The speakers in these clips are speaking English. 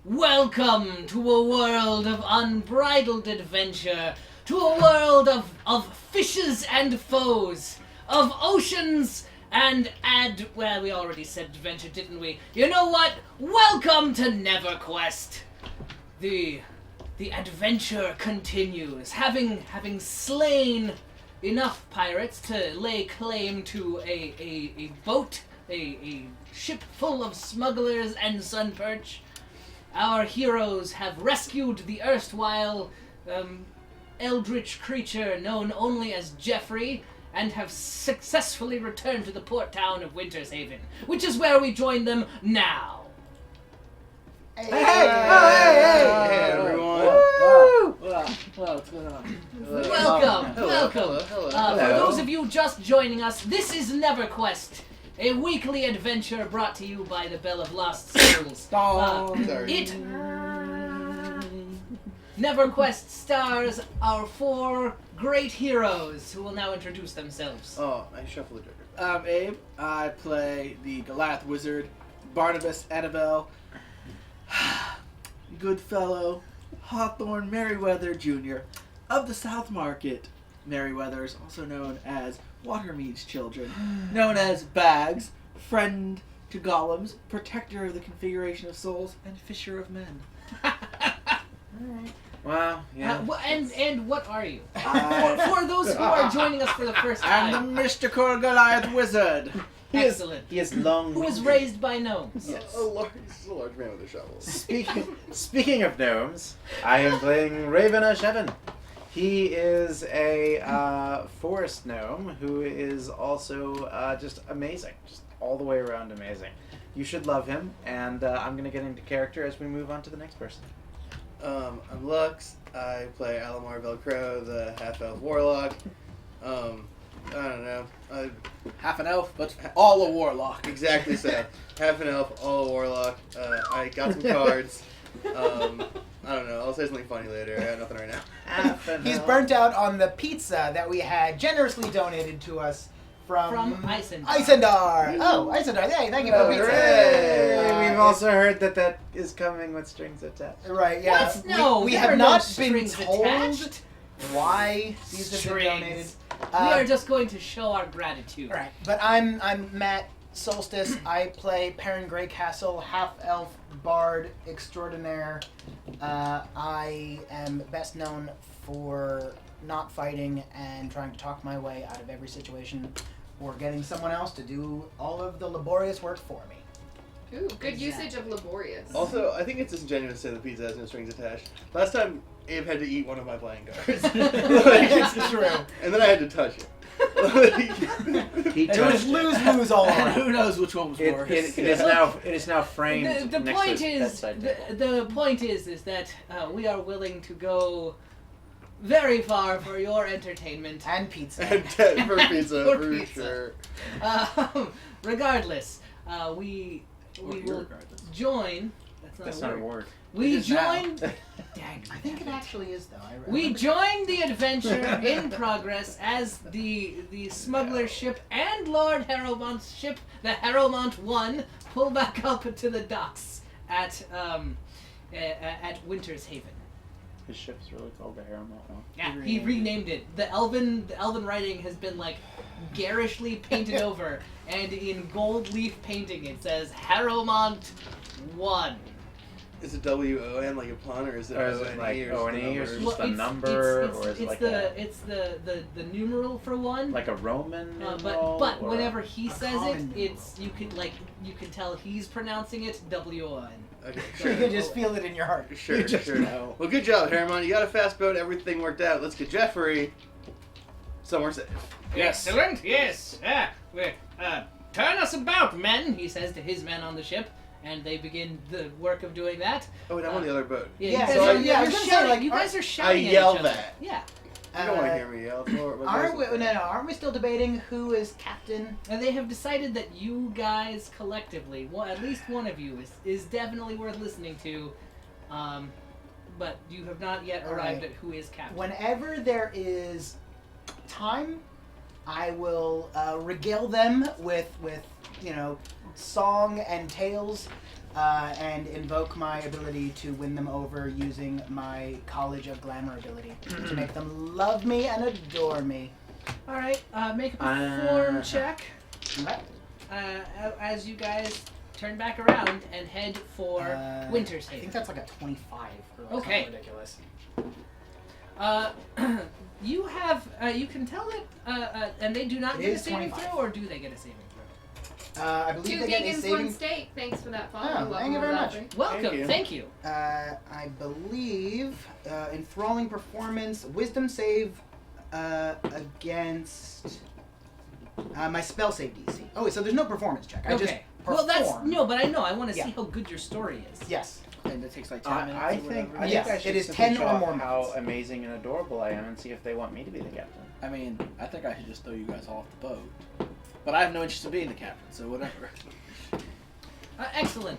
Welcome to a world of unbridled adventure, to a world of fishes and foes, of oceans and well, we already said adventure, didn't we? You know what? Welcome to NeverQuest. The adventure continues. Having slain enough pirates to lay claim to a boat, a ship full of smugglers and sunperch, our heroes have rescued the erstwhile eldritch creature known only as Jeffrey, and have successfully returned to the port town of Winter's Haven, which is where we join them now. Hey, everyone. What's going on? Welcome. Hello. For those of you just joining us, this is NeverQuest, a weekly adventure brought to you by the Bell of Lost Souls. NeverQuest stars our 4 great heroes who will now introduce themselves. Oh, I shuffled the Joker. I'm Abe. I play the Goliath Wizard, Barnabas Annabelle, Goodfellow, Hawthorne Merriweather Jr. of the South Market. Merriweathers, also known as Watermead's children, known as Bags, friend to golems, protector of the configuration of souls, and fisher of men. Alright. Wow, yeah. And what are you? For those who are joining us for the first time. I'm the mystical Goliath Wizard. Excellent. He is long. Who was raised by gnomes. Yes. He's a large man with a shovel. Speaking of gnomes, I am playing Raven Shevan. He is a forest gnome who is also just amazing. Just all the way around amazing. You should love him, and I'm going to get into character as we move on to the next person. I'm Lux. I play Alamar Velcro, the half-elf warlock. I don't know. Half an elf, but all a warlock. Exactly so. Half an elf, all a warlock. I got some cards. I don't know. I'll say something funny later. I have nothing right now. He's burnt out on the pizza that we had generously donated to us from Isendar. Isendar. Oh, Isendar. Hey, thank you for the pizza. Hooray! We've also heard that is coming with strings attached. Right, yeah. What? No, we there have are not no been strings told attached. why these have been donated. Strings. We are just going to show our gratitude. Right, but I'm Matt Solstice. I play Perrin Greycastle, half-elf bard extraordinaire. I am best known for not fighting and trying to talk my way out of every situation, or getting someone else to do all of the laborious work for me. Ooh, good usage of laborious. Also, I think it's disingenuous to say the pizza has no strings attached. Last time, Abe had to eat one of my playing cards. It's true. And then I had to touch it. He It was touched lose all And around. who knows which one was worse. It is now framed. The next point to his is, bedside table. the point is that we are willing to go very far for your entertainment. And pizza. And 10 for pizza, For for pizza. sure. Regardless, we will join. That's not not a a word. word. We It is now. join. Dang. I think it actually is, though. We join the adventure in progress as the smuggler ship and Lord Harrowmont's ship, the Harrowmont 1, pull back up to the docks at Winter's Haven. His ship's really called the Harrowmont one. Yeah, he renamed it. The elven writing has been like garishly painted over, and in gold leaf painting it says Harrowmont 1. Is it W-O-N like a pun, or is it Or is it O-N-E, like or O-N-E, or just is the it just numbers? a number, it's, or is it it's like the numeral for 1. like a Roman numeral? But or whenever he says it, common it's you can tell he's pronouncing it W-O-N. Okay, You sure. can just feel it in your heart. Sure, You just sure. know. Well, good job, Harriman. You got a fast boat. Everything worked out. Let's get Jeffrey somewhere safe. Excellent. Yes. Turn us about, men. He says to his men on the ship, and they begin the work of doing that. Oh, wait, I'm on the other boat. Yeah, Yeah, you guys so are, I you're was gonna say, shouting. like, You guys are shouting. I at yell each other. that. Yeah. You don't want to hear me yell. It's more- Aren't we still debating who is captain? And they have decided that you guys collectively, at least one of you, is definitely worth listening to. But you have not yet arrived Alright. at who is captain. Whenever there is time, I will regale them with song and tales, and invoke my ability to win them over using my College of Glamour ability to make them love me and adore me. All right, make a perform check Okay. as you guys turn back around and head for Winter's I Haven. think that's like a 25. Or Okay. something ridiculous. You have you can tell it, and they do not It get a is saving 25. throw, or do they get a saving throw? I believe 2 they get a vegans, 1 saving. steak. Thanks for that follow. Oh, Welcome thank you very much. lovely. Welcome, thank you. I believe enthralling performance, wisdom save against my spell save DC. Oh, so there's no performance check. I just Okay. perform. Well, that's no, but I know. I want to Yeah. see how good your story is. Yes. And it takes like 10 minutes I or think whatever. Yes, I should it is simply 10 show or off more how minutes. amazing and adorable I am, and see if they want me to be the captain. I mean, I think I should just throw you guys all off the boat. But I have no interest in being the captain, so whatever. Excellent.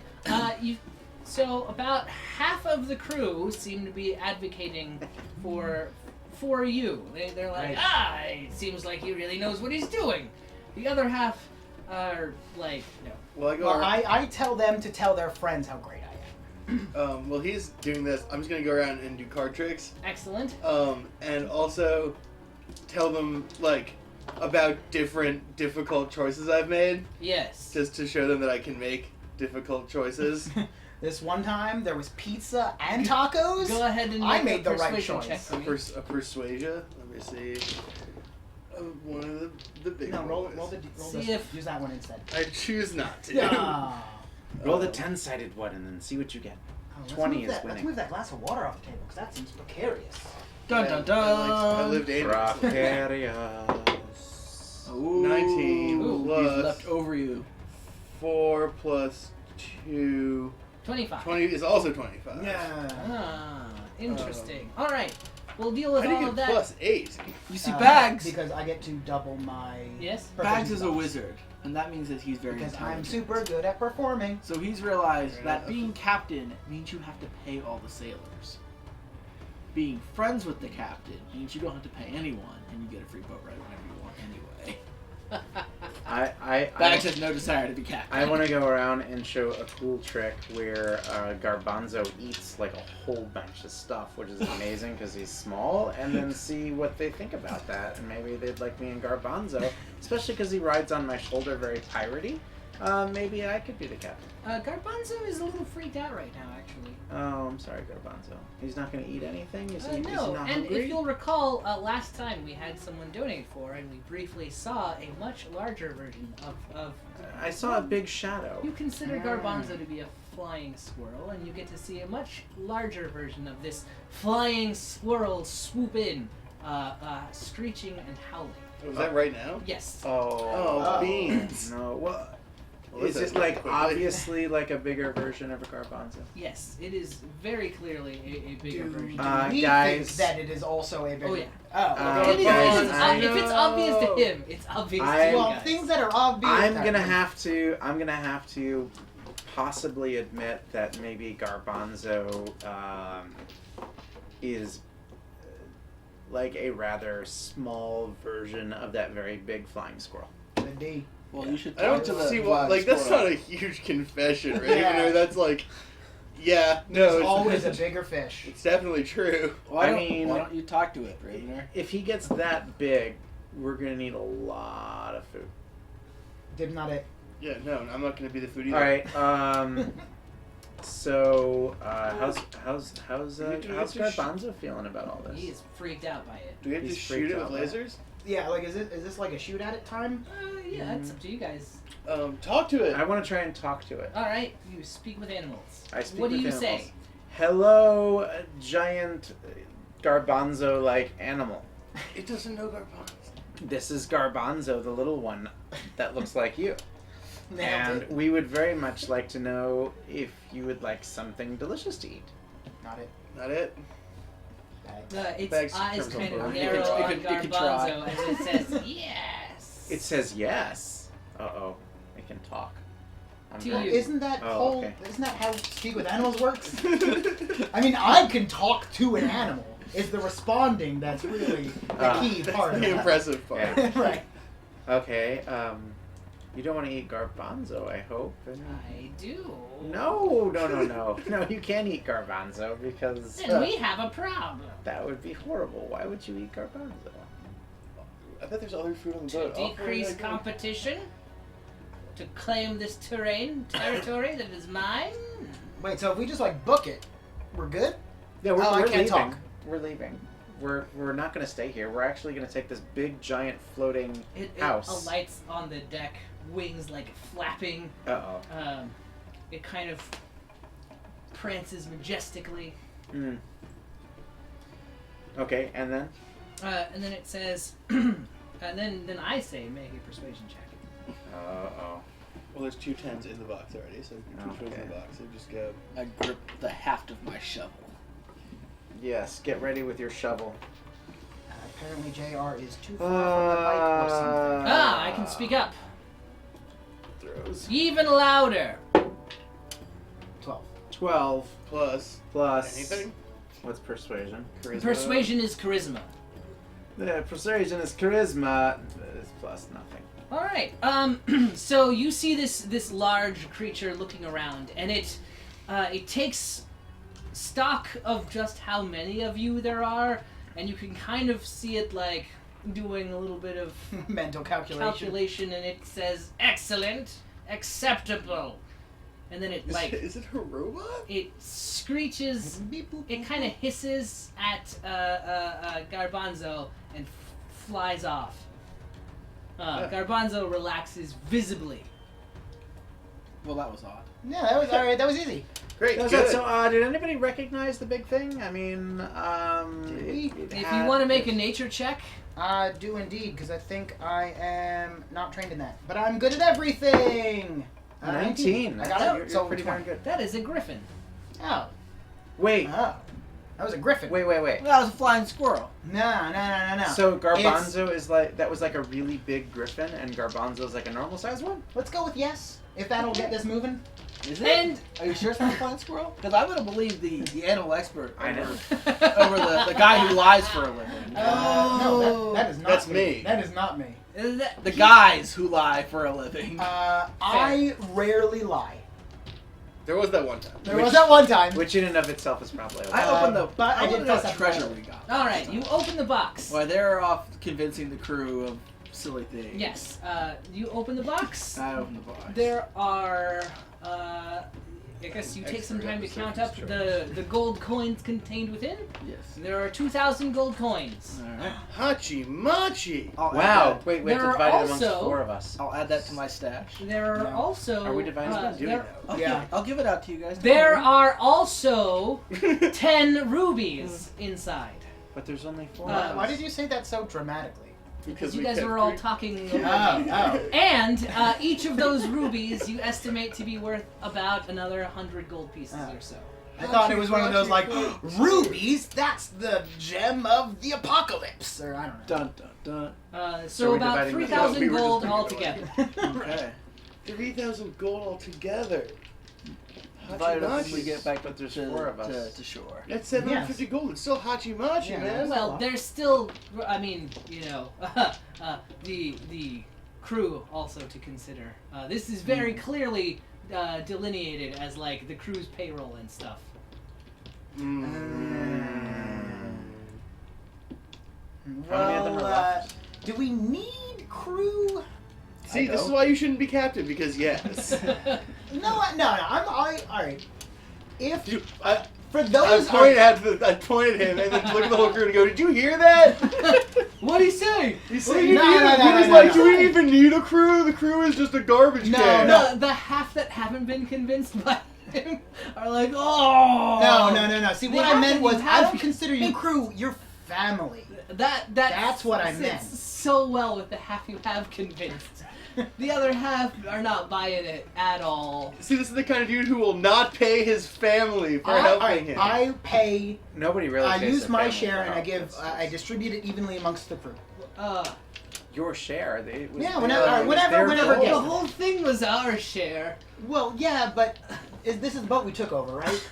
So about half of the crew seem to be advocating for you. They're like, Right. it seems like he really knows what he's doing. The other half are like, no. Well, I go. Well, around, I tell them to tell their friends how great I am. While he's doing this, I'm just gonna go around and do card tricks. Excellent. And also tell them like about different difficult choices I've made, Yes. just to show them that I can make difficult choices. This one time there was pizza and tacos. Go ahead and I make made a the right persuasion choice. check for me. A persuasion. Let me see. One of the big No, roll boys. See this. if- Use that one instead. I choose not to. Ah. Roll the 10-sided one and then see what you get. Oh, let's 20 move is that, winning. Let's move that glass of water off the table because that seems precarious. Dun dun dun! I lived dangerously. Precarious. Ooh, 19 he's plus- left over you. 4 plus 2. 25. 20 is also 25. Yeah. Ah, interesting. All right. We'll deal with I didn't all get of that. plus 8. You see, Bags. Because I get to double my. Yes? Bags is a bonus. wizard, and that means that he's very Because I'm intelligent. super good at performing. So he's realized Fair that enough. being captain means you have to pay all the sailors. Being friends with the captain means you don't have to pay anyone, and you get a free boat ride whenever you want anyway. Bags has no desire to be captain. I want to go around and show a cool trick where Garbanzo eats like a whole bunch of stuff, which is amazing because he's small, and then see what they think about that. And maybe they'd like me and Garbanzo, especially because he rides on my shoulder very piratey. Maybe I could be the captain. Garbanzo is a little freaked out right now, actually. Oh, I'm sorry, Garbanzo. He's not going to eat anything? Is he No, not and hungry? if you'll recall, last time we had someone donate for, and we briefly saw a much larger version of I saw a big shadow. You consider Garbanzo to be a flying squirrel, and you get to see a much larger version of this flying squirrel swoop in, screeching and howling. Was that right now? Yes. Oh, beans. No, well, Well, is this it is like quickly. obviously like a bigger version of a Garbanzo? Yes, it is very clearly a bigger Do version. we guys. think that it is also a bigger? Oh, yeah. Oh, Okay. It is, guys, it is, I if it's obvious to him, it's obvious to you Well, guys. things that are obvious. I'm gonna have to possibly admit that maybe Garbanzo is like a rather small version of that very big flying squirrel. Could be. Well, you should I talk don't to the see what. flying Like, that's squirrel. not a huge confession, right? Yeah. Or that's like, yeah, no, There's it's always a bigger fish. It's definitely true. Why I don't, mean- why don't you talk to it, Ravener? If he gets that big, we're gonna need a lot of food. Did not it. Yeah, no, I'm not gonna be the food either. All right. So how's Garbanzo feeling about all this? He is freaked out by it. Do we have to He's shoot freaked it with out by it. lasers? Yeah, like is this like a shoot at it time? Yeah, that's up to you guys. Talk to it. I want to try and talk to it. All right, you speak with animals. I speak What do with you animals. say? Hello, giant Garbanzo-like animal. It doesn't know Garbanzo. This is Garbanzo, the little one that looks like you. Nailed And it. we would very much like to know if you would like something delicious to eat. Not it. Not it. Its Bags eyes terms kind on of board. narrow It on could- it could try. Garbanzo as it says yes. It says yes. Uh-oh. It can talk. I'm To very- you. Isn't that Oh, okay. isn't that how Speak with Animals works? I mean, I can talk to an animal. It's the responding that's really the key part of The it. impressive part. Yeah. Right. Okay, you don't want to eat garbanzo, I hope. I do. No, you can't eat garbanzo because Then we have a problem. that would be horrible. Why would you eat garbanzo? I bet there's other food on the To boat. Oh, decrease my God. competition, to claim this territory that is mine. Wait, so if we just like book it, we're good? Yeah, we're, Oh, I we're can't leaving. talk. We're leaving. We're not going to stay here. We're actually going to take this big, giant, floating It house. alights on the deck, wings like flapping. Uh-oh. It kind of prances majestically. Mm. Okay, and then? And then it says, and then I say make a persuasion check. Uh-oh. Well, there's 2 10s in the box already, so which one's in Okay. the box? So just go. I grip the haft of my shovel. Yes, get ready with your shovel. Apparently JR is too far from the mic or something. I can speak up. Throws. Even louder. 12. 12. Plus. Plus. Anything? What's persuasion? Charisma. Persuasion is charisma. The persuasion is charisma. It's plus nothing. All right. So you see this large creature looking around, and it takes stock of just how many of you there are, and you can kind of see it like doing a little bit of Mental calculation. and it says excellent, acceptable, and then it Is it a robot? it screeches. Beep, boop, It boop, kind of boop. hisses at Garbanzo and flies off. Garbanzo relaxes visibly. Well, that was odd. Yeah, that was alright. That was easy. Great. That's Good. it. So, did anybody recognize the big thing? I mean, Did we? If you want to make a nature check, I do indeed, because I think I am not trained in that. But I'm good at everything! 19. I got You're, it. you're So pretty 20. darn good. that is a griffin. Oh. Wait, Oh. That was a griffin. wait. Well, that was a flying squirrel. No. So Garbanzo is like that was like a really big griffin, and Garbanzo's like a normal sized one. Let's go with yes, if that'll get this moving. Is it? And Are you sure it's not a flying squirrel? Because I would have believed the animal expert I know. over the guy who lies for a living. No, that is not That's me. me. That is not me. The guys who lie for a living. I rarely lie. There was that one time. There was that one time. Which in and of itself is probably okay. I opened the but I did opened that fess up treasure right. we got. all right, you open the box. Why they're off convincing the crew of silly things. Yes, you open the box. I opened the box. There are, I guess you take some time to count up the gold coins contained within. Yes. There are 2,000 gold coins. All right. Hachi Machi. I'll Wow. Add Wait, we have There to are divide it amongst also- 4 of us. I'll add that to my stash. There are No. also. Are we dividing? there, Yeah. I'll give it out to you guys. there are also 10 rubies inside. But there's only 4 Uh, of Why us. did you say that so dramatically? Because you we guys kept were all three- talking. Oh. And each of those rubies you estimate to be worth about another 100 gold pieces Oh. or so. I thought it was one of those like rubies. That's the gem of the apocalypse, or I don't know. Dun dun dun. So we're about dividing the 3,000 we were just gold thinking altogether. Okay. 3,000 gold altogether. Divide it up when Hachi we Machi. get back But there's to, 4 of us. to shore. That's 750 gold. It's still Hachi Machi, Yeah. man. Well, there's still, I mean, you know, the crew also to consider. This is very clearly delineated as like the crew's payroll and stuff. How many of them are left? Do we need crew? See, this is why you shouldn't be captain, because yes. No. All right. If I for those pointed at him and then look at the whole crew and go, "Did you hear that?" What'd he say? He said, No, "You no, need no, it." no, He was no, like, no. "Do we even need a crew? The crew is just a garbage No, can." no. The half that haven't been convinced by him are like, oh. No. See, The what I half meant that was you I have- don't consider you crew. You're family. That's what I sits meant. so well with the half you have convinced. The other half are not buying it at all. See, this is the kind of dude who will not pay his family for helping him. I pay. Nobody really. I pays use their my family share for and I help. give. That's- I distribute it evenly amongst the crew. your share. It was Yeah, their- whenever- it was whenever- their whenever goal. it The gets- whole thing was our share. Well, yeah, but this is the boat we took over, right?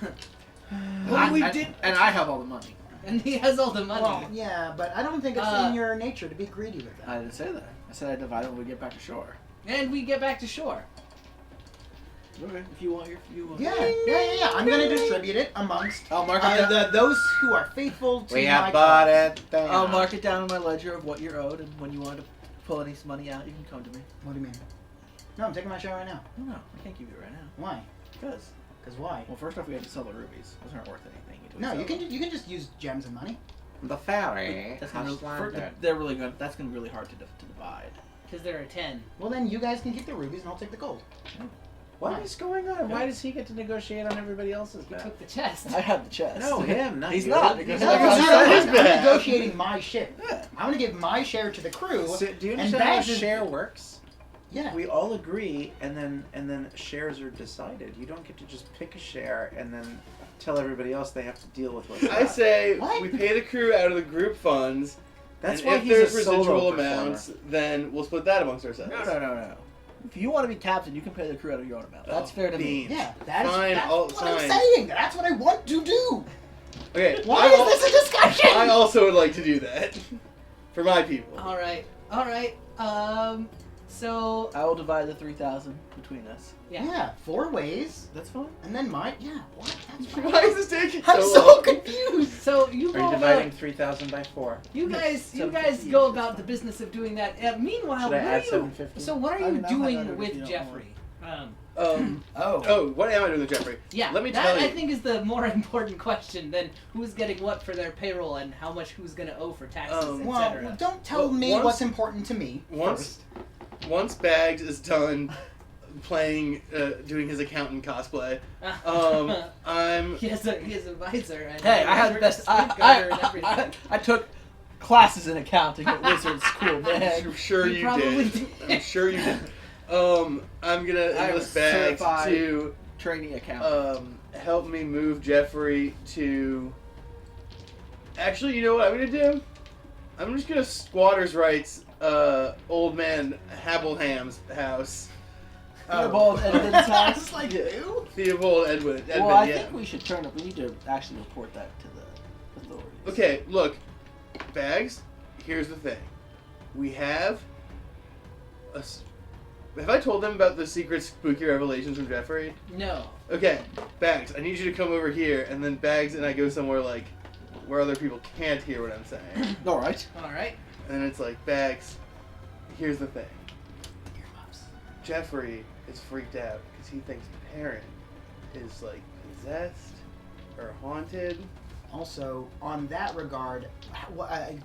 And I have all the money. And he has all the money. Well, yeah, but I don't think it's in your nature to be greedy with I that. didn't say that. I said I divide it when we get back to shore. And we get back to shore. Okay. If you want Yeah. I'm gonna distribute it amongst I'll mark it down. those who are faithful to We my have bought cause. it down. I'll mark it down in my ledger of what you're owed, and when you want to pull any money out, you can come to me. What do you mean? No, I'm taking my share right now. No, I can't give you it right now. Why? Because. Because why? Well, first off, we have to sell the rubies. Those aren't worth anything. until we No, sell you can just use gems and money. The ferry That's has gonna, landed. they're really good. That's gonna be really hard to divide. Because there are 10. Well, then you guys can keep the rubies and I'll take the gold. What is going on? Why does he get to negotiate on everybody else's He back? took the chest. I have the chest. No, him, not He's you. not. No, Because No, I no, got no, the I'm chest. negotiating my share. Yeah. I'm gonna give my share to the crew. So, do you and understand how Bags is- share works? Yeah. We all agree, and then shares are decided. You don't get to just pick a share and then tell everybody else they have to deal with what's I left. say What? we pay the crew out of the group funds. That's and why if he's there's a solo residual performer. amounts, then we'll split that amongst ourselves. No. If you want to be captain, you can pay the crew out of your own amount. That's Oh, fair to me. beans. Yeah, that's Fine, that's I'll what I'm sign. saying. That's what I want to do. Okay. Why is this a discussion? I also would like to do that for my people. Alright. So, I will divide the 3,000 between us. Yeah, 4 ways, That's fine. and then mine. Yeah, what? That's fine. Why is this taking I'm so so long? confused. so you Are go you about, dividing 3,000 by 4? you guys 750 go each, about that's the business of doing that. Meanwhile, Should what I are add you? 750? So what are I you mean, I'll have that doing if you with don't Jeffrey? What am I doing with Jeffrey? Yeah, Let me that tell you. I think is the more important question than who's getting what for their payroll and how much who's going to owe for taxes, Well, etc. don't tell Well, me once- what's important to me. Once Bags is done playing, doing his accountant cosplay, I'm. He has a visor. And Hey, I had the best. and everything. I took classes in accounting at Wizard School, man. I'm sure You you probably did. did. I'm sure you did. I'm gonna I am enlist Bags certified to Trainee accountant. help me move Jeffrey to. Actually, you know what I'm gonna do? I'm just gonna squatters' rights old man Habbleham's house. Theobald Edmonds' house. Just like you. Theobald Edwin. Well, I yeah. think we should turn up. We need to actually report that to the authorities. Okay, look, Bags. Here's the thing. We have. Have I told them about the secret spooky revelations from Jeffrey? No. Okay, Bags. I need you to come over here, and then Bags and I go somewhere like where other people can't hear what I'm saying. All right. All right. And it's like, Bags. Here's the thing. Jeffrey is freaked out because he thinks Perrin is like possessed or haunted. Also, on that regard,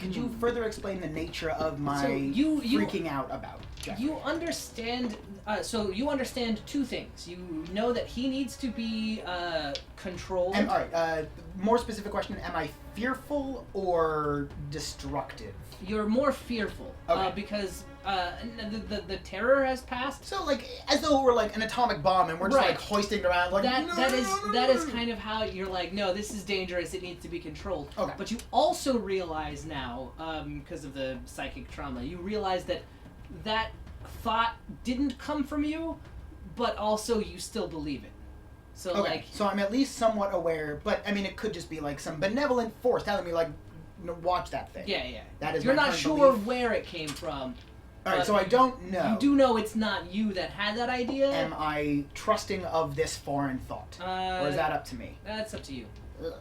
could you further explain the nature of my So you- freaking out about Jeffrey? You understand. So you understand two things. You know that he needs to be controlled. All right. More specific question: am I fearful or destructive? You're more fearful Okay. because the terror has passed. So, like, as though we're like an atomic bomb and we're just Right. like hoisting it around, like That is kind of how you're like, no, this is dangerous. It needs to be controlled. Okay. But you also realize now, because of the psychic trauma, you realize that thought didn't come from you, but also you still believe it. So Okay, like, so I'm at least somewhat aware, but I mean, it could just be like some benevolent force telling me, like, watch that thing. yeah. That is You're my not current sure belief. where it came from. All right, but so I don't know. You do know it's not you that had that idea. Am I trusting of this foreign thought, or is that up to me? That's up to you. Ugh.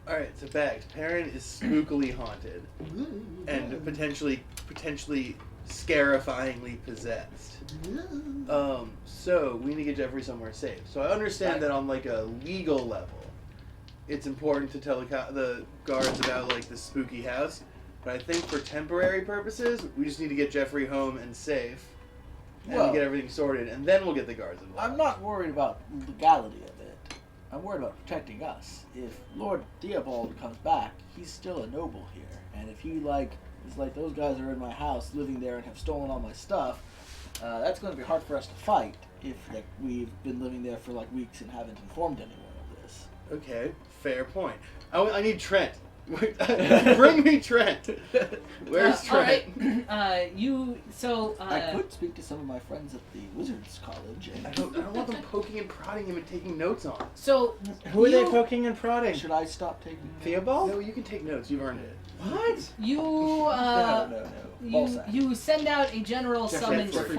Alright, so Bags. Perrin is spookily haunted and potentially scarifyingly possessed. So we need to get Jeffrey somewhere safe. So I understand that on like a legal level, it's important to tell the guards about like the spooky house. But I think for temporary purposes, we just need to get Jeffrey home and safe, and Well- get everything sorted, and then we'll get the guards involved. I'm not worried about legality of it. I'm worried about protecting us. If Lord Theobald comes back, he's still a noble here, and if he is like those guys are in my house, living there, and have stolen all my stuff, that's going to be hard for us to fight. If we've been living there for weeks and haven't informed anyone of this. Okay, fair point. I need Trent. Bring me Trent. Where's Trent? Alright, I could speak to some of my friends at the Wizards College. I don't want them poking and prodding him and taking notes on. So, Who are they you- poking and prodding? Should I stop taking Theobald? No, you can take notes. You've earned it. What? You, No. you send out a general summons Jeffrey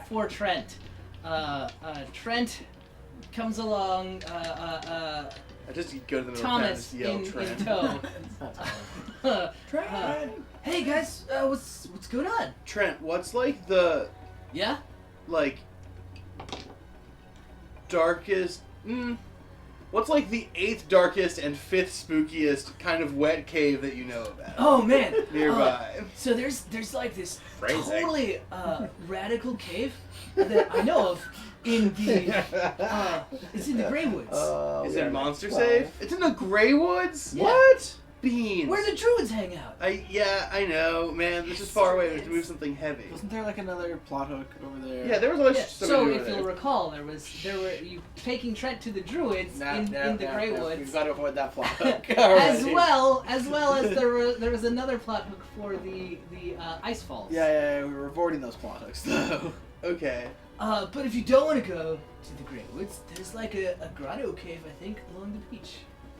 for Trent. Trent comes along, I just go to the middle Thomas of town in and just yell Trent. tow. Hey guys, what's going on? Trent, what's like the Yeah? darkest? What's like the 8th darkest and 5th spookiest kind of wet cave that you know about Oh man. nearby? So there's like this Phrasing. totally radical cave that I know of in the it's in the Grey Woods. Is it monster safe? It's in the Grey Woods. Yeah. What? Beans. Where the druids hang out. I know, man. This is far away. We have to move something heavy. Wasn't there like another plot hook over there? Yeah, there was always Yeah, something so over if there. you'll recall, there were you taking Trent to the druids in the Grey Woods. We've got to avoid that plot hook. as well as there was another plot hook for the ice falls. Yeah, we were avoiding those plot hooks though. Okay. But if you don't want to go to the Grey Woods, there's like a grotto cave, I think, along the beach.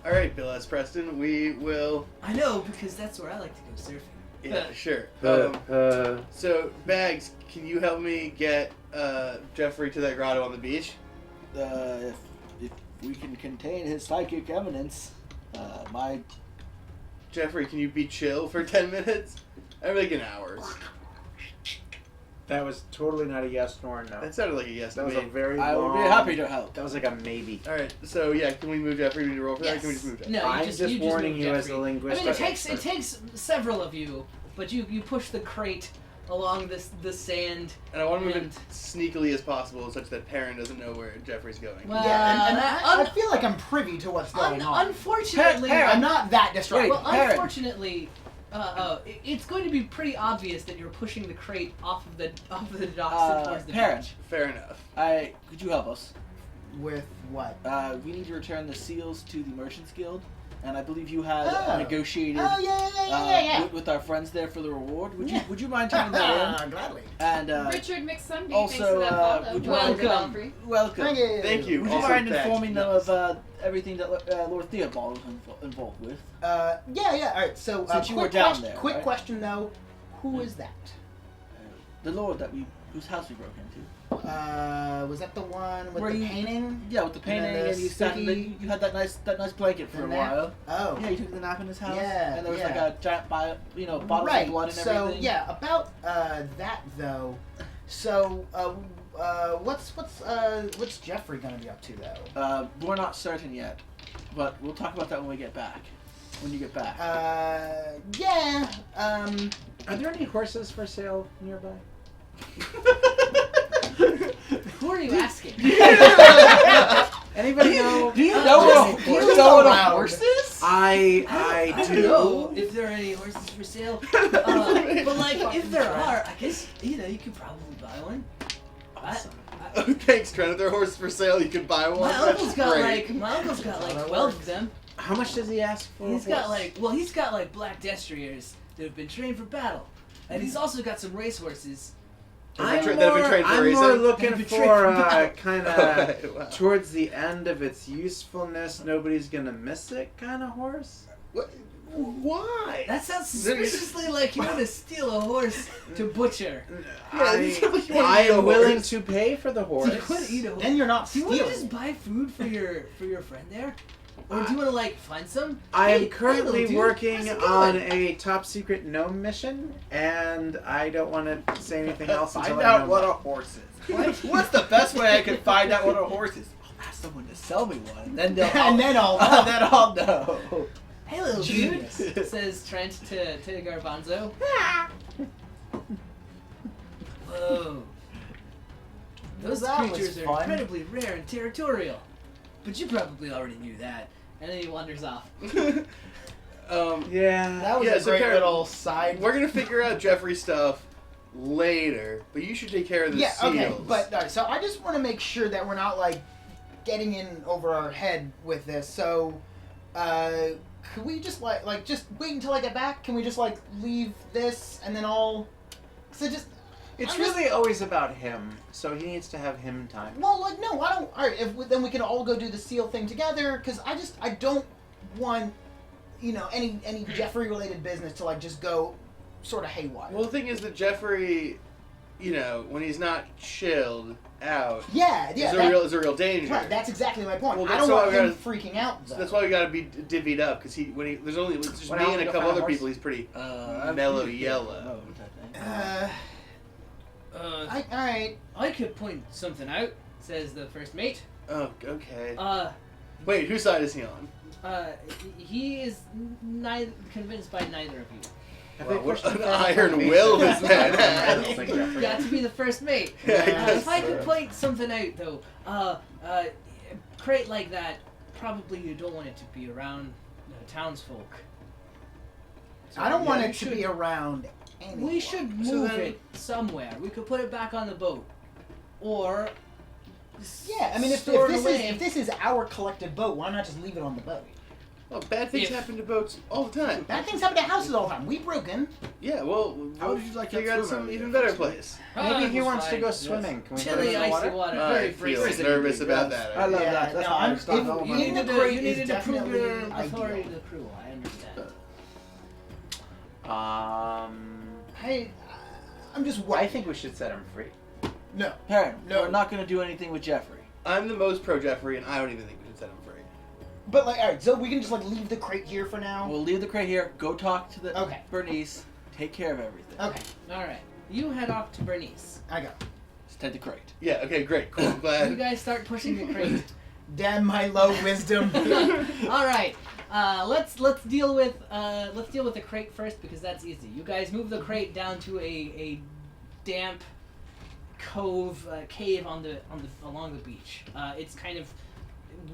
All right, Bill S. Preston. We will. I know, because that's where I like to go surfing. Yeah, sure. Uh, So, Bags, can you help me get Jeffrey to that grotto on the beach? If we can contain his psychic eminence, my Jeffrey, can you be chill for 10 minutes? I'm like an hour. That was totally not a yes nor a no. That sounded like a yes to That was me. a very I long... would be happy to help. That was like a maybe. All right, so yeah, can we move Jeffrey? Do we need to roll for that? Or can we just move Jeffrey? No, I'm you just just warning move you as Jeffrey. a linguistic I mean, it expert. takes several of you, but you push the crate along the sand. And I want to move And- it sneakily as possible, such that Perrin doesn't know where Jeffrey's going. Well, Yeah, and I feel like I'm privy to what's going on. Unfortunately, I'm not that distracted. well, Perrin. unfortunately, it's going to be pretty obvious that you're pushing the crate off of the docks towards the Perrin. beach. Fair enough. Could you help us? With what? We need to return the seals to the Merchants Guild, and I believe you had Oh. negotiated Oh yeah. with our friends there for the reward. Would you mind turning that in? Gladly. And Richard McSunby, also, thanks for that follow. would you welcome. welcome. Thank you. Thank you. Would you Also, mind Bags, informing them nice. of everything that Lord Theobald was involved with? Yeah. All right. So, Since you quick were down quest- there, quick right? question though, who is that? The Lord whose house we broke into. Was that the one with Where the you- painting? Yeah, with the painting, the and you sat in sticky- you had that nice blanket for The a nap? while. Oh. Yeah, you took the nap in his house. Yeah, And there was yeah. like a giant bottles Right. of blood and So everything. yeah, about that though. So what's Jeffrey gonna be up to though? We're not certain yet, but we'll talk about that when we get back. When you get back. Yeah. Are there any horses for sale nearby? Who are you asking? Anybody know? Do you Uh, know just- what just a around. horse is? I don't do. know if there are any horses for sale. But like, if there are, I guess you could probably buy one. Awesome. Thanks, Trent. If there are horses for sale, you could buy one. My That's uncle's got great. like that 12 works. of them. How much does he ask for? He's a got horse? he's got like black destriers that have been trained for battle, and he's also got some racehorses. I'm that have been trained for I'm racing? more looking They've been for trained for kind Okay, of wow. towards the end of its usefulness, nobody's gonna miss it kind of horse. What? Why? That sounds suspiciously like you want to steal a horse to butcher. Yeah, it sounds like you wanna I eat a am willing horse. to pay for the Do you want to horse. eat a horse? Then you're not Do you want to stealing. just buy food for your friend there, or do you want to like find some? I Hey, am currently little dude, working how's it on going? a top secret gnome mission, and I don't want to say anything else until Find I out know what a more. horse is. What's the best way I can find out what a horse is? I'll ask someone to sell me one, and then And then I'll know. then I'll know. Hey, little dude, Genius. says Trent to Garbanzo. Whoa. Those That was creatures are fun. incredibly rare and territorial. But you probably already knew that. And then he wanders off. Yeah. That was Yeah, a so great Karen, little side. We're gonna figure out Jeffrey stuff later, but you should take care of the Yeah, seals. okay, but all right, so I just want to make sure that we're not like getting in over our head with this. So, could we just just wait until I get back? Can we just leave this and then I'll? Cause It's I'm just- really always about him, so he needs to have him time. Well, no, I don't. All right, then we can all go do the seal thing together. Cause I don't want, any Jeffrey related business to just go sort of haywire. Well, the thing is that Jeffrey, when he's not chilled out, yeah, is a real danger. Right, that's exactly my point. Well, I that's don't why want we him gotta- freaking out. So Though. that's why we gotta be divvied up because there's just Well, me now and we a go couple find a other horse. people. He's pretty I'm mellow pretty yellow. mode, I think. All right. I could point something out, says the first mate. Oh, okay. Uh, Wait, whose side is he on? he is convinced by neither of you. Have Wow, they what pushed him an far iron enough? will this man I don't has. think Jeffrey- Got to be the first mate. Yeah, I guess If I could so. point something out, though, crate like that, probably you don't want it to be around townsfolk. So, I don't want we it to should- be around anyone. We should So move then- it somewhere. We could put it back on the boat, or Yeah, I mean, if store it away. this is our collective boat, why not just leave it on the boat? Well, bad things If- happen to boats all the time. Bad things happen to houses all the time. We broke in. Yeah, well, How we'll would you like figure that out swim some over even there? better place. Maybe he was wants to fine. go swimming. Can we put him Chilly, in the icy water? water. I Very feel freezing. nervous about Yes. that. I love Yeah, that. That's no, how I I'm- start if- all You my in the needed, crate you is needed to prove definitely your ideal. authority to the crew. I understand. I'm just I worried. think we should set him free. No. Perrin, No. we're not going to do anything with Jeffrey. I'm the most pro Jeffrey, and I don't even think we should set him free. But all right, so we can just leave the crate here for now. We'll leave the crate here. Go talk to the Okay. Bernice. Take care of everything. Okay, All right, you head off to Bernice. I go. Just take the crate. Yeah. Okay. Great. Cool. I'm You glad. guys start pushing the crate. Damn my low wisdom. All right, let's deal with the crate first because that's easy. You guys move the crate down to a damp cave along the beach. It's kind of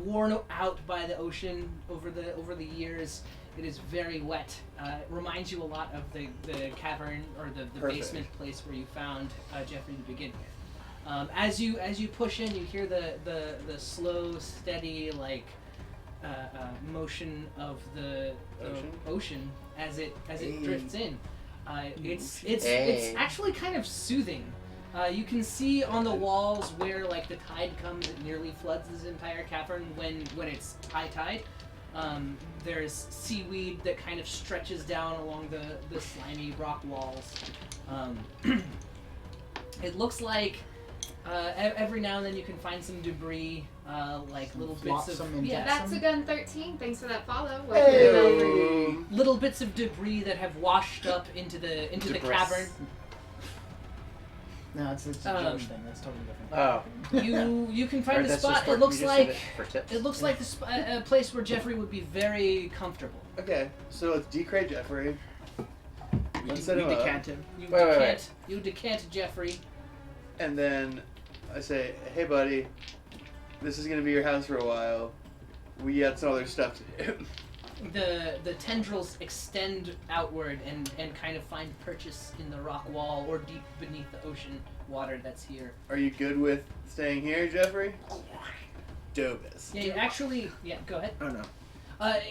worn out by the ocean over the years. It is very wet. It reminds you a lot of the cavern or the Perfect. basement place where you found Jeffrey to begin with. As you push in, you hear the slow, steady motion of the ocean as it drifts in. It's actually kind of soothing. You can see on the walls where the tide comes, it nearly floods this entire cavern when it's high tide. There's seaweed that kind of stretches down along the slimy rock walls. It looks like every now and then you can find some debris, little bits of flotsam and That's a gun 13. Thanks for that follow. Hey. little bits of debris that have washed up into the Debris. cavern. No, it's a Jewish thing. That's totally different. Oh. You can Or find a that's spot. just for- It looks you just did like it for tips. it looks like a place where Jeffrey would be very comfortable. Okay. So let's decrate Jeffrey. We, Let's set him up. decant him. You decant Jeffrey. And then I say, hey, buddy, this is going to be your house for a while. We got some other stuff to do. The tendrils extend outward and kind of find purchase in the rock wall or deep beneath the ocean water that's here. Are you good with staying here, Jeffrey? Dobus. Yeah, go ahead. Oh no.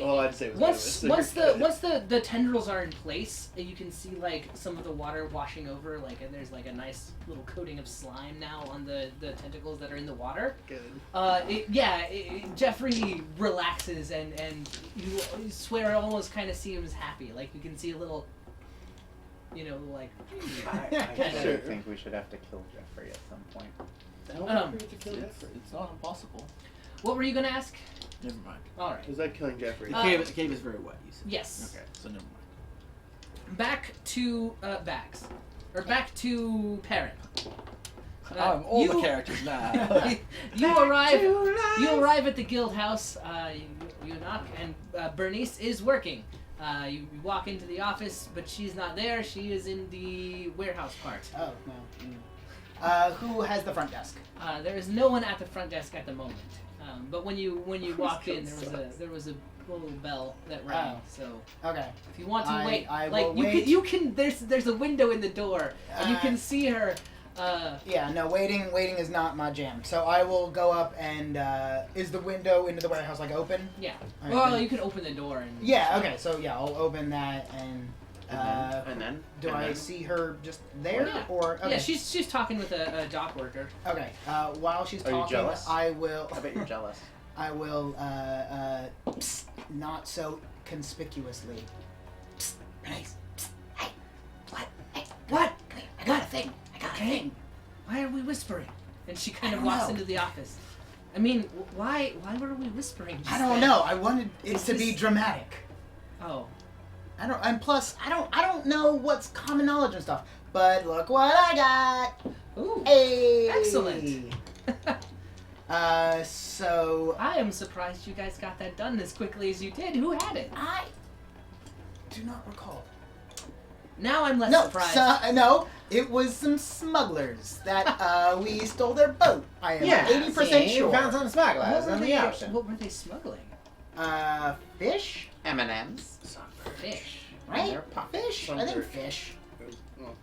All I'd say was Once Dobus. once the tendrils are in place, you can see some of the water washing over, and there's a nice little coating of slime now on the tentacles that are in the water. Good. Jeffrey relaxes and you swear it almost kind of seems happy. You can see a little, I Sure. think we should have to kill Jeffrey at some point. It's not impossible. What were you gonna ask? Never mind. All right. Was that killing Jeffrey? The cave is very wet, you said. Yes. Okay, so never mind. Back to Bags, or back to Perrin. I'm all the characters now. You arrive at the guild house. You knock, and Bernice is working. You walk into the office, but she's not there. She is in the warehouse part. Oh no. Who has the front desk? There is no one at the front desk at the moment. But when you walked in, there was a little bell that rang. Oh. So Okay. if you want to wait, I will you wait. can. There's a window in the door, and you can see her. Yeah, no, waiting is not my jam. So I will go up and is the window into the warehouse like open? Yeah. All right, Well, then. you can open the door and. Yeah. Okay. So yeah, I'll open that and. And then? Do and I then? see her just there Yeah. or? Okay. Yeah, she's talking with a dock worker. Okay. While she's Are you talking, jealous? I will. I bet you're jealous. I will. Psst, not so conspicuously. Psst, nice. Psst, hey, what? Hey, What? I got a thing. I got a thing. Why are we whispering? And she kind I of don't walks know. into the office. I mean, why were we whispering? I just don't then? know. I wanted it Is to be this- dramatic. Oh. I don't. And plus, I don't know what's common knowledge and stuff. But look what I got. Ooh. Hey. Excellent. So I am surprised you guys got that done as quickly as you did. Who had it? I do not recall. Now I'm less No, surprised. no, it was some smugglers that we stole their boat. I am 80% see, sure. You found some smugglers What were, in the they, ocean. what were they smuggling? Fish, M&M's. Fish. right? They're pop- Fish. I think Sunbird. fish. Well,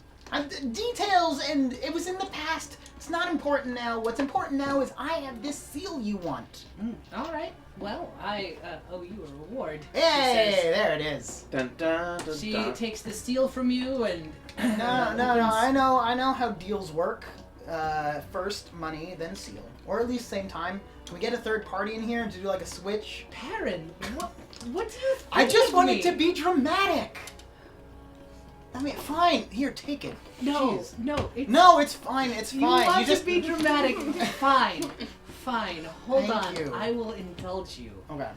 Details, and it was in the past. It's not important now. What's important now is I have this seal you want. All right. Well, I owe you a reward. Hey, there it is. Dun, dun, dun, She dun. takes the steel from you and. No. I know how deals work. First money, then seal, or at least same time. Can we get a third party in here to do like a switch? Perrin, what do you think I just of wanted me? to be dramatic. I mean, fine. Here, take it. No, Jeez. no, it's. No, it's fine. It's You fine. want You just to be dramatic. Fine. Fine. Hold Thank on. you. I will indulge you. Okay.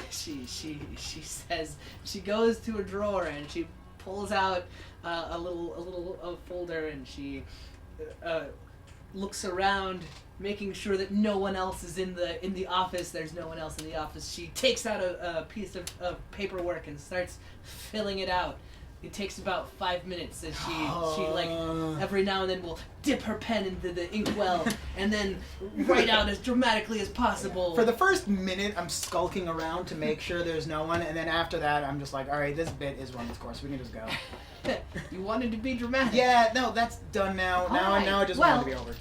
She says she goes to a drawer and she pulls out a little folder and she looks around, making sure that no one else is in the office. There's no one else in the office. She takes out a piece of paperwork and starts filling it out. It takes about 5 minutes, and she like every now and then will dip her pen into the inkwell and then write out as dramatically as possible. For the first minute, I'm skulking around to make sure there's no one, and then after that, I'm just like, all right, this bit is run its course. We can just go. You wanted to be dramatic. Yeah, no, that's done now. All Now, right. now I just Well- want it to be over.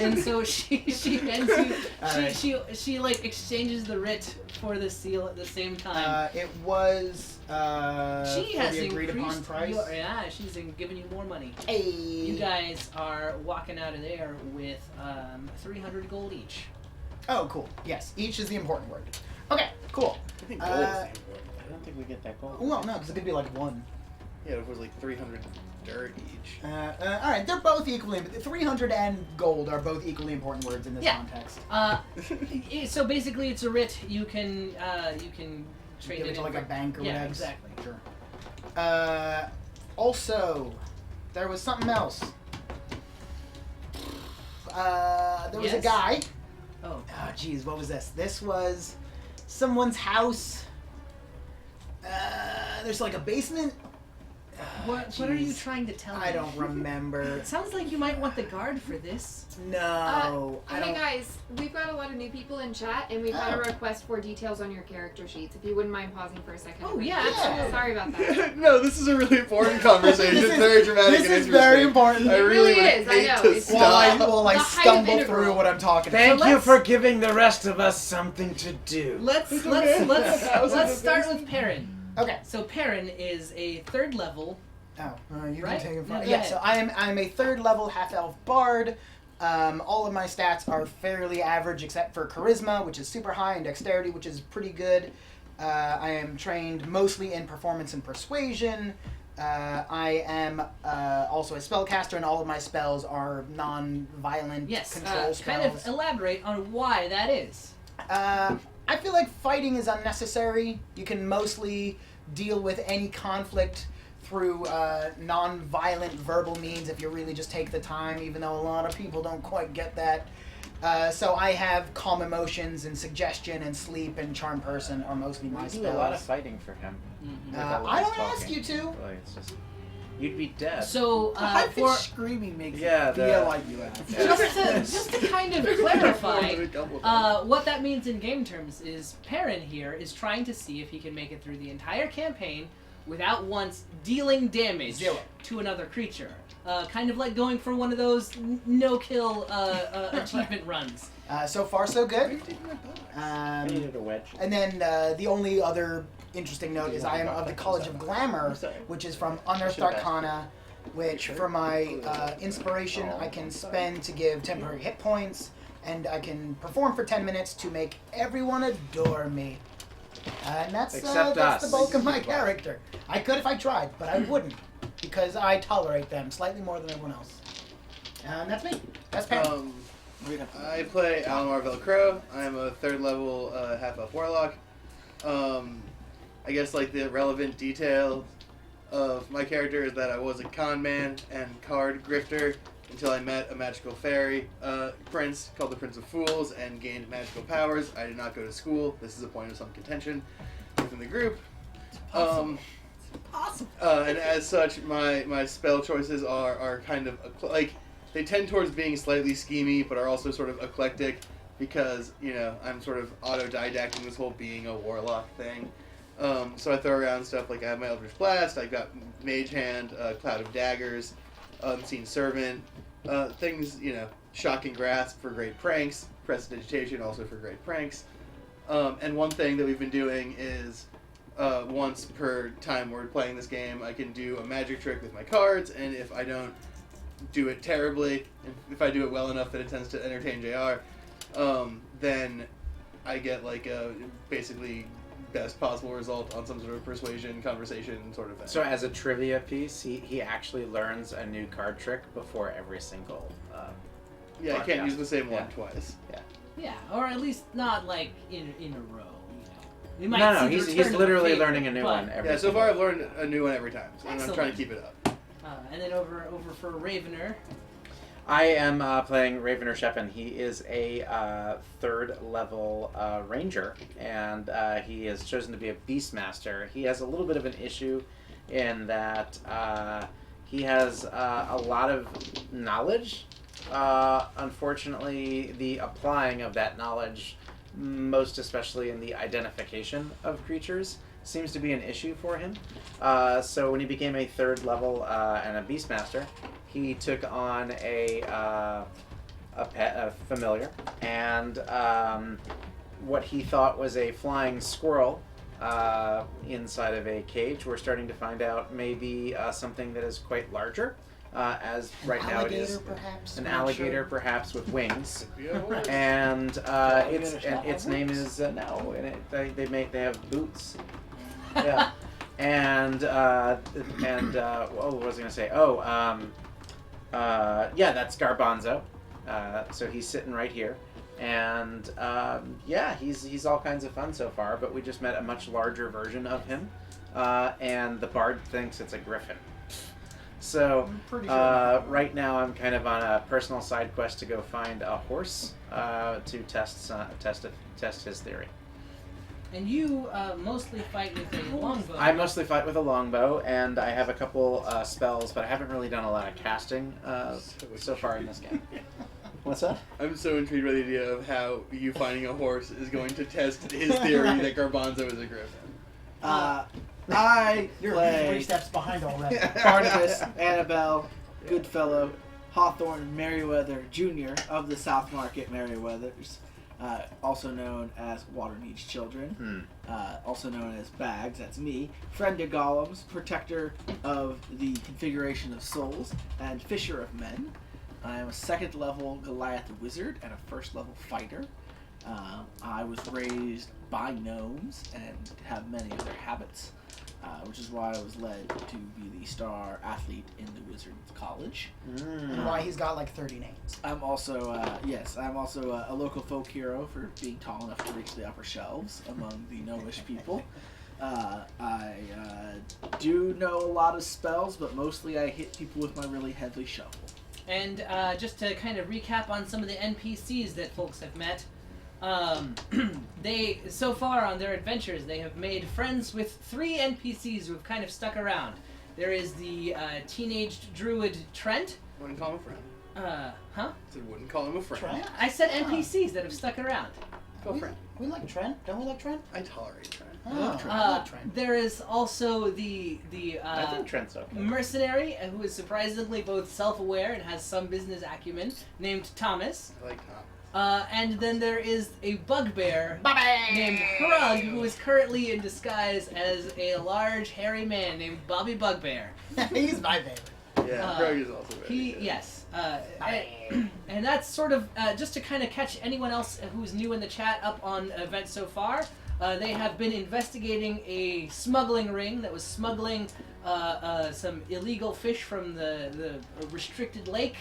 And so she hands you All right. she like exchanges the writ for the seal at the same time. It was She for has the agreed upon increased price. yeah, she's giving you more money. Hey. You guys are walking out of there with 300 gold each. Oh, cool. Yes, each is the important word. Okay, cool. I think gold is the important. I don't think we get that gold. Well, no, because it could be like one. Yeah, if it was like 300 dirt each. All right, they're both equally. 300 and gold are both equally important words in this Yeah. context. So basically, it's a writ. You can trade Give it it to in like a for- bank or yeah, whatever. exactly. Sure. Also, there was something else. There was a Yes? guy. Oh, Oh, geez, what was this? This was someone's house. There's like a basement. what are you Jeez. trying to tell me? I don't remember. It sounds like you might want the guard for this. No, I Hey don't. guys, we've got a lot of new people in chat, and we've had a request for details on your character sheets. If you wouldn't mind pausing for a second. Oh, yeah, absolutely. Sorry about that. No, this is a really important conversation. This It's is- very dramatic this and is interesting. very important. I It really really would is, I hate know. to It's While I stop. The height of stumble integral. through what I'm talking about. Thank So you let's- for giving the rest of us something to do. Let's okay. let's start with Perrin. Okay. So Perrin is a 3rd level. Oh, you Right? can take it No, from go yeah. ahead. So I'm a 3rd level half elf bard. All of my stats are fairly average except for charisma, which is super high, and dexterity, which is pretty good. I am trained mostly in performance and persuasion. I am also a spellcaster, and all of my spells are non-violent Yes. control spells. Kind of elaborate on why that is. I feel like fighting is unnecessary. You can mostly deal with any conflict through non-violent verbal means if you really just take the time, even though a lot of people don't quite get that. So I have calm emotions and suggestion and sleep and charm person are mostly my We do spells. a lot of fighting for him. Mhm. Without I don't talking. ask you to. Like, it's just, you'd be dead. So The high pitched for screaming makes Yeah, it feel the- like you have. just to kind of clarify, what that means in game terms is Perrin here is trying to see if he can make it through the entire campaign without once dealing damage 0. to another creature. Kind of like going for one of those no-kill achievement runs. So far, so good. I needed a wedge. And then the only other interesting note is I am of the College of Glamour, which is from Unearthed Arcana, which for my inspiration I can spend to give temporary hit points, and I can perform for 10 minutes to make everyone adore me. And that's Except the us. bulk of my character. I could if I tried, but I wouldn't, because I tolerate them slightly more than everyone else. And that's me. That's Pam. I play Alamar Velcro. I'm a 3rd level half-elf warlock. I guess like the relevant detail of my character is that I was a con man and card grifter until I met a magical fairy prince called the Prince of Fools and gained magical powers. I did not go to school. This is a point of some contention within the group. Possible. And as such, my spell choices are kind of like they tend towards being slightly schemy, but are also sort of eclectic because I'm sort of autodidacting this whole being a warlock thing. So I throw around stuff like I have my Eldritch Blast, I've got Mage Hand, Cloud of Daggers, Unseen Servant, things, Shocking Grasp for great pranks, Prestidigitation also for great pranks. And one thing that we've been doing is once per time we're playing this game, I can do a magic trick with my cards, and if I don't do it terribly, if I do it well enough that it tends to entertain JR, then I get like a basically best possible result on some sort of persuasion conversation sort of thing. So as a trivia piece, he actually learns a new card trick before every single yeah, I can't broadcast. use the same one Yeah. twice. Yeah, or at least not like in a row. We might No, see the he's return of literally the favor, learning a new but- one every Yeah, so single far I've learned a new one every time, and I'm trying to keep it up. And then over for Ravener. I am playing Ravener Shepin. He is a 3rd level ranger, and he has chosen to be a Beastmaster. He has a little bit of an issue in that he has a lot of knowledge. Unfortunately, the applying of that knowledge, most especially in the identification of creatures, seems to be an issue for him. So when he became a 3rd level and a Beastmaster, he took on a familiar, and what he thought was a flying squirrel inside of a cage. We're starting to find out maybe something that is quite larger, as right now it is Perhaps. an I'm not alligator, sure. perhaps with wings. Yeah. And Alligators not its have name wings? is no, and they have boots. Yeah, and what was I gonna say? Yeah, that's Garbanzo. So he's sitting right here, and yeah, he's all kinds of fun so far. But we just met a much larger version of him, and the bard thinks it's a griffin. So I'm pretty sure. right now I'm kind of on a personal side quest to go find a horse to test his theory. And you mostly fight with a longbow. I mostly fight with a longbow, and I have a couple spells, but I haven't really done a lot of casting so far in this game. What's that? I'm so intrigued by the idea of how you finding a horse is going to test his theory that Garbanzo is a griffin. I You're 3 play steps behind already. Barnabas, Annabelle, Goodfellow, Hawthorne, Merriweather Jr. of the South Market Merriweathers, also known as Watermead's Children, also known as Bags, that's me, friend of Golems, protector of the Configuration of Souls, and Fisher of Men. I am a 2nd level Goliath Wizard and a 1st level fighter. I was raised by gnomes and have many other habits, which is why I was led to be the star athlete in the Wizards College. And why he's got like 30 names. I'm also, a local folk hero for being tall enough to reach the upper shelves among the gnomish people. I do know a lot of spells, but mostly I hit people with my really heavy shovel. And just to kind of recap on some of the NPCs that folks have met, they, so far on their adventures, they have made friends with 3 NPCs who have kind of stuck around. There is the teenaged druid Trent. Wouldn't call him a friend. Huh? So wouldn't call him a friend. Trent? I said NPCs that have stuck around. Call friend. We like Trent. Don't we like Trent? I tolerate Trent. Oh, I love Trent. There is also the I think Trent's okay. mercenary who is surprisingly both self-aware and has some business acumen, named Thomas. I like Tom. And then there is a bugbear named Hrug, who is currently in disguise as a large, hairy man named Bobby Bugbear. He's my favorite. Yeah, Craig is also very good. Yes. And that's sort of, just to kind of catch anyone else who's new in the chat up on events so far, they have been investigating a smuggling ring that was smuggling some illegal fish from the restricted lake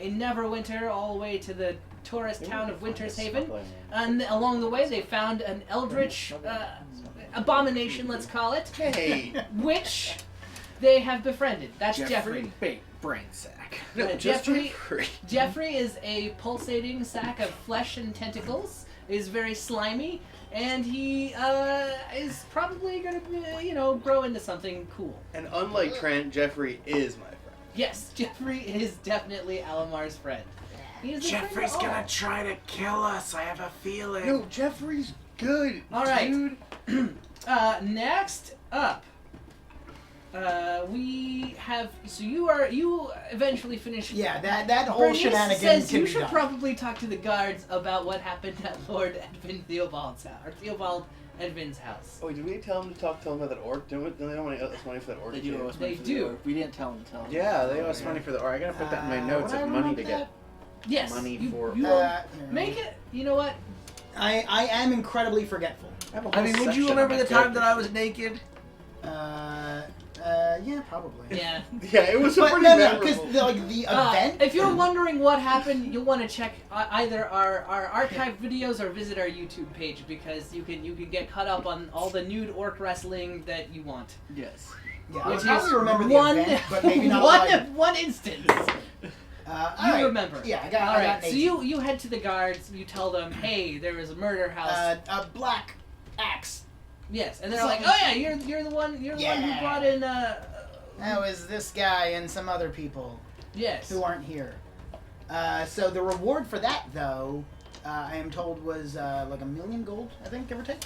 in Neverwinter all the way to the tourist town of Winter's Haven. And along the way they found an eldritch abomination, let's call it, Hey! which they have befriended. That's Jeffrey. Brain sack. No, just Jeffrey- Jeffrey. Jeffrey is a pulsating sack of flesh and tentacles, is very slimy, and he is probably going to, grow into something cool. And unlike Trent, Jeffrey is my friend. Yes, Jeffrey is definitely Alamar's friend. He is a friend Jeffrey's of all. gonna try to kill us. I have a feeling. No, Jeffrey's good. All right. Dude. Next up, we have. So you eventually finish. Yeah, that whole Bernice shenanigans says can you be should done. probably talk to the guards about what happened at Lord Edvin Theobald's house, or Theobald Edvin's house. Oh, wait, did we tell him to tell him about that orc? Don't they don't want us money for that orc? They do too? owe us They money for do. the orc. We didn't tell them. Yeah, they owe us money for the. Or I gotta put that in my notes would I of money remember to get. Yes. Money you, for- you make it. You know what? I am incredibly forgetful. I mean, would you remember the time that I was naked? Yeah, probably. Yeah. Yeah, it was a But pretty no, memorable. because the event. If you're wondering what happened, you'll want to check either our archived videos or visit our YouTube page, because you can get caught up on all the nude orc wrestling that you want. Yes. Yeah, I Which probably is remember the one, event, but maybe not one instance. You alright. remember. Yeah, I got. All I right. got So naked. you head to the guards. You tell them, hey, there was a murder house. A black axe. Yes, and they're like, oh yeah, you're the one who Yeah. brought in. That was this guy and some other people Yes. who aren't here. So the reward for that, though, I am told was like 1 million gold, I think, give or take.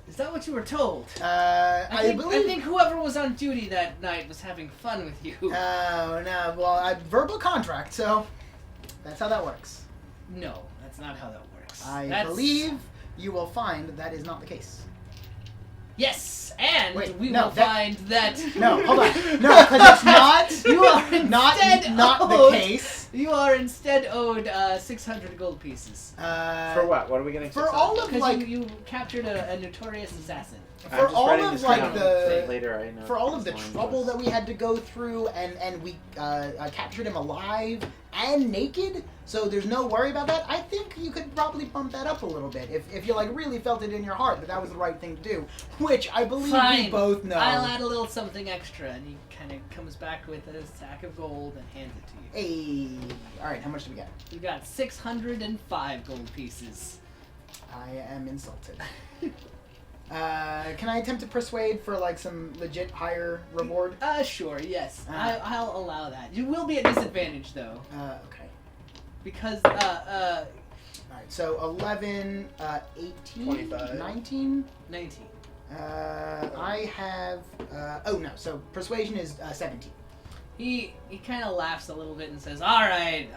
Is that what you were told? I believe. I think whoever was on duty that night was having fun with you. Oh no! Well, verbal contract, so that's how that works. No, that's not how that works. I believe you will find that is not the case. Yes, and Wait, we no, will that- find that. No, hold on. No, because it's not. You are not instead not the owed- case. You are instead owed 600 gold pieces. For what? What are we getting? For all of Because like you captured a notorious assassin. for all of like the later, I know. for all of the this line trouble was- that we had to go through, and we captured him alive and naked, so there's no worry about that. I think you could probably bump that up a little bit if you like really felt it in your heart that was the right thing to do, which I believe we Fine. both know. I'll add a little something extra, and he kind of comes back with a sack of gold and hands it to you. Hey, all right, how much do we get? You got 605 gold pieces. I am insulted. Can I attempt to persuade for like some legit higher reward? Sure, yes. Ah. I'll allow that. You will be at disadvantage, though, Okay. because, All right, so 11, 18, 25. 19. 19. I have. Oh no, so persuasion is 17. He kind of laughs a little bit and says, all right.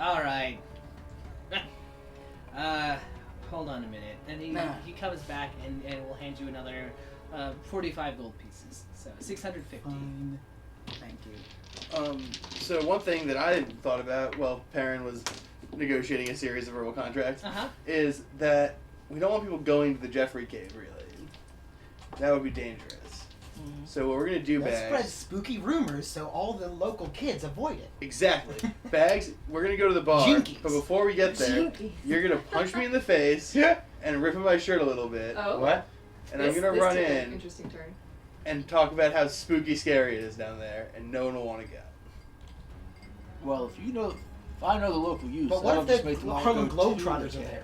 Hold on a minute. And he comes back and will hand you another 45 gold pieces. So 650. Fine. Thank you. So one thing that I thought about while Perrin was negotiating a series of verbal contracts Uh-huh. is that we don't want people going to the Jeffrey cave, really. That would be dangerous. So what we're going to do, That Bags... spreads spooky rumors, so all the local kids avoid it. Exactly. Bags, we're going to go to the bar, Jinkies. but before we get there, Jinkies. you're going to punch me in the face and rip at my shirt a little bit. Oh. What? And I'm going to run took an in Interesting turn. and talk about how spooky scary it is down there, and no one will want to go. Well, if I know the local use, But what that'll if just the make them all Harlem go to Globetrotters the are cave. there?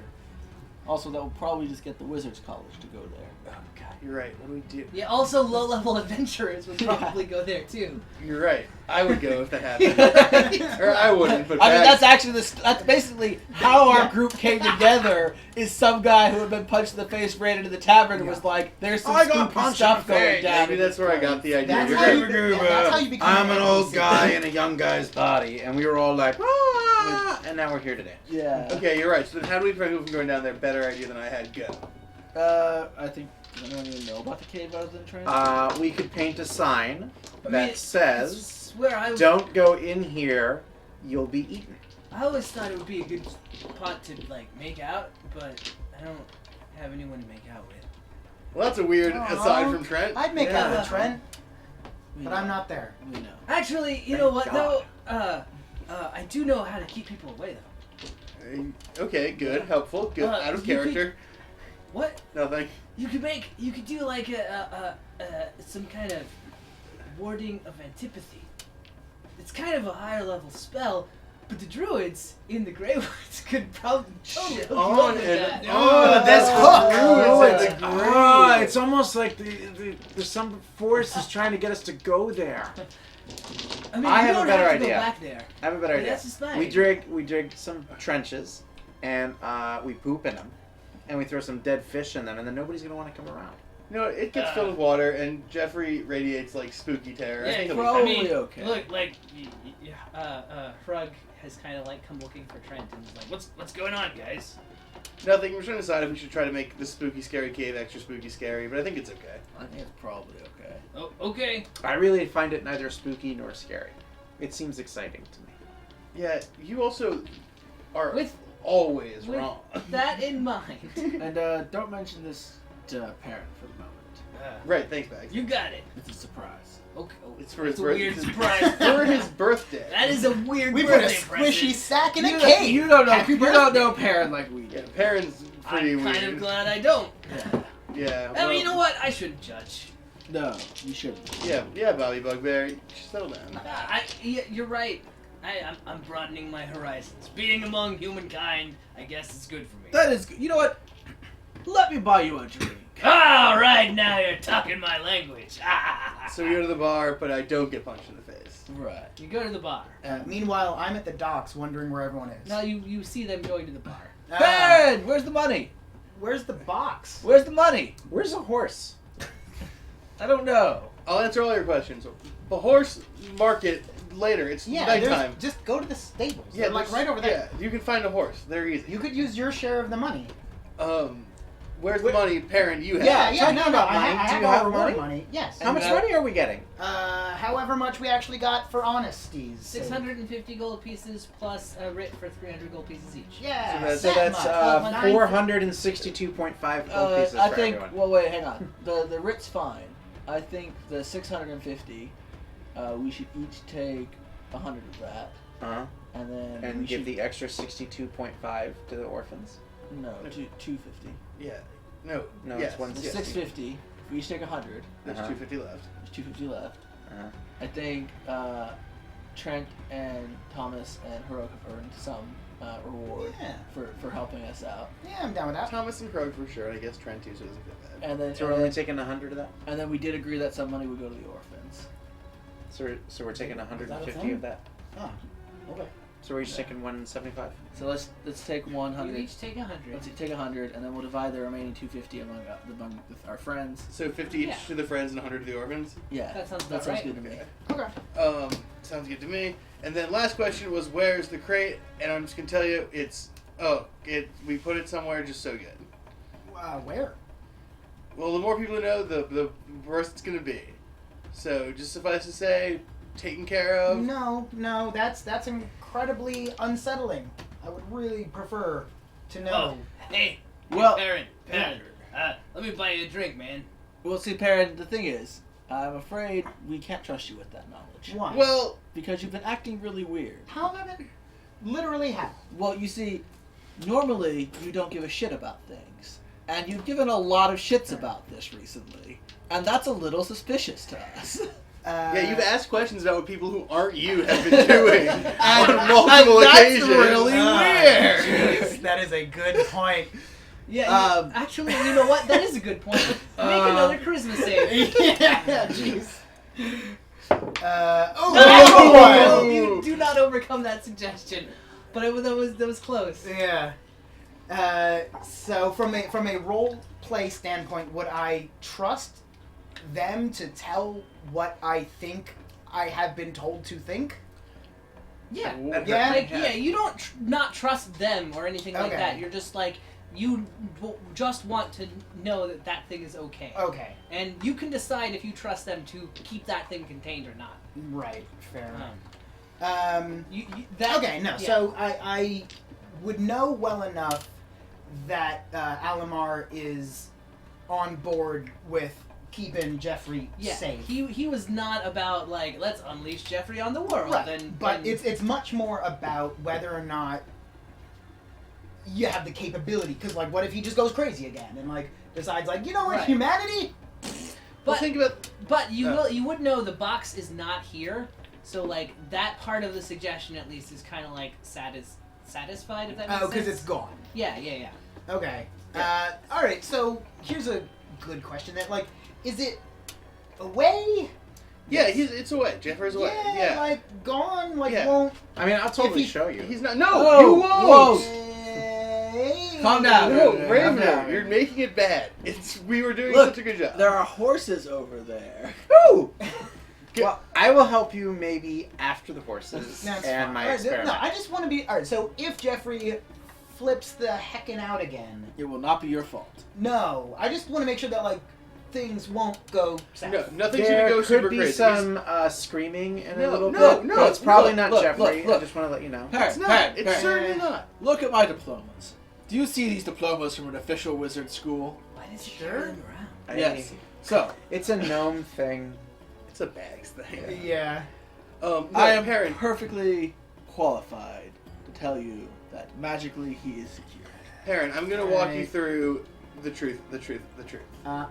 Also, that will probably just get the Wizards College to go there. Oh God, you're right. What do we do? Yeah, also low-level adventurers would probably go there too. You're right. I would go if that happened. Or I wouldn't, but I mean, Bags- that's actually that's basically how our group came together. Is some guy who had been punched in the face ran into the tavern and was like, "There's some I got spooky punched stuff in the going face. down." Maybe that's where I got the idea. That's You're how right. you- that's how you become I'm an old NPC. guy in a young guy's body, and we were all like, "Ah," and now we're here today. Yeah. Okay, you're right. So then how do we prevent people from going down there? Better idea than I had. Go. I think I don't even know about the cave other than trying. We could paint a sign I that mean, says, I swear I "Don't go in here. You'll be eaten." I always thought it would be a good pot to like make out, but I don't have anyone to make out with. Well, that's a weird Aw. aside from Trent. I'd make out Yeah. with Trent, We but know. I'm not there. We know. Actually, you Thank know what God. though? I do know how to keep people away though. Okay, good, helpful, good. Out of you character. What? Nothing. You could do like some kind of warding of antipathy. It's kind of a higher level spell, but the druids in the Grey Woods could probably totally hook you up on with and that. on. That's hook. It's almost like there's some force is trying to get us to go there. I mean, I you have a don't better have to idea. go back there. I have a better But idea. that's just fine. We dig some trenches, and we poop in them, and we throw some dead fish in them, and then nobody's gonna want to come around. You know, it gets filled with water, and Jeffrey radiates like spooky terror. I Yeah, think he'll be probably fine. okay. Look, like, Hrug has kind of like come looking for Trent and is like, what's going on, guys? Nothing. We're trying to decide if we should try to make the spooky, scary cave extra spooky, scary, but I think it's okay. I think it's probably okay. Oh, okay. I really find it neither spooky nor scary. It seems exciting to me. Yeah, you also are With always with wrong. that in mind, And don't mention this to parent for the moment. Right, thanks, Bags. you got it. It's a surprise. Okay. Oh, It's for that's his a weird birthday. surprise. For his birthday. That is a weird We put a birthday squishy present. sack in a You cave. You don't know. Happy You birthday. don't know parent like we do. Yeah, Perrin's pretty I'm weird. kind of glad I don't. Yeah. I mean, you know what? I shouldn't judge. No, you shouldn't. Yeah, Bobby Bugbear. Settle down. You're right. I'm broadening my horizons. Being among humankind, I guess it's good for me. That is good. You know what? Let me buy you a drink. All right, now you're talking my language. So we go to the bar, but I don't get punched in the face. Right. You go to the bar. Meanwhile, I'm at the docks wondering where everyone is. Now you see them going to the bar. Parent, where's the money? Where's the box? Where's the money? Where's a horse? I don't know. I'll answer all your questions. The horse market later. It's Yeah, nighttime. just go to the stables. Yeah, They're like there's- right over there. Yeah, you can find a horse. They're easy. You could use your share of the money. Where's the money, Parent? You have. Yeah, talking no, about I money, have, I do have you all have reward money? Yes. How much money are we getting? However much we actually got for honesty's sake. 650 gold pieces plus a writ for 300 gold pieces each. Yeah. So that's that much. 462.5 gold pieces I for think. everyone. Well, wait, hang on. The writ's fine. I think the 650. We should each take 100 of that, Uh-huh. and then And we give should the extra 62.5 to the orphans. no 250. Yeah. No. No, yes. it's one- The yes. 650. We each take 100. There's Uh-huh. 250 left. There's 250 left. Uh-huh. I think Trent and Thomas and Heroic have earned some reward Yeah. for helping us out, Yeah, I'm down with that. Thomas and Krog for sure. And I guess Trent too, so it doesn't feel bad. and then So we're only taking 100 of that? and then we did agree that some money would go to the orphans. So we're taking 150 thing? of that. Oh, okay. So we're each taking 175. So let's take You 100. each take 100. Let's take 100, and then we'll divide the remaining 250 among with our friends. So 50 each Yeah. to the friends and 100 to the orphans. Yeah, That sounds about right. good to me. Okay. Okay. Sounds good to me. And then last question was, where's the crate? And I'm just gonna tell you, we put it somewhere just so good. Where? Well, the more people who know, the worse it's gonna be. So just suffice to say, taken care of. No, that's incredibly unsettling. I would really prefer to know. Hey, Well- parent, let me buy you a drink, man. Well, see, Perrin, the thing is, I'm afraid we can't trust you with that knowledge. Why? Well, Because you've been acting really weird. How have I been? Literally how? Well, you see, normally you don't give a shit about things. And you've given a lot of shits about this recently. And that's a little suspicious to us. yeah, you've asked questions about what people who aren't you have been doing on multiple and that's occasions. really weird. Jeez, that is a good point. Yeah, actually, you know what? That is a good point. Make another charisma save. Yeah, jeez. No, you do not overcome that suggestion. But that was close. Yeah. So from a role play standpoint, would I trust them to tell what I think I have been told to think? Yeah. Yeah? Like, you don't not trust them or anything like Okay. that. You're just like, you just want to know that thing is okay. Okay. And you can decide if you trust them to keep that thing contained or not. Right. Fair Um, enough. Okay. No. yeah. So I would know well enough that Alamar is on board with keeping Jeffrey safe. He was not about like, let's unleash Jeffrey on the world. Right. But it's much more about whether or not you have the capability. Because like, what if he just goes crazy again and like decides like, you know what, Right. humanity? But think about. But you would know the box is not here, so like that part of the suggestion at least is kind of like satisfied, if that makes sense. Oh, because it's gone. Yeah. Okay. All right. So here's a good question. That like, is it away? Yeah, it's away. Jeffrey's away. Yeah, Yeah. like gone. Like Yeah. won't. I mean, I'll totally If he- show you. He's not. No, Whoa, you won't. whoa. Calm down. No, Calm Ravener, down. you're making it bad. We were doing Look, such a good job. There are horses over there. Woo! Well, I will help you maybe after the horses That's and fine. my All right, experiment. No, I just want to be. All right. So if Jeffrey flips the heckin' out again, It will not be your fault. no, I just want to make sure that like things won't go south. No, nothing's gonna There go could super be crazy. some screaming in a No, little no, bit. no, but it's probably look, not look, Jeffrey. look. I just want to let you know. Parrot, It's not. Parrot, It's Parrot. certainly not. Look at my diplomas. Do you see these diplomas from an official wizard school? Why does he Sure. carry them around? Yes. So, It's a gnome thing. It's a bags thing. Yeah. No, I am Perrin. perfectly qualified to tell you that magically he is secure. Perrin, I'm gonna walk you Alright. through the truth. Oh,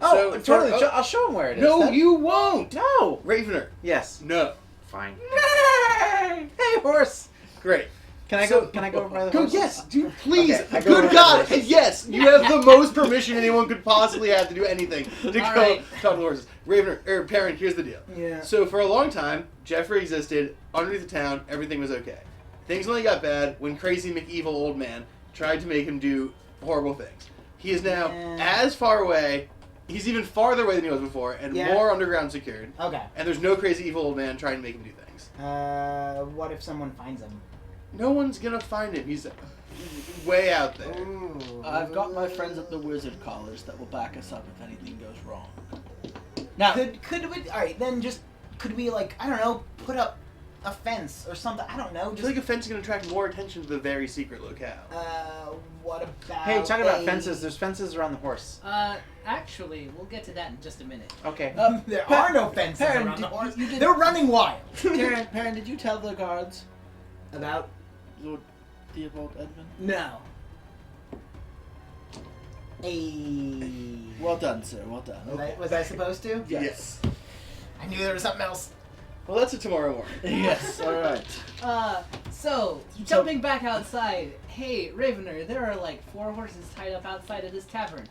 So, totally. for- I'll show him where it is. No, then. you won't. No. Ravener. Yes. No. Fine. Hey, horse. Great. Can I So- go? Can I go over by the Go, horses? yes, dude, please. Okay, I go over Good by God, the horses. yes, you have the most permission anyone could possibly have to do anything to All go right. talk to the horses. Ravener, Perrin, here's the deal. Yeah. So for a long time, Jeffrey existed underneath the town. Everything was okay. Things only got bad when crazy McEvil old man tried to make him do horrible things. He is now Yeah. as far away. He's even farther away than he was before, and Yeah. more underground secured. Okay. And there's no crazy evil old man trying to make him do things. What if someone finds him? No one's gonna find him. He's way out there. Ooh. I've got my friends at the Wizard College that will back us up if anything goes wrong. Now, Could we? All right, then just could we like I don't know put up a fence or something? I don't know. I feel Just like a fence is gonna attract more attention to the very secret locale. what about? Hey, talk about a- fences. There's fences around the horse. Actually, we'll get to that in just a minute. Okay. There are no fences Perrin, around the horse. you did- They're running wild. Perrin, did you tell the guards About Lord Theobald Edmund? no. Hey. Well done, sir. Well done. Was I supposed to? Yes. I knew there was something else. Well, that's a tomorrow morning. Yes. All right. So, jumping back outside, hey, Ravener, there are like 4 horses tied up outside of this tavern.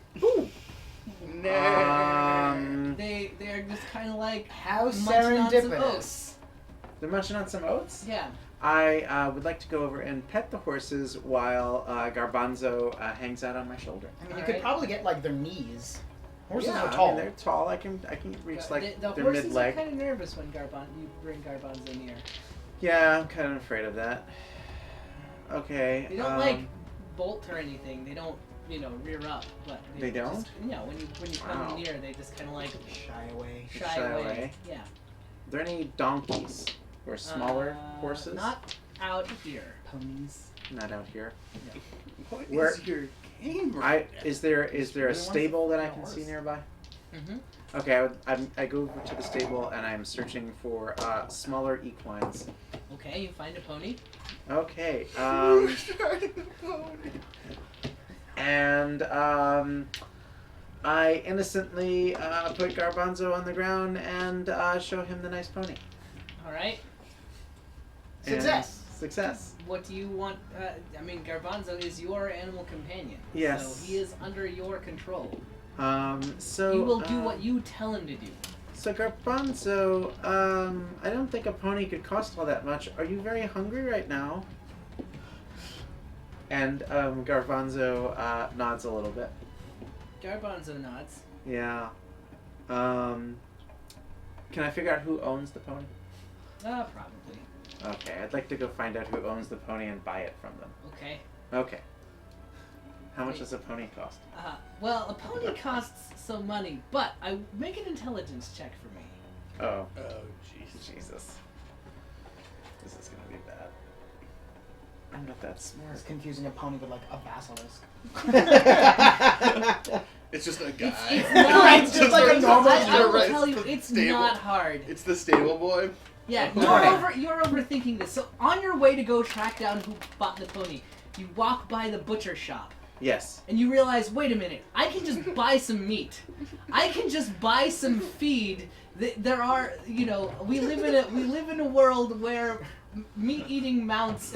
They're just kind of like How munching on some serendipitous. oats. They're munching on some oats. Yeah. I would like to go over and pet the horses while Garbanzo hangs out on my shoulder. I mean, you All could right. probably get like their knees. Horses Yeah, are I tall. mean, they're tall. I can reach like the their horses mid are leg. kind of nervous when you bring Garbanzo near. Yeah, I'm kind of afraid of that. Okay. They don't like bolt or anything. They don't, rear up. But They don't? Just, when you come Wow. near, they just kind of like Shy away. shy Shy away. away. Yeah. Are there any donkeys or smaller horses? Not out here. Ponies. Not out here. What is Where- your game right now? Is there really a wants stable that I a can horse. see nearby? Mm-hmm. Okay, I go over to the stable and I'm searching for smaller equines. Okay, you find a pony. Okay. And I innocently put Garbanzo on the ground and show him the nice pony. All right. And Success. Success. What do you want? I mean, Garbanzo is your animal companion. Yes. So he is under your control. So He will do what you tell him to do. So Garbanzo, I don't think a pony could cost all that much. Are you very hungry right now? And Garbanzo nods a little bit. Garbanzo nods. Yeah. Can I figure out who owns the pony? Probably. Okay, I'd like to go find out who owns the pony and buy it from them. Okay. Okay. How much does a pony cost? Well, a pony costs some money, but make an intelligence check for me. Oh. Oh, jeez. Jesus. This is gonna be bad. I'm not that smart. It's confusing a pony with like a basilisk. It's just a guy. It's not. Right, it's just like a normal. I will Right, tell you, the it's stable. not hard. It's the stable boy. Yeah, Right. you're overthinking this. So on your way to go track down who bought the pony, you walk by the butcher shop. Yes. And you realize, wait a minute, I can just buy some meat. I can just buy some feed. There are, we live in a world where meat-eating mounts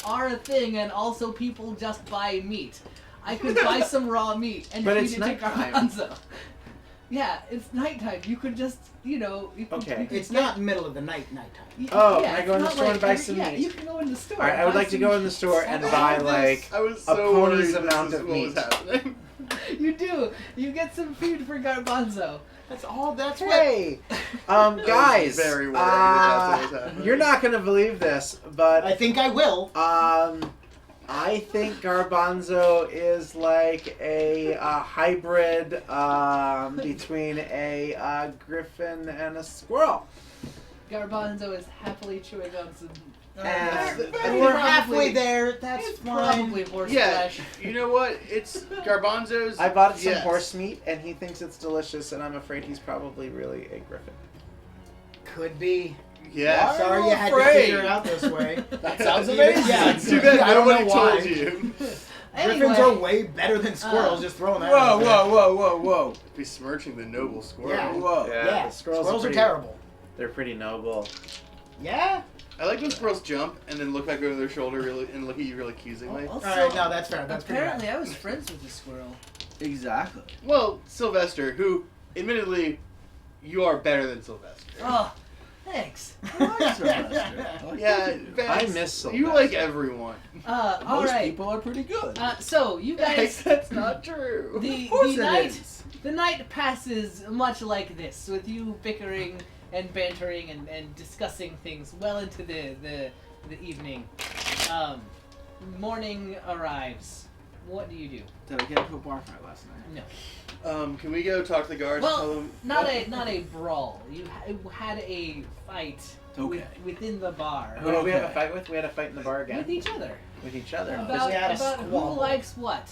are a thing, and also people just buy meat. I could buy some raw meat and But feed it's it to nighttime. Garbanzo. Yeah, it's nighttime. You could just, Okay. It's not middle of the nighttime. Oh, can I go in the it's store not and buy like some Yeah, meat? you can go in the store. Alright, I would buy like to some go in the store and buy, like, I was a so pony's worried amount this of is what meat. was happening. You do. You get some food for Garbanzo. That's all. That's what. Hey! Guys! Very worried that that's what was happening. You're not gonna believe this, but I think I will. I think Garbanzo is like a hybrid between a griffin and a squirrel. Garbanzo is happily chewing on some. And We're halfway there. That's It's fine. probably horse Yeah, flesh. you know what? It's Garbanzo's. I bought some yes. horse meat, and he thinks it's delicious, and I'm afraid he's probably really a griffin. Could be. Yeah. Sorry you had to afraid? figure it out this way. That sounds Even- amazing. Yeah, It's too bad I don't nobody know why. told you. Griffins are way better than squirrels. Just throwing that. Whoa, out there. whoa. Besmirching the noble squirrel. Yeah. Whoa. Yeah, the squirrels, squirrels are pretty, terrible. They're pretty noble. Yeah. I like when squirrels jump and then look back over their shoulder really and look at you really accusingly. Also, All right, no, that's fair. That's pretty apparently, bad. I was friends with the squirrel. Exactly. Well, Sylvester, who, admittedly, you are better than Sylvester. Oh, thanks. I like Sylvester. I like Yeah, you. I Vance, miss You Sylvester. like everyone. All Most right. people are pretty good. So you guys, That's not true. the Of course the it night is. the night passes much like this, with you bickering and bantering and discussing things well into the evening. Morning arrives. What do you do? Did I get into a bar fight last night? No. Can we go talk to the guards? Well, and tell them Not a brawl. You had a fight Okay. within the bar Who did we have a Okay. fight with? We had a fight in the bar with again. each other With each other. about we had a who squabble. likes what,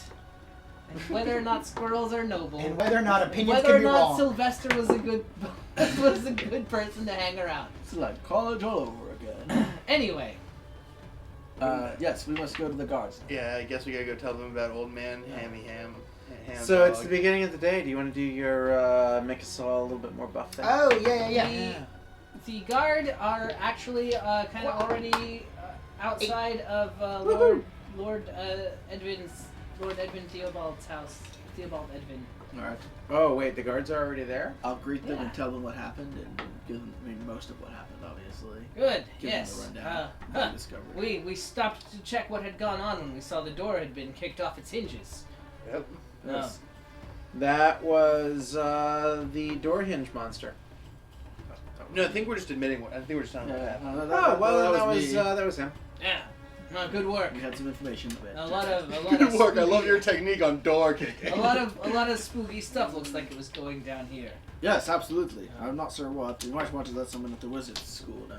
and whether or not squirrels are noble, And whether or not opinions whether can or be not wrong. Sylvester was a good person to hang around. It's like college all over again. Anyway, Yes, we must go to the guards. Yeah, I guess we gotta go tell them about old man Hammy Ham. So it's dog. the beginning of the day. Do you want to do your make us all a little bit more buff thing? Oh yeah. the guard are actually kind of already outside of Lord Edwin Theobald's house. Theobald Edwin. All right. Oh wait, the guards are already there. I'll greet them Yeah. and tell them what happened and give them, most of what happened, obviously. Good. Give Yes. them the rundown. of the discovery. We stopped to check what had gone on when we saw the door had been kicked off its hinges. Yep. Yes. That was the door hinge monster. No, I think we're just admitting what. I think we're just telling them what happened. That was him. Yeah. Good work. We had some information. A lot of Good work. I spooky- love your technique on door kicking. a lot of spooky stuff looks like it was going down here. Yes, absolutely. I'm not sure what. You might want to let someone at the wizard's school know.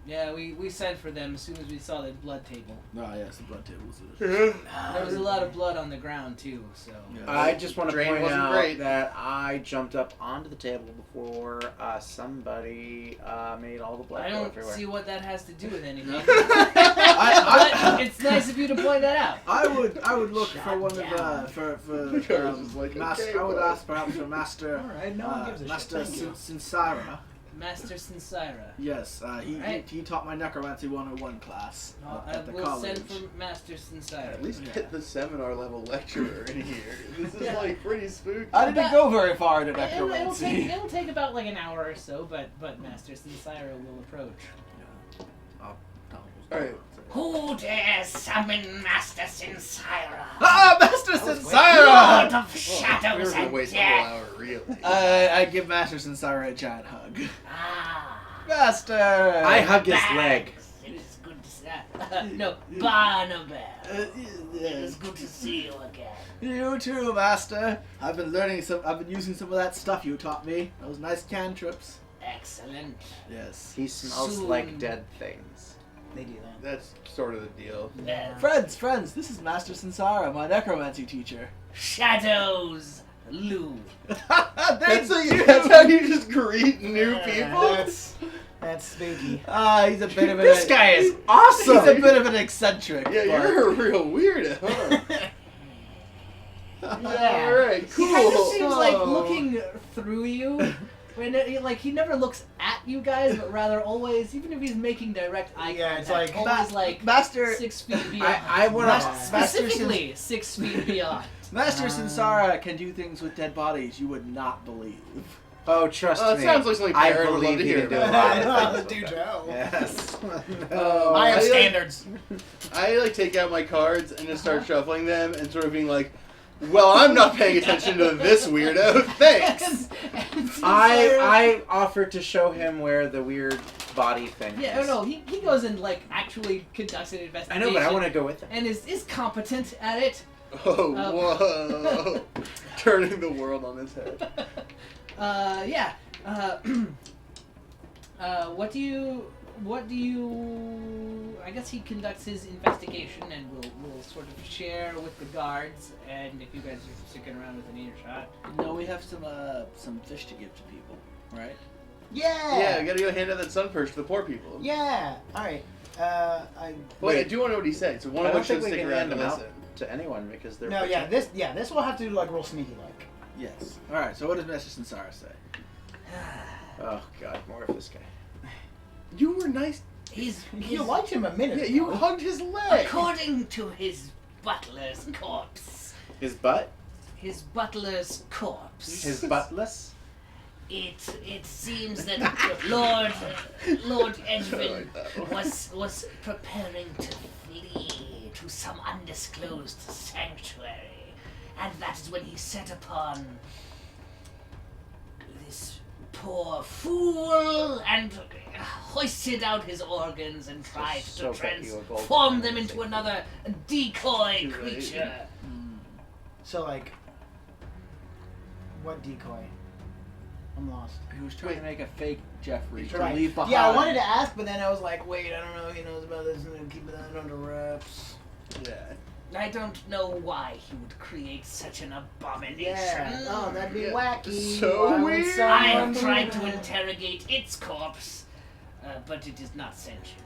Yeah, we sent for them as soon as we saw the blood table. Ah, yes, the blood tables. There was a lot of blood on the ground too, so. Yeah. I just want to Drain point wasn't out great. that I jumped up onto the table before somebody made all the blood I go don't everywhere. see what that has to do with anything. I, But it's nice of you to point that out. I would look Shut for one down. of the for Because it's like, master. okay, I would well. ask perhaps for Master All right, no one gives a Master shit. Thank you. Sinsara. Master Sinsira. Yes, Alright. he taught my Necromancy 101 class I at the will college. send for Master Sinsira. At least Yeah. get the seminar level lecturer in here. This is Yeah. like pretty spooky. I didn't go very far into It'll Necromancy. take about like an hour or so, but Master Sinsira will approach. Alright. Who dares summon Master Sinsira? Ah, Master Lord Sinsira! of Shadows We're gonna and waste a whole Death. hour, really. I give Master Sinsira a giant hug. Ah. Master! I hug his Bags. leg. It is good to see. No, Barnabas. It is good to see you again. You too, Master. I've been using some of that stuff you taught me. Those nice cantrips. Excellent. Yes. He smells Soon. like dead things. They do that. That's sort of the deal. Friends, this is Master Sinsara, my necromancy teacher. Shadows loom. That's how you just greet new people? That's spooky. He's a bit of This guy is awesome. He's a bit of an eccentric. Yeah, you're a real weirdo, huh? Yeah. Alright, cool. He kind of seems like So- looking through you. When he never looks at you guys, but rather always, even if he's making direct eye Yeah, contact, it's like, always like Master 6 feet beyond. I want to. Specifically 6 feet beyond. Master Sinsara can do things with dead bodies you would not believe. Oh, trust It me. sounds like something I Parrot would love believe to he hear can do about. it. Do Joe. Yes. I have I, like- standards. I take out my cards and just start shuffling them and sort of being like, well, I'm not paying attention to this weirdo. Thanks. I offered to show him where the weird body thing Yeah, is. no, he goes and like actually conducts an I investigation. know, but I want to go with him. and is competent at it. Oh, whoa. Turning the world on its head. Yeah. What do you? I guess he conducts his investigation, and we'll sort of share with the guards. And if you guys are sticking around with an earshot, No, we have some fish to give to people, right? Yeah, we gotta go hand out that sun perch to the poor people. Yeah. All right. Wait, I do want to know what he said, so one I of don't us should think we stick can around hand and them out listen. to anyone because they're. No, yeah. protected. This we'll have to do like real sneaky like. Yes. All right. So what does Master Sinsara say? Oh God, more of this guy. You were nice. You liked him a minute Yeah, you ago. hugged his leg. according to his butler's corpse, His butt. his butler's corpse, His buttless. it seems that Lord Edwin I like that was preparing to flee to some undisclosed sanctuary, and that is when he set upon this poor fool and hoisted out his organs and tried So to bet you a gold transform coin them would into say. another decoy Too late. creature. So like, what decoy? I'm lost. He was trying to make a fake Jeffrey to Right. leave behind. Yeah, I wanted to ask, but then I was like, wait, I don't know if he knows about this, and keep that under wraps. Yeah. I don't know why he would create such an abomination. Yeah. Oh, that'd be Yeah. wacky. So Why would weird. someone I have do tried to that? interrogate its corpse, but it is not sentient.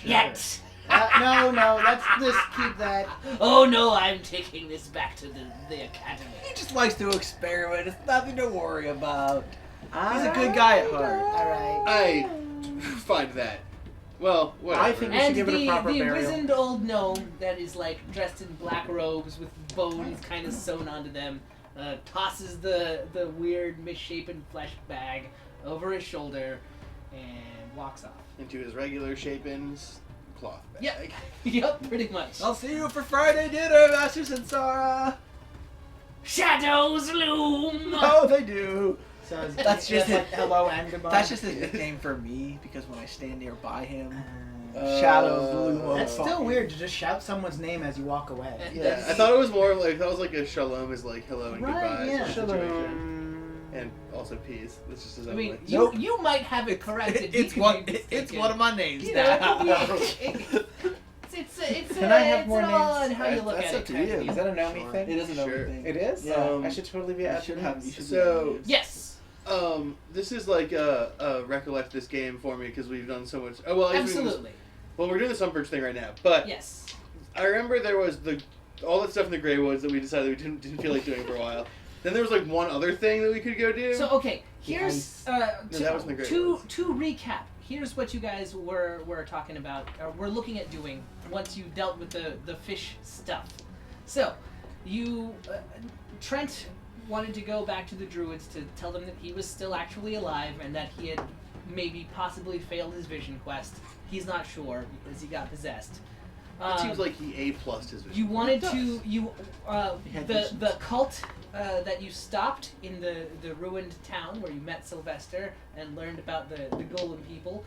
Sure. Yet. No, let's just keep that. Oh no, I'm taking this back to the academy. He just likes to experiment. It's nothing to worry about. He's a good guy at heart. All right. I find that. Well, whatever. I think we should And give it a proper the burial. wizened old gnome that is like dressed in black robes with bones kind of sewn onto them, tosses the weird misshapen flesh bag over his shoulder and walks off. into his regular shapen cloth bag. Yep. Yep, pretty much. I'll see you for Friday dinner, Master Sinsara. Shadows loom. Oh, they do. So That's just like it. hello and goodbye. That's just his nickname for me because when I stand nearby him, Uh, shadows loom over. That's still weird to just shout someone's name as you walk away. Yeah, I thought it was more like, that was like a shalom is like hello and Right, goodbye yeah. sort of situation. And also peace. That's just his I own mean, way. Nope. you might have it corrected. It's You one. could be It's mistaken. one of my names You know, now. it's Can I have more it's all names? on how you look That's at up it. to kind you. of Is thing. that a Nomi Sure. thing? It is an Sure. thing. It is? Yeah. I should totally be You at should the have. names. You should So- be Yes, This is like recollect this game for me because we've done so much. Oh well, I guess we can- absolutely. well, we're doing the Sunbirch thing right now, but Yes. I remember there was all that stuff in the Grey Woods that we decided we didn't feel like doing for a while. Then there was like one other thing that we could go do. So okay, here's that wasn't the great to ones. recap. Here's what you guys were talking about. We're looking at doing once you dealt with the fish stuff. So, you Trent wanted to go back to the druids to tell them that he was still actually alive and that he had maybe possibly failed his vision quest. He's not sure because he got possessed. It seems like he A+'d his vision. You wanted to had the cult that you stopped in the ruined town where you met Sylvester and learned about the golem people.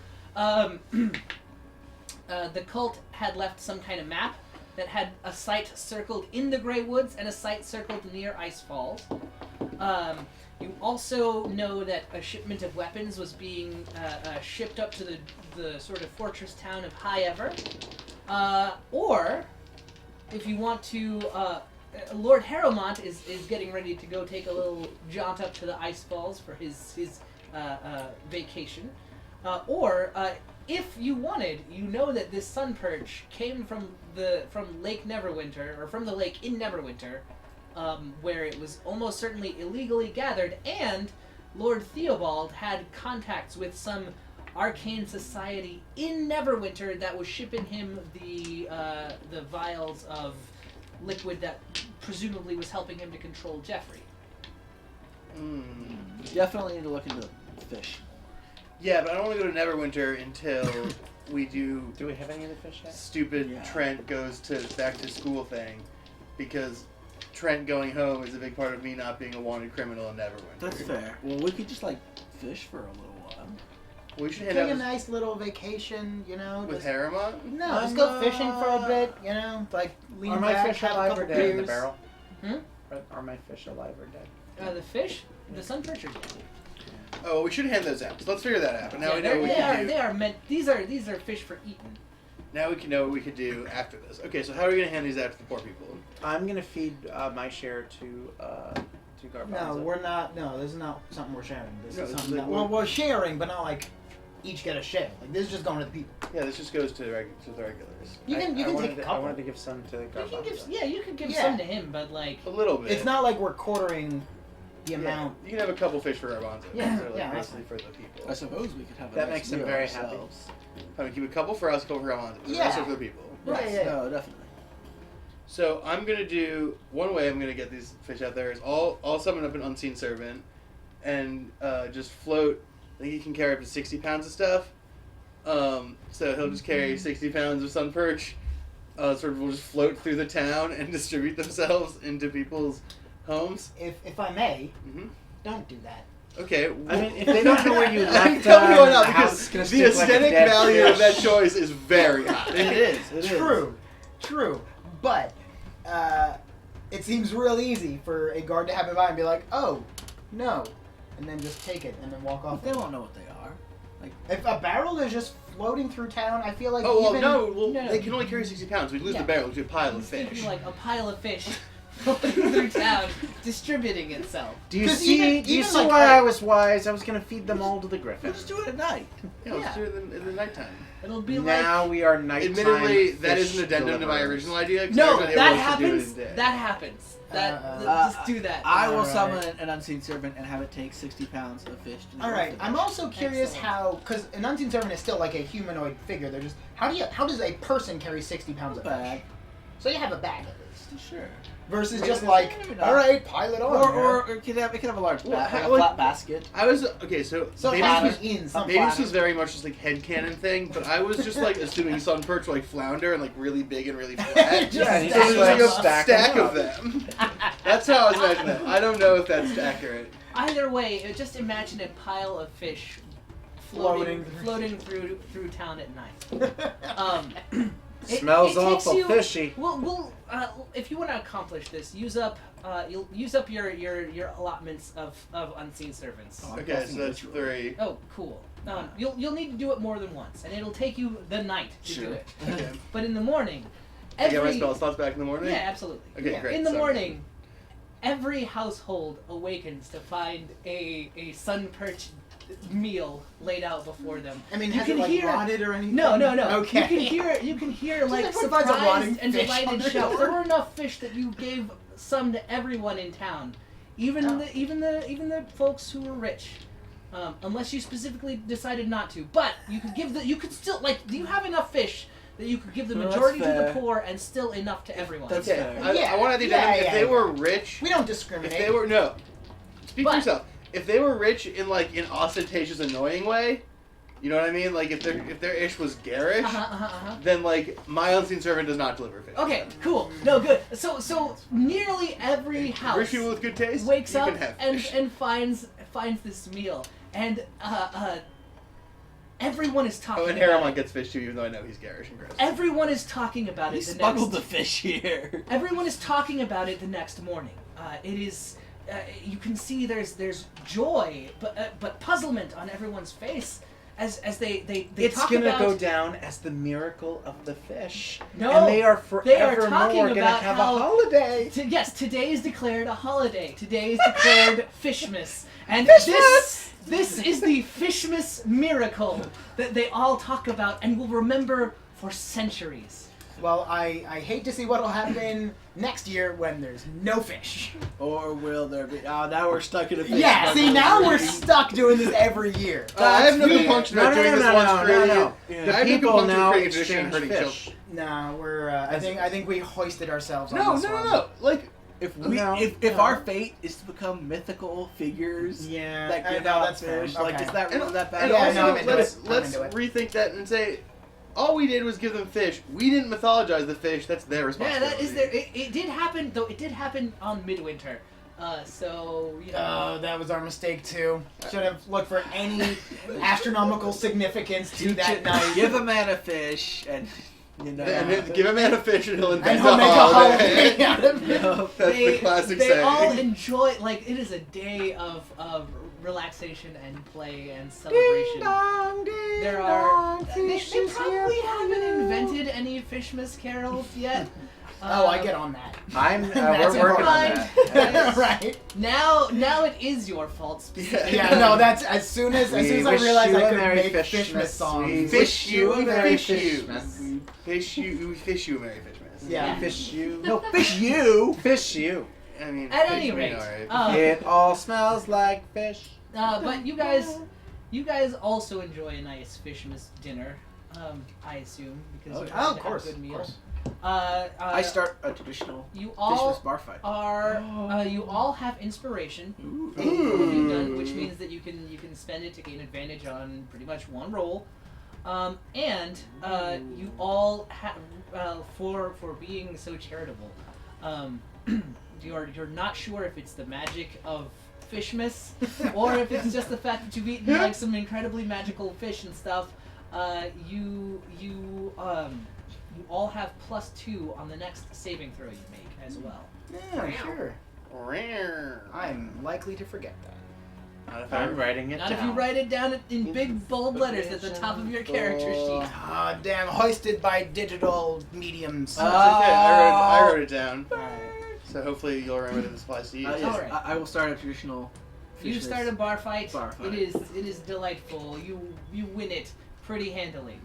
The cult had left some kind of map that had a site circled in the Grey Woods and a site circled near Ice Falls. You also know that a shipment of weapons was being shipped up to the sort of fortress town of High Ever. Or, if you want to, Lord Harrowmont is getting ready to go take a little jaunt up to the Ice Falls for his vacation. Or, if you wanted, you know that this sun perch came from Lake Neverwinter, or from the lake in Neverwinter, where it was almost certainly illegally gathered, and Lord Theobald had contacts with some arcane society in Neverwinter that was shipping him the vials of liquid that presumably was helping him to control Jeffrey. Definitely need to look into fish. Yeah, but I don't want to go to Neverwinter until we do Do we have any of the fish yet? stupid Yeah. Trent goes to back to school thing, because Trent going home is a big part of me not being a wanted criminal in Neverwinter. That's fair. Well, we could just fish for a little while. We should head Take a out nice little vacation, with just, Harrowmont. no, just go fishing for a bit, like lean Are my back, fish have a alive or couple dead in the beers. barrel? Hmm? Are my fish alive or dead? The fish, the sun perch are dead. Oh, we should hand those out. So let's figure that out. But now Yeah, we know what we can do. they are meant. These are fish for eating. Now we can know what we could do after this. Okay, so how are we gonna hand these out to the poor people? I'm gonna feed my share to Garbanzo. No, we're not. No, this is not something we're sharing. This No, is this something is that, well, we're sharing, but not like each get a share. Like this is just going to the people. Yeah, this just goes to the regulars. You can I take wanted a to- I couple. wanted to give some to You Garbanzo. can give, you could give Yeah. some to him, but like, A little bit. It's not like we're quartering the amount. You can have a couple fish for Garbanzo. Yeah, They're like yeah, basically for the people. I suppose we could have a That nice makes them meal very happy. ourselves. I mean, keep a couple for us, a couple for Garbanzo. The Yeah. rest are for the people. Right. Yeah. No, definitely. So I'm gonna do one way. I'm gonna get these fish out there is I'll summon up an unseen servant, and just float. I think he can carry up to 60 pounds of stuff. So he'll just carry 60 pounds of sun perch. Sort of will just float through the town and distribute themselves into people's homes. If I may, hmm don't do that. Okay. I mean, if they don't know where you I mean, left, tell me why the not, house because is gonna the stink like a aesthetic dead value of that fish. choice is very high. It is. It is. True, but it seems real easy for a guard to have it by and be like, oh, no, and then just take it and then walk off. They won't know what they are. If a barrel is just floating through town, I feel like Oh well, even No. they can only carry 60 pounds. We lose Yeah. the barrel, we do a pile of he's thinking fish. like a pile of fish floating through town, distributing itself. Do you 'Cause see? even- do you even see like why I- I was wise? I was gonna feed them all to the We'll griffin. just do it at night. Yeah, let's do it in the nighttime. It'll be Now we are nighttime. Admittedly, that fish is an addendum to my deliverers. original idea. 'cause no, everybody that else should do it happens. in day. That happens. Just do that. I will Alright. summon an unseen servant and have it take 60 pounds of fish to the All right, orphanage. I'm also curious Excellent. how, because an unseen servant is still like a humanoid figure. They're just how does a person carry 60 pounds of bag. fish? So you have a bag at least, Sure. versus Maybe just not. like, Maybe not. all right, pile it on. Or it could have a large Well, like a like- flat basket. I was okay. So some maybe platters this was, in some maybe this platters. was very much just like headcanon thing, but I was just like assuming sun perch were like flounder and like really big and really flat. Just Yeah, So there's like a stack stack them of them. That's how I was imagining them. I don't know if that's accurate. Either way, just imagine a pile of fish floating through town at night. It Smells takes awful you- fishy. We'll if you want to accomplish this, you'll use up your allotments of unseen servants. Oh, I'm Okay, guessing so that's it's 3. Oh, cool. You'll need to do it more than once, and it'll take you the night to do Sure. it. Okay. But in the morning, I get my spell slots back in the morning. yeah, absolutely. Okay, Yeah. great. In the Sorry. morning, every household awakens to find a sun perch meal laid out before them. I mean, You has can it like hear- rotted or anything? No. Okay. You can hear like everyone finds a rotting surprised and fish delighted under shouts. door? There were enough fish that you gave some to everyone in town. even Oh. even the folks who are rich, unless you specifically decided not to. But you could still do you have enough fish that you could give the No, that's majority to the fair. poor and still enough to everyone? That's Okay, fair. I want to if they were rich, We don't if discriminate. they were no, speak But- for yourself. If they were rich in an ostentatious, annoying way, you know what I mean? Like if their ish was garish, then my unseen servant does not deliver fish. Okay, cool. No, good. So nearly every house Rich people with good taste wakes you up can have and fish. finds this meal, and everyone is talking Oh, and about Haramon it. gets fish too, even though I know he's garish and gross. Everyone is talking about He it. smuggled the fish here. Everyone is talking about it the next morning. It is. You can see there's joy, but puzzlement on everyone's face as they It's talk gonna about. go down as the miracle of the fish. No, and they are they are forevermore talking gonna about have how- a holiday. Yes, today is declared a holiday. Today is declared Fishmas, and Fishmas! this is the Fishmas miracle that they all talk about and will remember for centuries. Well, I hate to see what'll happen next year when there's no fish. Or will there be? Oh, now we're stuck in a fish. Yeah, see, bubble. now we're stuck doing this every year. I have no That's compunction fair. about doing No, this no, once no, creating no. it. Yeah. I The have no people compunction now creating a tradition and exchange hurting fish. children. Nah, we're. I think we hoisted ourselves on No, this no, one. no, no. Like, If we, No, if no. our fate is to become mythical figures Yeah, that I give know, out that's fair. fish, like Okay. is that and, really that bad? and Yeah, also, no, I'm into let's it. I'm let's into it. rethink that and say, all we did was give them fish. We didn't mythologize the fish. That's their Yeah, responsibility. that is there. It did happen though. It did happen on midwinter. So you know. Oh, that was our mistake too. Should have looked for any astronomical significance to that night. Give a man a fish, and you know. And then give a man a fish and he'll And invent he'll a make a holiday. holiday out of it. That's the classic they saying. all enjoy it is a day of relaxation and play and celebration. There are they probably haven't invented any Fishmas carols yet. Oh, I get on that. I'm. That's We're working on important. that. Right. Now it is your fault. Specifically. Yeah, no, that's as soon as I We realized wish you I a could Merry make Fishmas. Fishmas songs. We Fish wish you a Merry fish you. Fishmas. Fish you, Merry Fishmas. Yeah. Fish you. No, fish you. Fish you. I mean, At fish any me, rate, alright. It all smells like fish. but you guys also enjoy a nice Fishmas dinner. I assume because you Oh, guys of course, have good of meals. course. I start a traditional You all Fishmas bar fight. are you all have inspiration, Ooh. you've done, which means that you can spend it to gain advantage on pretty much one roll, and you all have for being so charitable. You're not sure if it's the magic of Fishmas or if it's just the fact that you've eaten like some incredibly magical fish and stuff. You all have +2 on the next saving throw you make as well. Yeah, sure. Rare. I'm likely to forget that. Not if I'm writing it Not down. if you write it down in big bold letters at the top of your character sheet. Ah, damn, hoisted by digital mediums. That's okay. I wrote it down. Alright. So hopefully you'll remember that this applies to you. Yes, Alright. I will start a traditional. You Fishmas start a bar fight. Bar fight. It is delightful. You win it pretty handily.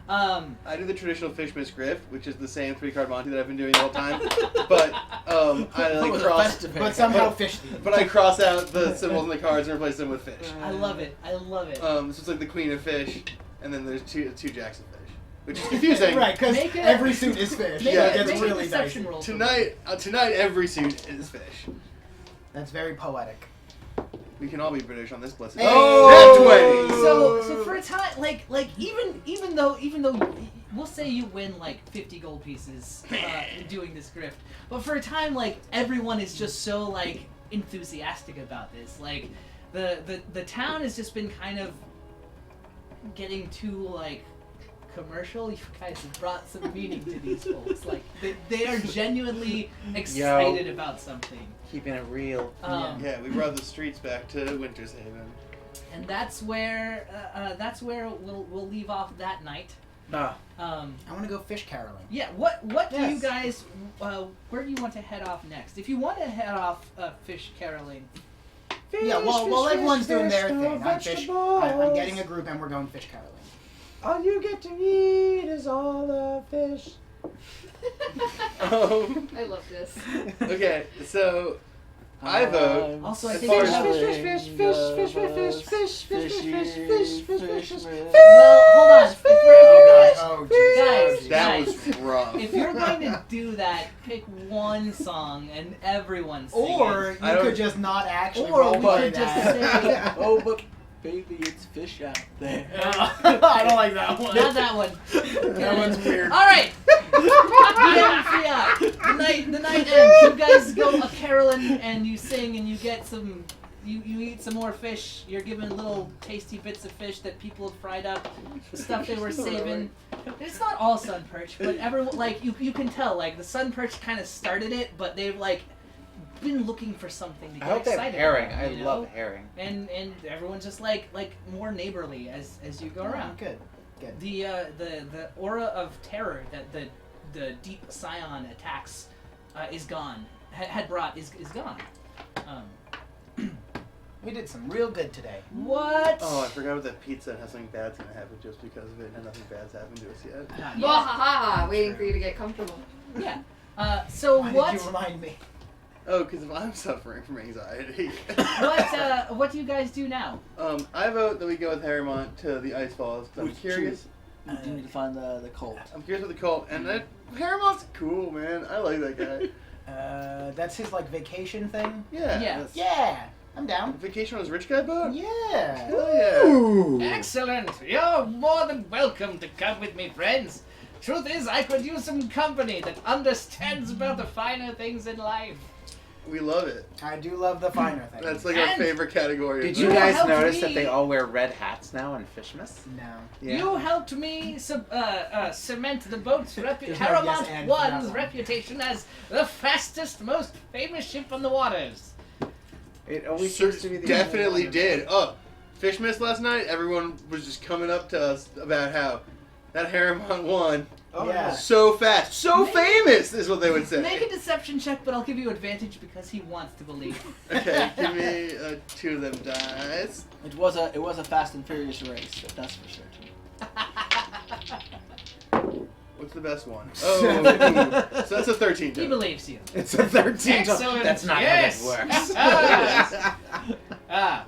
I do the traditional Fishmas grift, which is the same 3-card Monty that I've been doing the whole time. But I like cross. But somehow fish theme. But I cross out the symbols on the cards and replace them with fish. I love it. I love it. So it's like the Queen of Fish, and then there's two jacks of fish, which is confusing. Right, because Make it- every suit is fish. Make yeah, it, That's make a really deception nice. roll. for me. Tonight every suit is fish. That's very poetic. We can all be British on this blessed. Hey. Oh, Nat 20. So for a time, like even though we'll say you win like 50 gold pieces doing this grift, but for a time like everyone is just so like enthusiastic about this. Like the town has just been kind of getting too like commercial. You guys have brought some meaning to these folks. Like they are genuinely excited about something. Keeping it real. Yeah, we brought the streets back to Winter's Haven. And that's where we'll leave off that night. Ah, I want to go fish caroling. Yeah. What do you Yes. guys? Where do you want to head off next? If you want to head off fish caroling, Yeah, while everyone's doing their no thing, I'm vegetables. getting a group and we're going fish caroling. All you get to eat is all the fish. Um, I love this. okay, so I vote. Also, I As think far you as- have- Fishmas. Well, hold on. If we're Oh, Guys, jeez. That Guys. was rough. If you're going to do that, pick one song and everyone sing Or it. you I don't- could just not actually Or roleplay we could that. just say... Oh, but baby, it's fish out there. I don't like that one. Not that one. That one's weird. All right. DM free out. The night ends. You guys go a caroling and you sing and you get some. You eat some more fish. You're given little tasty bits of fish that people have fried up. The stuff they were saving. It's not all sun perch, but everyone you can tell the sun perch kind of started it, but they've been looking for something to get I hope they have excited herring. about, I you know? love herring. And everyone's just like more neighborly as you go around. Good. Good. The aura of terror that the deep scion attacks is gone. Had brought is gone. We did some real good today. What? Oh, I forgot about that pizza and how something bad's gonna happen just because of it, and nothing bad's happened to us yet. Yeah. Wahaha! Waiting for you to get comfortable. Yeah. So Why what? did you remind me? Oh, because I'm suffering from anxiety. What do you guys do now? I vote that we go with Harrimont to the Ice Falls. 'Cause I'm Which curious. We do need to find the cult. I'm curious with the cult, and Harrimont's cool, man. I like that guy. That's his vacation thing. Yeah. Yeah. that's- Yeah, I'm down. Vacation on his rich guy boat. Yeah. Hell yeah. Excellent. You're more than welcome to come with me, friends. Truth is, I could use some company that understands about the finer things in life. We love it. I do love the finer thing. That's our And- favorite category. Did of you the- guys helped notice me. that they all wear red hats now in Fishmas? No. You helped me cement the boat's There's no yes Harrimont and for that 1's one. reputation as the fastest, most famous ship on the waters. It always Sure, seems to be the definitely only one. did. Oh, Fishmas last night, everyone was just coming up to us about how that Harrimont won Oh, yeah. so fast, so Make- famous is what they would say. Make a deception check, but I'll give you advantage because he wants to believe. Okay, give me 2 of them dice. It was a fast and furious race. That's for certain. What's the best one? Oh, so that's a 13. He total. believes you. It's a 13. Excellent. That's not Yes. how this works. Ah,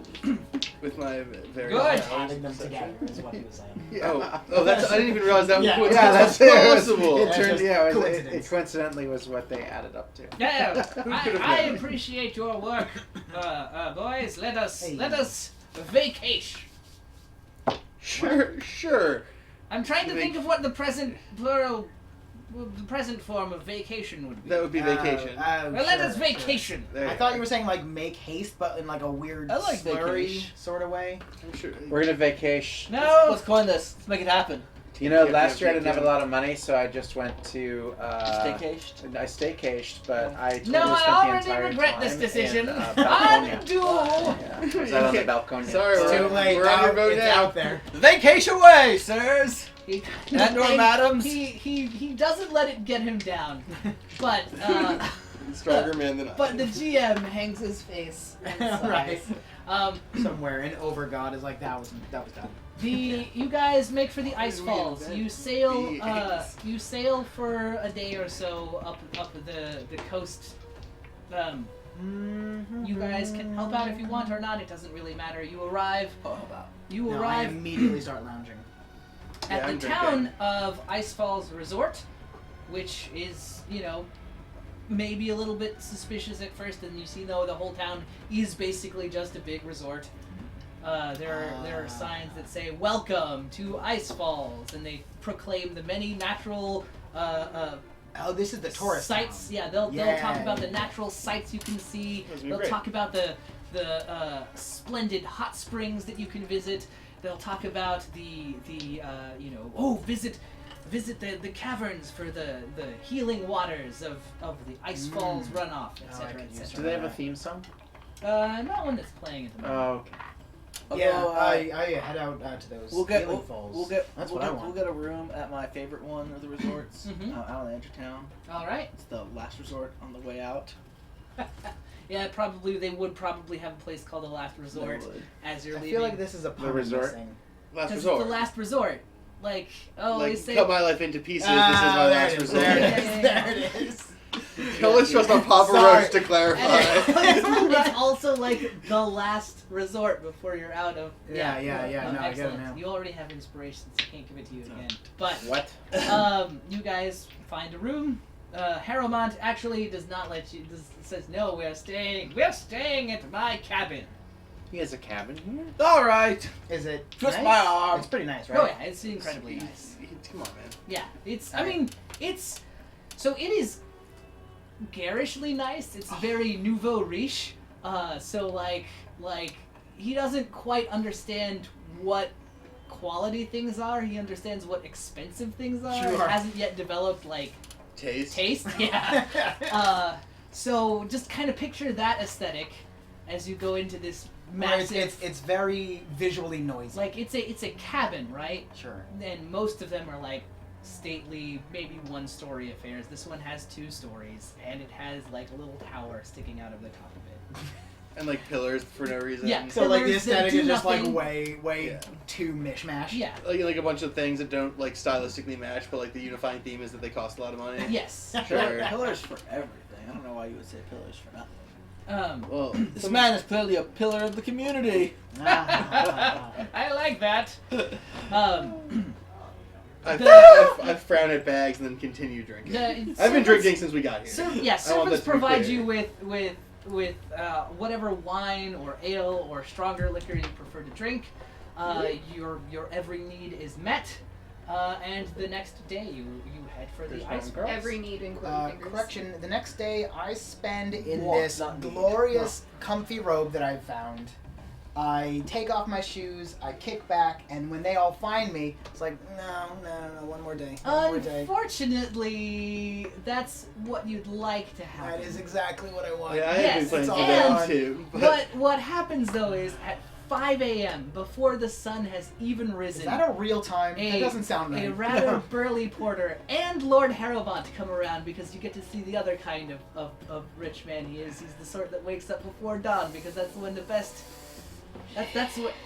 With my very Good. Adding them together is what he was saying. Oh, that's I didn't even realize that Yeah. was Yeah, that's it. possible. It turned, just yeah, it coincidence. coincidentally was what they added up to. yeah. could've I known? appreciate your work, boys. Let us Hey. vacate. Sure. I'm trying to think of what the present form of vacation would be. That would be vacation. Well, let us vacation. There I you thought go. you were saying make haste, but in a weird, I like slurry vacation. sort of way. I'm sure. We're gonna vacation. No. Let's coin this. Let's make it happen. You know, Yeah, last year I yeah, didn't have a yeah. lot of money, so I just went to Staycation. I staycashed, but I totally No, I spent the already entire regret time this decision. in, Balconia. Undo. Yeah, I was out on the Balconia. Sorry, It's too late. We're on your Now boat it's now. out there. Vacation way, sirs. And or madams. He doesn't let it get him down, but Stronger man than I. but the GM hangs his face. And Right. sighs. Somewhere in Overgod is that was done. You guys make for the ice Weird, falls. that You sail is- you sail for a day or so up the coast. You guys can help out if you want or not. It doesn't really matter. You arrive. You No, I arrive immediately start lounging. at Yeah, I'm the drinking. town of Ice Falls Resort, which is, maybe a little bit suspicious at first, and you see though the whole town is basically just a big resort. There are signs that say "Welcome to Ice Falls," and they proclaim the many natural Oh, this is the tourist sites. town. Yeah, they'll talk Yeah, about yeah. the natural sights you can see. Those would be They'll great. talk about the splendid hot springs that you can visit. They'll talk about visit the caverns for the healing waters of the ice falls runoff, Oh, I etc. could use Do etc. they have a theme song? Not one that's playing at the moment. Oh, okay. Yeah, Although, I head out to those healing falls. That's what I want. We'll get a room at my favorite one of the resorts, Mhm. out on the edge of town. All right. It's the last resort on the way out. Yeah, they would probably have a place called the Last Resort They would. as you're I leaving. feel like this is a pun I'm resort. missing. Last Because resort. it's the last resort. Like, oh, they Like, say. cut my life into pieces. This is my there last it is, resort. There it Yeah, is. yeah, There yeah. it is. Let's trust on Papa Sorry. Roach to clarify. It's also like the last resort before you're out of. Yeah. No, I get it excellent. now. You already have inspiration, so I can't give it to you again. But What? you guys find a room. Harrowmont actually does not let you. Says no. We're staying at my cabin. He has a cabin here? All right. Is it Twist nice? my arm. It's pretty nice, right? Oh yeah, it's incredibly nice. Come on, man. Yeah, it's. I mean, it's. So it is garishly nice. It's very nouveau riche. So like he doesn't quite understand what quality things are. He understands what expensive things are. Sure. It hasn't yet developed like Taste. Yeah. So just kind of picture that aesthetic as you go into this Where massive. it's very visually noisy. Like it's a cabin, right? Sure. And most of them are like stately, maybe one-story affairs. This one has 2 stories, and it has like a little tower sticking out of the top of it. And like pillars for no reason. Yeah. So like the Pillars that aesthetic do is just like nothing. way Yeah. too mishmash. Yeah. Like a bunch of things that don't like stylistically match, but like the unifying theme is that they cost a lot of money. Yes. Sure. Pillars for everything. I don't know why you would say pillars for nothing. Well, This man is clearly a pillar of the community. I like that. I frown at bags and then continue drinking. I've been drinking since we got here. I want Servants that to be provide clear. you with whatever wine or ale or stronger liquor you prefer to drink. Your every need is met, and the next day you head for the There's ice one vault. girl. Every need, including fingers. Correction, the next day I spend in Walk, this not need. glorious, comfy robe that I've found. I take off my shoes, I kick back, and when they all find me, it's like, no, one more day. One more day. Unfortunately, that's what you'd like to happen. That is exactly what I want. Yeah, I Yes, have been playing it's for all that on. too. But what happens though is at 5 a.m. before the sun has even risen. Is that a real time? That doesn't sound right. A rather burly porter and Lord Harrowmont come around because you get to see the other kind of rich man he is. He's the sort that wakes up before dawn because that's when the best.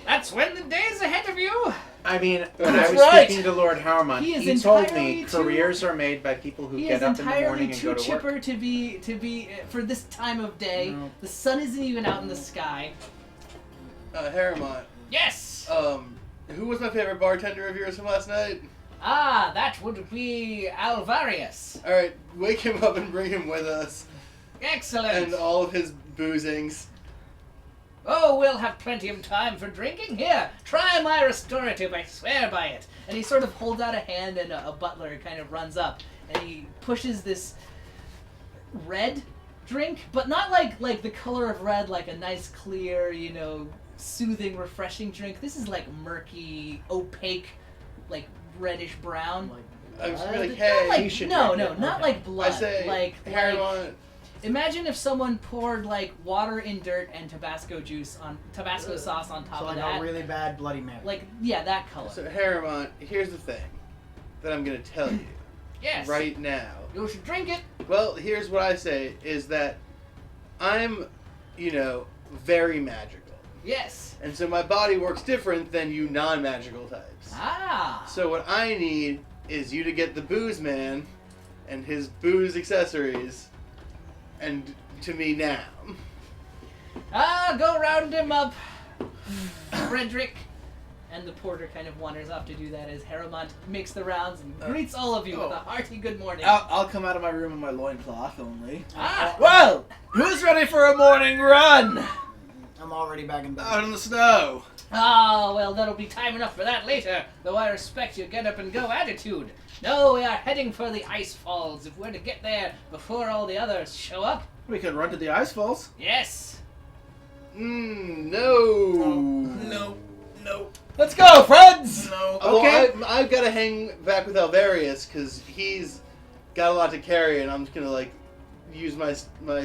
That's when the day's ahead of you. I mean, when I That's was right. speaking to Lord Harmon, He is he told entirely me too- careers are made by people who He get is up in the entirely morning and too go to chipper work. to be for this time of day. No. The sun isn't even out in the sky. Harrowmont, Yes. who was my favorite bartender of yours from last night? Ah, that would be Alvarius. All right, wake him up and bring him with us, Excellent. and all of his boozings. Oh, we'll have plenty of time for drinking. Here, try my restorative, I swear by it. And he sort of holds out a hand, and a butler kind of runs up, and he pushes this red drink, but not like the color of red, like a nice, clear, soothing, refreshing drink. This is like murky, opaque, like reddish brown. I was like, Not hey, like, you should no, drink it. not Okay. like blood. I say, like Harrowmont. imagine if someone poured like water in dirt and Tabasco sauce on top So of like that. a really bad Bloody Mary. Like, yeah, that color. So Harrowmont, here's the thing that I'm gonna tell you Yes. right now. You should drink it. Well, here's what I say is that I'm, very magical. Yes. And so my body works different than you non-magical types. Ah. So what I need is you to get the booze man and his booze accessories and to me now. Go round him up, Frederick. And the porter kind of wanders off to do that as Harrowmont makes the rounds and greets all of you with a hearty good morning. I'll come out of my room in my loincloth only. Ah. Well, who's ready for a morning run? I'm already back in bed. Out in the snow. Ah, well, that'll be time enough for that later, though I respect your get-up-and-go attitude. No, we are heading for the ice falls if we're to get there before all the others show up. We could run to the ice falls. Yes. No. No. Let's go, friends! No. Okay. Well, I've got to hang back with Alvarius because he's got a lot to carry, and I'm just gonna use my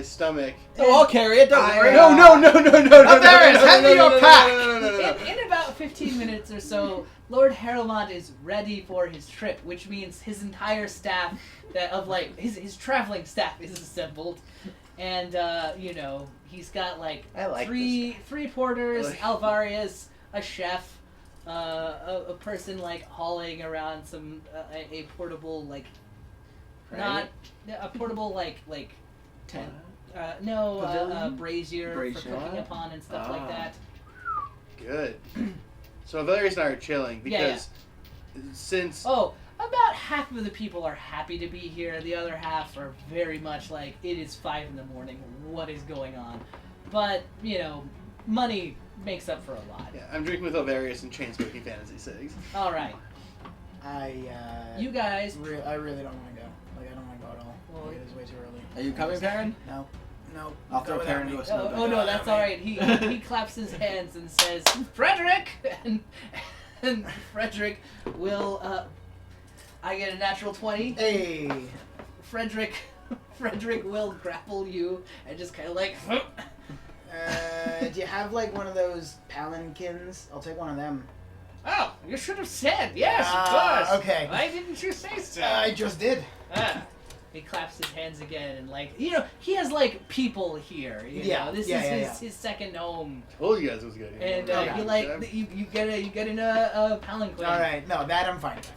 stomach. Oh, I'll carry it. Don't worry. No. Alvarius, hand me your pack. No. In about 15 minutes or so, Lord Harrowmont is ready for his trip, which means his entire staff, his traveling staff is assembled, and he's got I like three porters, I like- Alvarius, a chef, a person hauling around some a portable not a portable tent. No, Pavilion? brazier for Brazier. cooking upon and stuff like Ah. that. Good. So Valerius and I are chilling Yeah, because since Oh, about half of the people are happy to be here. The other half are very much like, it is 5 in the morning. What is going on? But, money makes up for a lot. yeah, I'm drinking with Valerius and chain smoking Fantasy 6. All right. You guys. I really don't want to go. Like, I don't want to go at all. Well, It is way too early. Are you coming, Perrin? No. I'll Go throw without Perrin me. into a snowbank. Oh no, that's all right. He claps his hands and says, "Frederick," and Frederick will. I get a natural 20. Hey. Frederick will grapple you and just kind of like. Do you have like one of those palanquins? I'll take one of them. Oh, you should have said yes, of Ah, course. okay. Why didn't you say so? I just did. He claps his hands again and he has like people here. Yeah, This yeah, is yeah, his second home. Told you guys it was good. And Okay. you get in a palanquin. All right. No, that I'm fine with.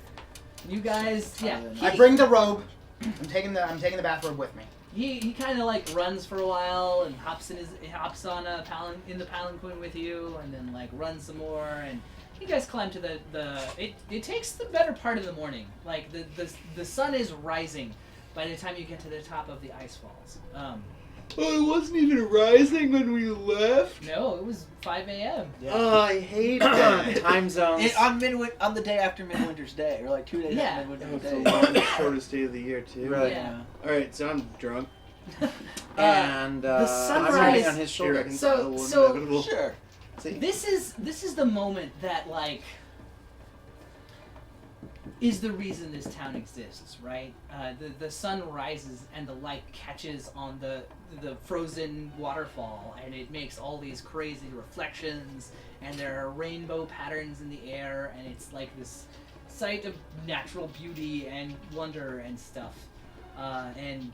You guys, yeah. I bring the robe. I'm taking the bathrobe with me. He kind of like runs for a while and hops on in the palanquin with you and then like runs some more and you guys climb to it takes the better part of the morning. Like the sun is rising by the time you get to the top of the ice falls. Oh, it wasn't even rising when we left. No, it was 5 a.m. Oh, I hate that. Time zones. On the day after Midwinter's Day, or like 2 days Yeah. after Midwinter's It's the Day. longest, shortest day of the year too. Right. Yeah. All right, so I'm drunk. And the I'm sunrise- riding on his shoulder. Irreconcilable, So- inevitable. Sure. See, This is the moment that like is the reason this town exists, right? The sun rises and the light catches on the frozen waterfall, and it makes all these crazy reflections, and there are rainbow patterns in the air, and it's like this sight of natural beauty and wonder and stuff. And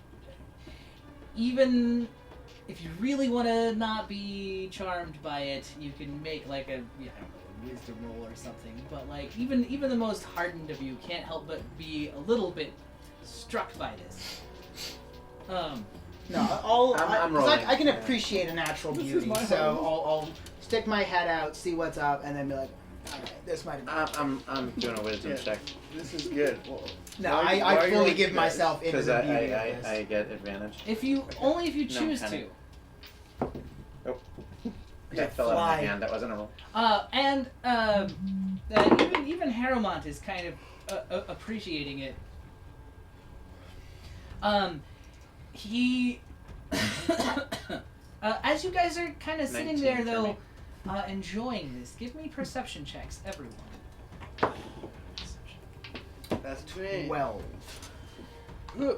even if you really want to not be charmed by it, you can make like a wisdom roll or something. But like even the most hardened of you can't help but be a little bit struck by this. No, I'm rolling. I can appreciate a natural This is beauty, my so home. I'll stick my head out, see what's up, and then be like, all right, this might have been. I'm doing a wisdom Yeah. check This is good. Well, No, why I are you fully like give this? myself into because the beauty of I this. get advantage. If you only if you No, choose kinda. to. That fell out of my fly. hand. That wasn't a roll. And even Harrowmont is kind of appreciating it. He, as you guys are kind of sitting 19 there for though, me. enjoying this, give me perception checks, everyone. That's 20. 12. Why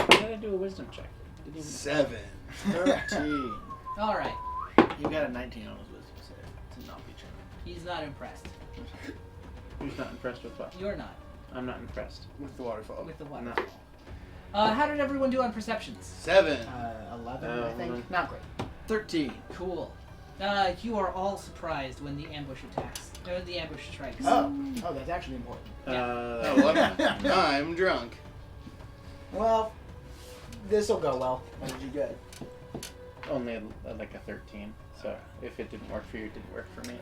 did I do a wisdom check? Didn't even... 7. 13. All right, You got a 19 on his wisdom save to not be charmed. he's not impressed. Who's not impressed with what? You're not I'm not impressed. With the waterfall. with the No. waterfall. How did everyone do on perceptions? 7. 11, Oh, I think. man. Not great. 13. Cool. You are all surprised when the ambush attacks. The ambush strikes. Oh, that's actually important. Oh, well, I'm drunk. Well, this will go well. What did you get? Only like a 13. So if it didn't work for you, it didn't work for me.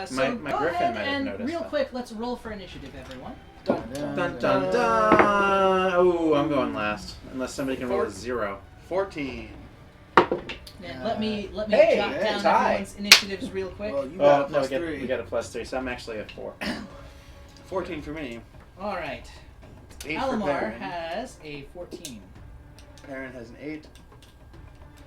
So My go griffin ahead might have and noticed real that. quick, let's roll for initiative, everyone. Dun, Dun dun dun! Oh, I'm going last. Unless somebody can roll a 0. 14. And let me hey, jot hey, down tie. everyone's initiatives real quick. Well, you got Oh, a no, plus 3. we got a plus 3, so I'm actually a 4. 14 for me. All right. 8 for Alamar Perrin. has a 14. Perrin has an 8.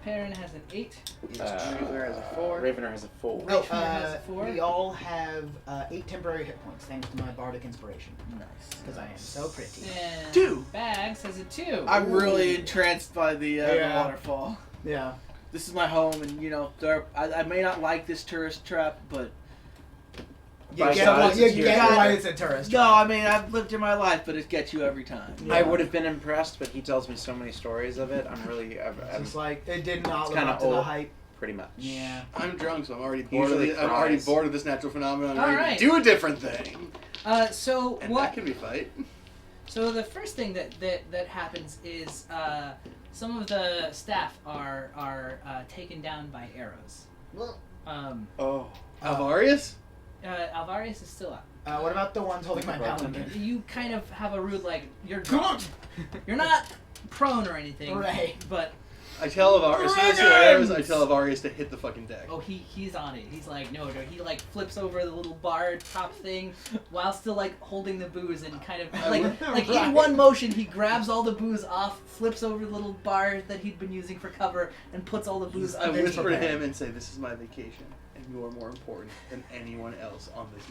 Perrin has an 8. Ravener has a 4. Ravener has a 4. Oh, Richmond has a 4. we all have 8 temporary hit points thanks to my bardic inspiration. Nice. Because I am so pretty. And 2. Bags has a 2. I'm really entranced by the Yeah. waterfall. Yeah. This is my home, and I may not like this tourist trap, but You By get, God, why, it's you a get tourist. why it's a tourist. no, I mean I've lived here my life, but it gets you every time. Yeah. I would have been impressed, but he tells me so many stories of it. I'm really, It's I'm just like, it did not It's live kinda up to the old. hype. pretty much. Yeah. I'm drunk, so I'm already bored. Usually I'm already cries. bored of this natural phenomenon. I'm All ready right. to do a different thing. So And what that can be fight. So the first thing that happens is some of the staff are taken down by arrows. Oh. Alvarius? Alvarius is still up. What about the ones holding my paladin? You kind of have a rude you're not prone or anything, Right. But I tell Alvarius, as soon as I see arrows, I tell Alvarius to hit the fucking deck. oh, he's on it. He's like no. He flips over the little bar top thing while still holding the booze and kind of like in one motion he grabs all the booze off, flips over the little bar that he'd been using for cover, and puts all the booze I underneath. whisper to him and say, "This is my vacation, and you are more important than anyone else on this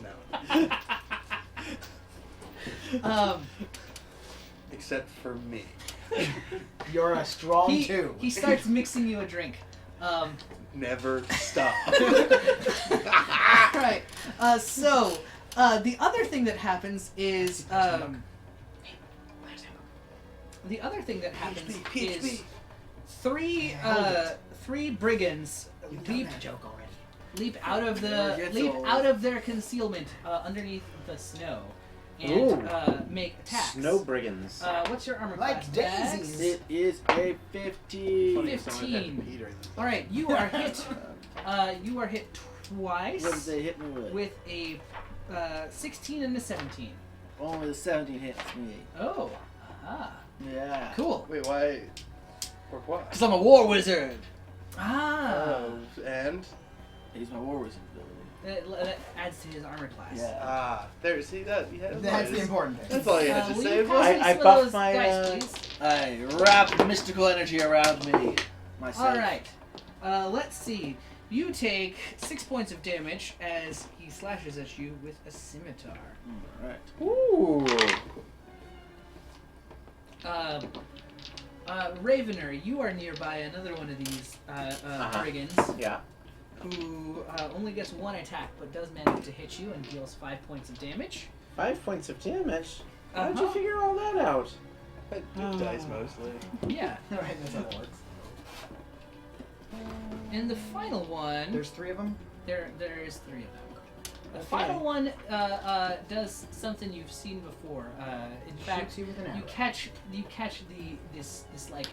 mountain, except for me." You're a strong two. He starts mixing you a drink. Never stop. Right. So the other thing that happens is three brigands leap out of their concealment underneath the snow and make attacks. Snow brigands. What's your armor Like class? daisies. It is a 15. 15. All right, you are hit. You are hit twice. What did they hit me with? With a 16 and a 17. Only the 17 hits me. Oh, aha. Yeah. Cool. Wait, why? Pourquoi? Because I'm a war wizard. Ah. And? He's my war wizard ability. That adds to his armor class. Yeah. There. See that? Yeah, That's the important thing. That's all you had to Will say. you pass me I some of buffed those my, dice, please? I wrap mystical energy around me. Myself. All right. Let's see. You take 6 points of damage as he slashes at you with a scimitar. All right. Ooh. Ravener, you are nearby another one of these brigands Yeah. who only gets one attack but does manage to hit you and deals 5 points of damage. 5 points of damage. How did you Uh-huh. figure all that out? Good dice mostly. Yeah. Right, that's how it works. And the final one, There's 3 of them. there is 3 of them. The Okay. final one does something you've seen before. In fact, Shoots you with an arrow. you catch this like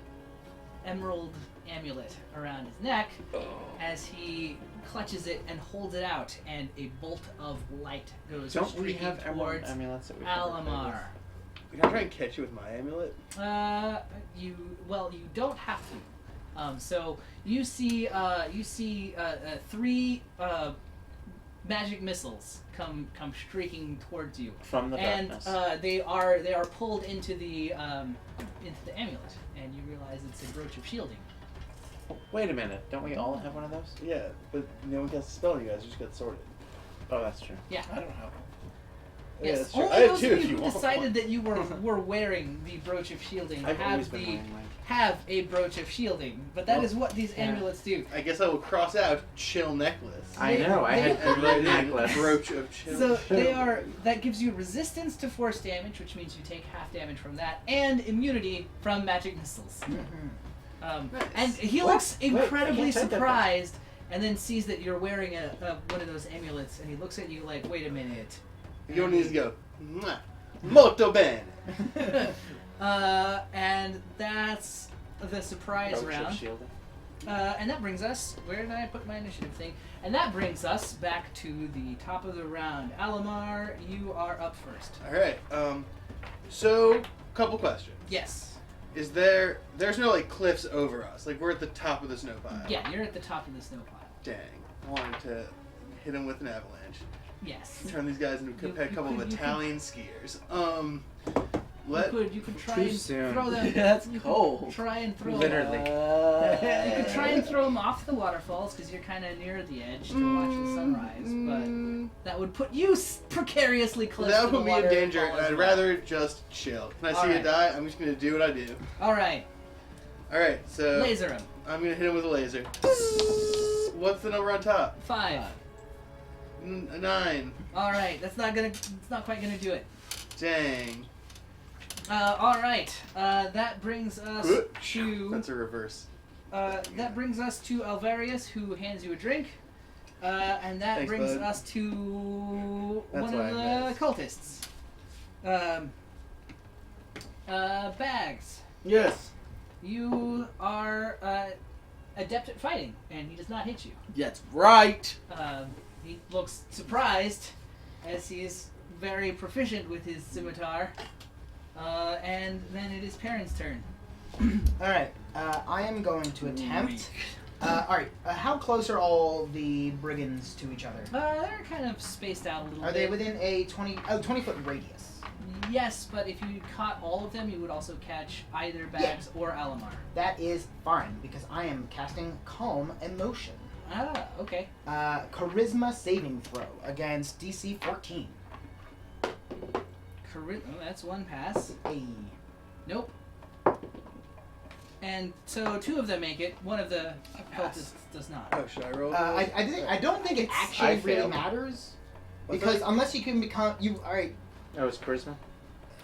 emerald amulet around his neck as he clutches it and holds it out, and a bolt of light goes Don't we streaking have emerald towards amulets that we can Alamar. Can I try and catch you with my amulet? You don't have to. So you see 3 magic missiles come streaking towards you, From the and darkness. they are pulled into the amulet, and you realize it's a brooch of shielding. Wait a minute. Don't we all have one of those? Yeah, but no one casts a spell on you guys. You just got sorted. Oh, that's true. Yeah. I don't know. Yeah, Yes. that's true. Only I have those two of if you you who want decided one. that you were wearing the brooch of shielding I've always have been wearing mine. have a brooch of shielding, but that Well, is what these yeah. amulets do. I guess I will cross out chill necklace. I know. I had And write in necklace. brooch of chill. So that gives you resistance to force damage, which means you take half damage from that, and immunity from magic missiles. Mm-hmm. And he What? looks Wait, I incredibly can't take that surprised, and then sees that you're wearing one of those amulets, and he looks at you like, "Wait a minute." You don't need to go. "Mwah, molto bene." And that's the surprise Brooch of round. shielding. And that brings us. Where did I put my initiative thing? And that brings us back to the top of the round. Alamar, you are up first. All right. So, couple questions. Yes. Is there's no like cliffs over us? Like we're at the top of the snow pile. Yeah, you're at the top of the snow pile. Dang. I wanted to hit him with an avalanche. Yes. Turn these guys into a You couple of could- you could- Italian skiers. You could try Too and soon. throw them. That's you could cold. Try and throw Literally. You could try and throw them off the waterfalls because you're kind of near the edge to watch the sunrise, but that would put you precariously close that to would the put me in waterfall danger, and as I'd well. rather just chill. Can I see Alright. you die? I'm just gonna do what I do. All right, All right, so laser him. I'm gonna hit him with a laser. What's the number on top? 5. 9. All right, it's not quite gonna do it. Dang. All right, that brings us to That's a reverse. that brings us to Alvarius, who hands you a drink, and that Thanks, brings bud. us to That's one why of I the missed. cultists. Bags. Yes. You are adept at fighting, and he does not hit you. That's right. He looks surprised, as he is very proficient with his scimitar. And then it is Perrin's turn. Alright, I am going to attempt. Alright, how close are all the brigands to each other? They're kind of spaced out a little Are bit. they within a 20-foot radius? Yes, but if you caught all of them, you would also catch either Bags or Alamar. That is fine, because I am casting Calm Emotion. Ah, okay. Charisma saving throw against DC 14. That's one pass. Hey. Nope. And so two of them make it. One of the cultists does not. Oh, should I roll? I don't think it actually I really failed. matters. What's Because that? unless you can become... Alright. Oh, it's charisma?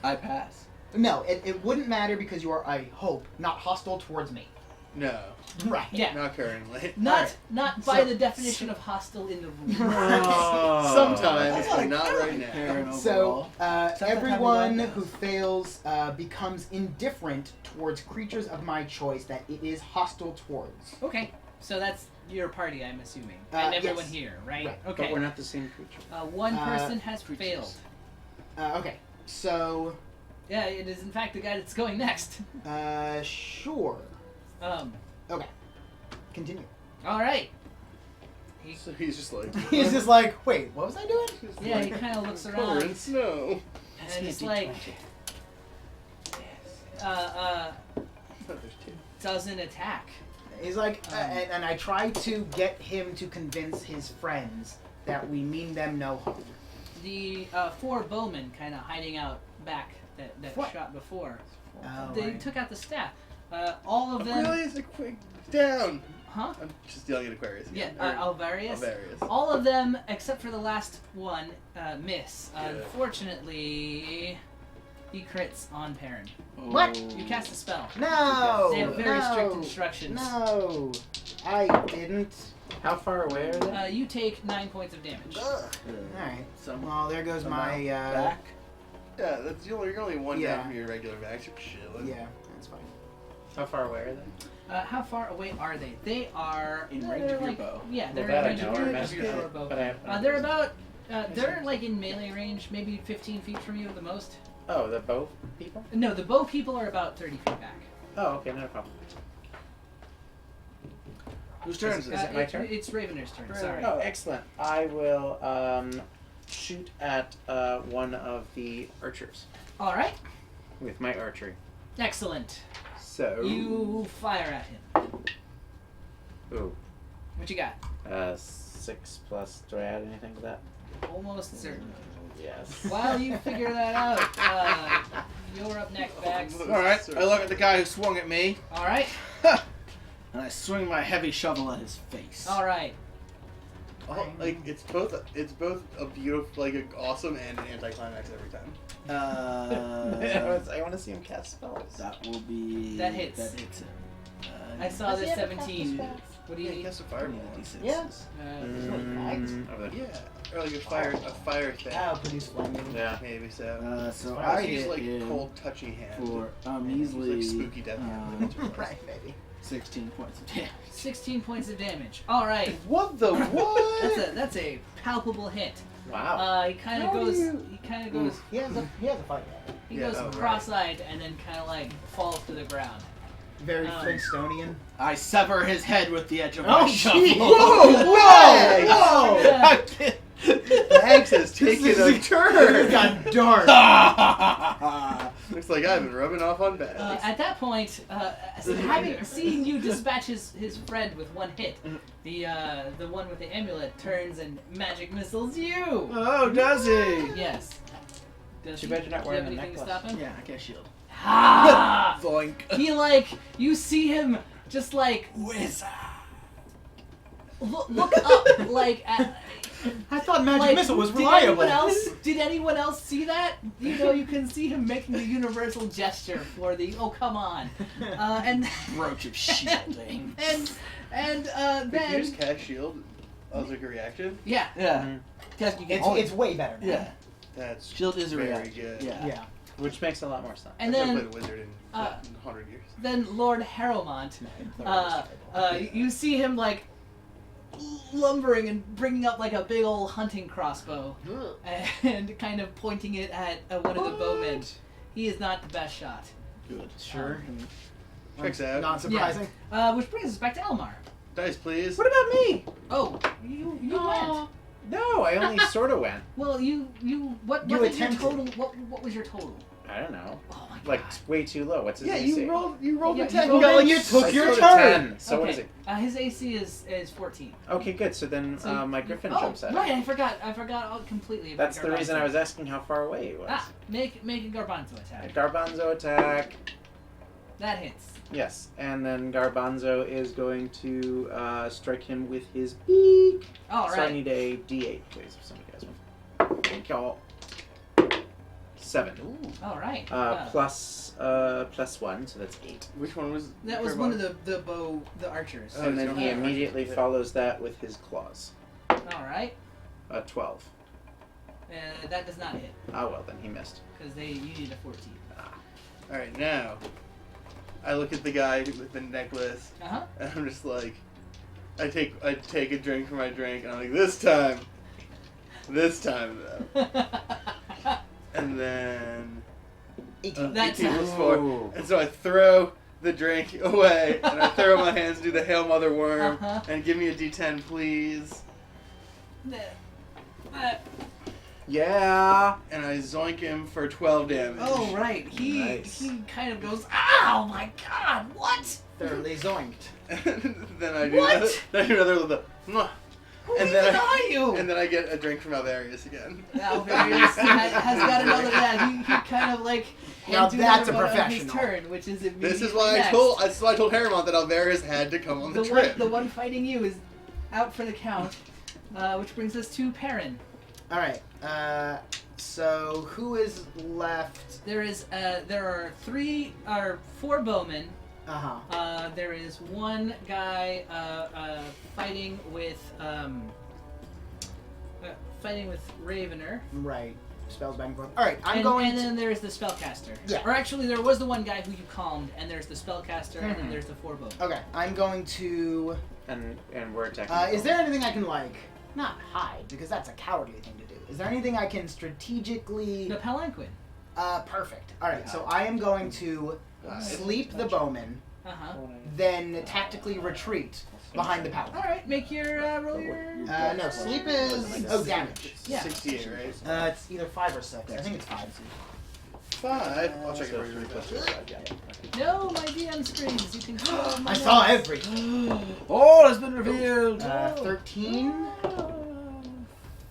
I pass. No, it wouldn't matter because you are, I hope, not hostile towards me. No, Right. Yeah. not currently. Not by So- the definition of hostile in the rules. Sometimes, but not right now. Perrin So, overall. Except the time everyone we don't who pass. fails becomes indifferent towards creatures of my choice that it is hostile towards. Okay, so that's your party, I'm assuming, and everyone yes. here, right? Right. But Okay. we're not the same creature. One person has failed. Okay, so, Yeah, it is in fact the guy that's going next. sure. Okay, continue. All right. So he's just like, He's just like, wait, what was I doing? Yeah, he kind of looks color around and snow. and it's like, There's two. doesn't attack. He's like, and I try to get him to convince his friends that we mean them no harm. The four bowmen kind of hiding out back that What? shot before. Oh, They right. took out the staff. All of them. Aquarius, down. Huh? I'm just yelling at Aquarius. Yeah, again. Or Alvarius. Alvarius. All of them, except for the last one, miss. Good. Unfortunately, he crits on Perrin. What? You cast a spell. No! They have very strict no, instructions. No, I didn't. How far away are they? You take 9 points of damage. Alright, Some well, there goes my, back. Yeah, that's you're only one Yeah. down from your regular max. You're chilling. yeah, that's fine. How far away are they? How far away are they? They are In they're range of your like, bow. Yeah, they're Well, that I in range know, of or your messenger, short bow. but I have They're about they're like in melee range, maybe 15 feet from you at the most. Oh, the bow people? No, the bow people are about 30 feet back. Oh, okay, not a problem. Whose turn is Is it? it my turn? It's Ravener's turn. Sorry. Oh, excellent. I will shoot at one of the archers All right. with my archery. Excellent. So You fire at him. Ooh, What you got? 6 plus. Do I add anything to that? Almost certain. Yes. While you figure that out, you're up next, Bags. All right. I look at the guy who swung at me, All right. and I swing my heavy shovel at his face. All right. Like it's both a beautiful, like an awesome and an anticlimax every time. I want to see him cast spells. That will be. That hits. That hits him. I saw this 17. What do you Yeah, he need? casts a I fireball. need a D6. Yeah. Over there. Yeah, or like a fire thing. I'll produce flaming. Yeah. Maybe so. So I I use hit like him cold, touchy hand. for And measly like spooky death hand. Right, maybe. 16 points of damage. 16 points of damage. All right. What the what? That's a palpable hit. Wow. He kind of How do goes. you- He kind of goes. He has a fight. He Yeah, goes oh, right. cross-eyed and then kind of like falls to the ground. Very Flintstonian. I sever his head with the edge of Oh, my shovel. gee. Whoa! Yeah. Bags has taken a turn. It got dark. Looks like I've been rubbing off on Bags. At that point, seeing you dispatch his friend with one hit, the one with the amulet turns and magic missiles you. Oh, does he? Yes. Does Too he? bad you're not Do you have wearing a anything to necklace. stop him? Yeah, I cast shield. Ha! Zoink. He like you see him just like Wizard. look up like at, I thought magic like, missile was did reliable. anyone else see that? You know, you can see him making the universal gesture for the oh come on, and Roach of shielding. and If you then just cast shield as like a reaction, yeah. Yeah. Cast you can hold It's way better now. Yeah. that's Shield is a very reaction. good. Yeah. Yeah. Which makes a lot more sense. And I've never then played a wizard in uh, 100 years. then Lord Harrowmont, you see him like lumbering and bringing up like a big old hunting crossbow and kind of pointing it at one of the bowmen. He is not the best shot. Good. Sure. Checks out. Not surprising. Which brings us back to Elmar. Dice, please. What about me? Oh, you went. No, I only sort of went. Well, what You was your attempted. total? What was your total? I don't know. Oh my god. Like way too low. What's his Yeah, AC? you rolled Yeah, a 10. you rolled Well, it. you took I your scored a turn. 10. So what is it? His AC is 14. Okay, good. So then So my griffin oh, jumps at right, it. I forgot all completely about That's the reason I Garbanzo. was asking how far away he was. Make a Garbanzo attack. Garbanzo attack. That hits. Yes, and then Garbanzo is going to strike him with his beak. All So I right. need a D8, please, if somebody has one. Thank y'all. 7. All right. Plus 1, so that's 8. Which one was? That was one of the archers. Oh, And you then don't he have immediately archers. follows that with his claws. All right. 12. That does not hit Ah, well, then he missed. because you need a 14. All right, now I look at the guy with the necklace, Uh and I'm just like, I take a drink from my drink, and I'm like, this time though, huh. and then 18. That's 18 plus 4, Ooh. and so I throw the drink away, and I throw up my hands and do the Hail Mother Worm, Uh-huh. and give me a D10, please, Yeah. and I zoink him for 12 damage. Oh right. He Nice. kind of goes. Oh my god! What? Thoroughly zoinked. Then I do What? then I do another little. "Mwah." Who And even then are you? And then I get a drink from Alvarius again. Alvarius has got another. Yeah, he kind of like. Now hands you that's another a one on his professional. turn, which is immediately This is why next. I told Harrymont that Alvarius had to come on the trip. The one fighting you is out for the count, which brings us to Perrin. All right. So who is left? There are 4 bowmen. Uh-huh. There is one guy fighting with Ravener. Right. Spells back and forth. All right. And then there's the spellcaster. Yeah. Or actually, there was the one guy who you calmed, and there's the spellcaster, and then Mhm. there's the 4 bowmen. Okay. I'm going to. And we're attacking. Is there anything I can like not hide because that's a cowardly thing to do? Is there anything I can strategically? The palanquin. Perfect. All right. So I am going to sleep the bowman, Uh huh. then tactically retreat behind the All paladin. right, make your roll your. No, sleep is damage. Yeah. 68, right? It's either 5 or 6. I think it's 5. 5. I'll check it So for you 3 really plus quick. 4, yeah. No, my DM screens. You can control my I saw notes. everything. All has been revealed. 13,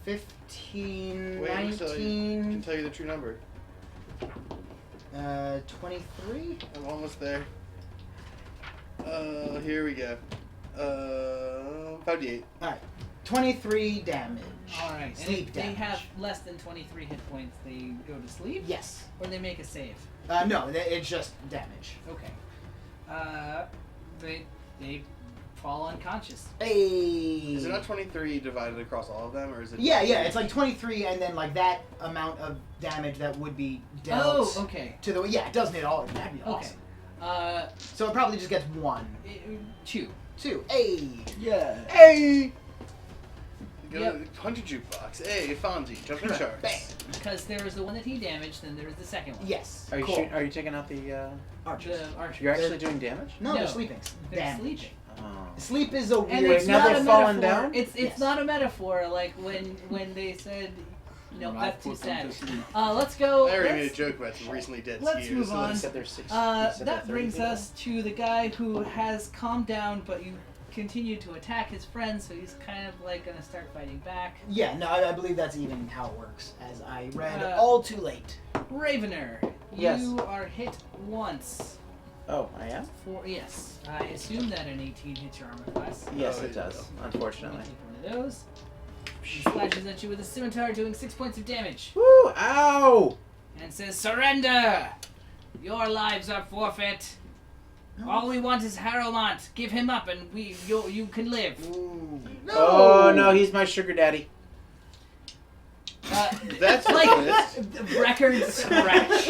15, Wait until I can 19, tell you the true number. 23. I'm almost there. Here we go. 58. 23 damage. All right. And Sleep if they damage. have less than 23 hit points, they go to sleep, Yes. or they make a save. No, it's just damage. Okay. They fall unconscious. Hey. Is it not 23 divided across all of them, or is it? Yeah, it's like 23, and then like that amount of damage that would be dealt Oh, okay. to the. Yeah, it doesn't hit all. That'd be Okay. awesome. So it probably just gets 1, 2. 2. Hey. Yeah. Hey. Go Yep. to the Punch Jukebox. Hey, Fonzie, jumping sharks. Bam. Because there was the one that he damaged, then there was the second one. Yes. Are you cool. are you taking out the? Archers. The archer. You're actually doing damage? No, No. they're sleeping. They're Damage. sleeping. Oh. Sleep is a And weird. it's now not they're a falling metaphor. down? It's Yes. not a metaphor like when they said, no, When I that's too put them sad. to sleep. Let's go. I already made a let's- joke about some recently dead let's skiers. move so on. You let's- said there's 6. you said there are That 30 brings people? us to the guy who has calmed down, but you continue to attack his friend, so he's kind of like gonna start fighting back. Yeah, no, I believe that's even how it works, as I read Uh, all too late. Ravener, Yes. you are hit once. Oh, I am? Yes, I assume that an 18 hits your armor class. Yes, Oh, it does. Let Unfortunately. me take one of those. He slashes at you with a scimitar, doing 6 points of damage, Woo! Ow! and says, "Surrender! Your lives are forfeit. All we want is Harrowmont. Give him up, and you can live." Ooh. Oh no, he's my sugar daddy. That's like honest. record scratch.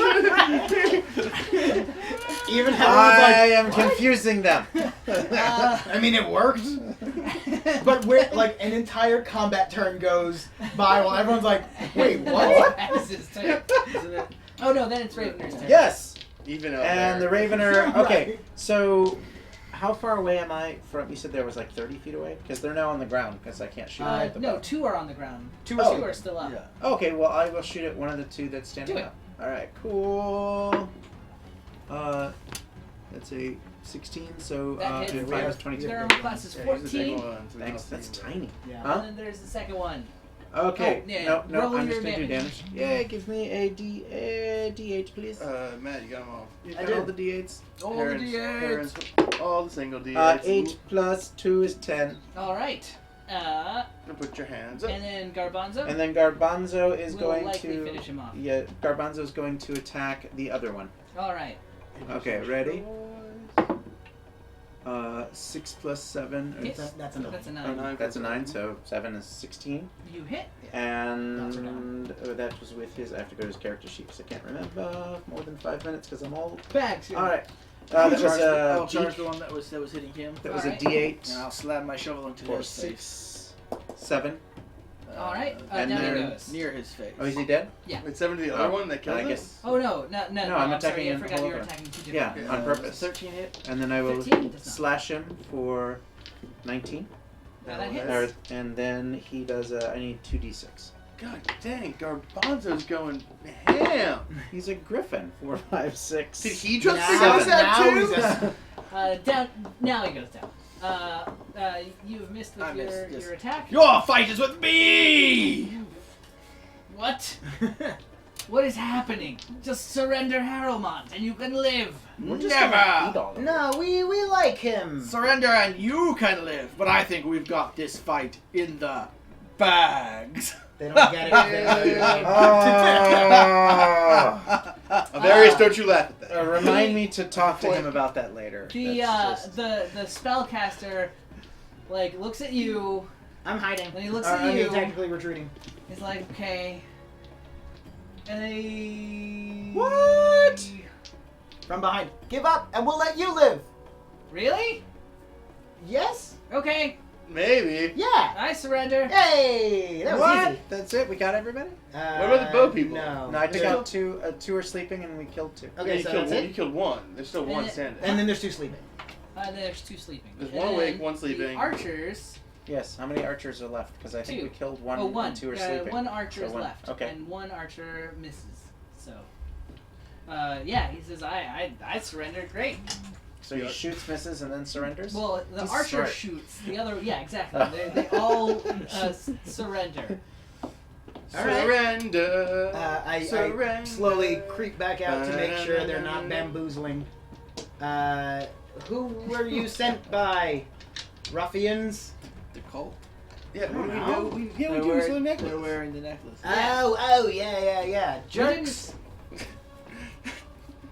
Even how I it am was like, confusing them. I mean, it worked. But we're like an entire combat turn goes by while everyone's like, wait, what? That's his turn. Isn't it? Oh no, then it's Ravener's turn. Yes. Even out And the there. Ravener. Okay, Right. so how far away am I from? You said there was like 30 feet away, because they're now on the ground because I can't shoot at the No, bow. 2 are on the ground. Two Oh. are still up. Yeah. Okay, well I will shoot at one of the 2 that's standing Do it. up. All right, cool. That's a 16. So That and hits. 5 is 22. Their armor class is Yeah, use the big 14. one, so we Thanks. don't That's see tiny. Yeah. Huh? And then there's the second one. Okay. Oh, yeah, No, roll I'm your just gonna do damage. damage. Yeah, give me a D8, please. Matt, you got them all. You I got all did. the D8s. All Parents, the D8s. parents, all the single D8s. 8 plus 2 is 10. All right. Now put your hands up. And then Garbanzo And then Garbanzo is will going likely to. finish him off. Yeah, Garbanzo is going to attack the other one. All right. Okay, ready? 6 plus 7 is. Hits. That's a 9. That's a Oh, 9. 9 That's a 9, so 7 is 16. You hit. And That's that was with his. I have to go to his character sheet because I can't remember more than 5 minutes because I'm old. Bags. Alright. I'll That was I'll a. charge the one that was hitting him. That was a Alright. D8 And I'll slam my shovel into for his face. 6, 7. All right. And Down he then- goes. Near his face. Oh, is he dead? It's 7 to the other one that killed I us? guess. Oh no, no. No, I'm I'm attacking sorry. I him forgot you were all over. attacking 2 Yeah, different. on purpose. 13 hit. And then I will 13 does not. slash him for 19. Now that hits. Or- And then he does. I need 2d6. God dang, Garbanzo's going ham. He's a griffin. 4, 5, 6. Did he just Now- figure this out now too? he's a- Down. Now he goes down. You've missed with I missed, yes. your attack. Your fight is with me! What? What is happening? Just surrender Harrowmont and you can live. We're just gonna eat Never! all of them. No, we like him. Surrender and you can live, but I think we've got this fight in the bags. They don't get it. They don't get it. Oh. Avarius, don't you laugh at that. Remind me to talk to him about that later. The That's just- the spellcaster like looks at you I'm hiding. and he looks I at mean, you. technically retreating. He's like, okay. And they What? From behind. Give up, and we'll let you live. Really? Yes? Okay. Maybe. Yeah. I surrender. Hey, that was What? easy. That's it? We got everybody? What about the bow people? No. No, I took There- out 2. 2 are sleeping and we killed 2. Okay, you so killed that's one. it. You killed one. There's still one And- standing. And then there's 2 sleeping. There's 2 sleeping. There's And one awake, then one sleeping. The archers. Yes. How many archers are left? Because I think 2. we killed 1 Oh, 1. and 2 are sleeping. 1 archer So is one- left. okay. And 1 archer misses. So. Yeah, he says, I surrendered. Great. So he shoots, misses, and then surrenders? Well, the He's archer smart. shoots. The other, yeah, exactly. They all surrender. All right. Surrender. I Surrender. slowly creep back out to make sure they're not bamboozling. Who were you sent by? Ruffians? The cult. Yeah, we know. do. We They're do wearing, the necklace. they're wearing the necklace. Oh, yeah. Jerks.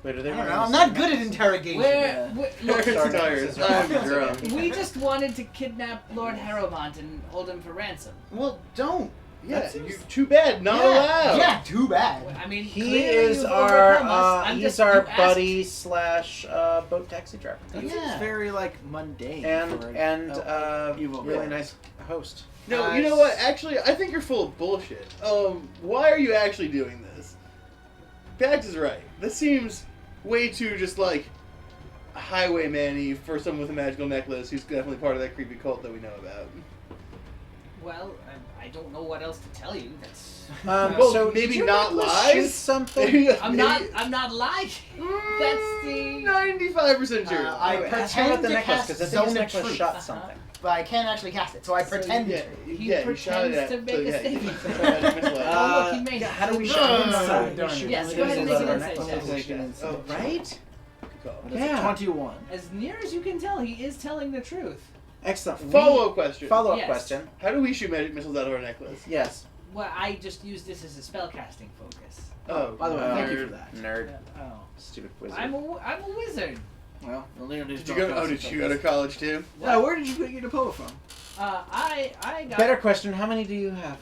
Wait, are they I don't wearing know. the I'm not same good at ones? interrogation. Look, Sorry, tired. I'm drunk. we just wanted to kidnap Lord Harrowmont and hold him for ransom. Well, don't. Yeah, That seems- you too bad. Not allowed. Yeah, too bad. I mean, He clearly is you've our overcome us. I'm he's just, our you asked- buddy slash boat taxi driver. That Yeah. seems very like mundane. And for evil, really man. nice host. No, you know what? Actually, I think you're full of bullshit. Why are you actually doing this? Bags is right. This seems way too just like highwayman-y for someone with a magical necklace who's definitely part of that creepy cult that we know about. Well, I don't know what else to tell you. That's. Well, so maybe did your not necklace lies? shoot something? Maybe- I'm not lying. That's the. 95% sure. I Wait, ask pretend about the to necklace cast because I think his Zone of necklace Truth, shot something. but I can't actually cast it, so I pretend yeah, to. He yeah, you shot it pretends at. to make a statement. Uh, Oh, look, he made it. How do we Uh, shoot inside? darn it. We shoot Yes, inside go ahead and of make our an insight necklace. check. Oh, Right? Good call. That's Yeah. a 21. As near as you can tell, he is telling the truth. Excellent. Follow-up question. Follow-up Yes. question. How do we shoot magic missiles out of our necklace? Yes. Well, I just use this as a spellcasting focus. Oh, By the way, thank you Nerd. for that. Nerd. Oh. Stupid wizard. I'm a wizard. Well, Leonard is Did you go? Oh, did you go to college too? Yeah, where did you get your diploma from? I got. Better question. How many do you have?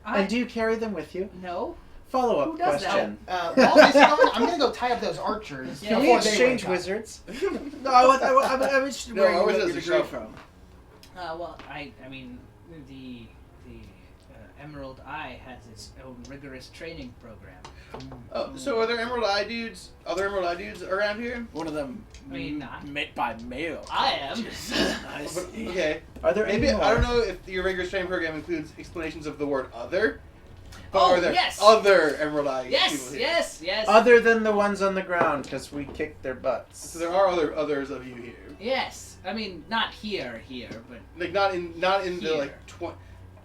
And do you carry them with you? No. Follow-up Who does that? question. While this is going, I'm gonna go tie up those archers. Yeah, Can we before they exchange wake up. wizards? No, I'm interested No, where I you was get as your a degree shop. from. Well, I mean, the Emerald Eye has its own rigorous training program. Oh, so are there Emerald Eye dudes? Other Emerald Eye dudes around here? One of them I mean, not. made by male. I am. Nice. But, okay. Are there Maybe any more? I don't know if your rigorous training program includes explanations of the word "other." But Oh, are there yes. other Emerald Eye people Yes, here? yes. Other than the ones on the ground, because we kicked their butts. So there are others of you here. Yes. I mean, not here, but Like not in the Here. like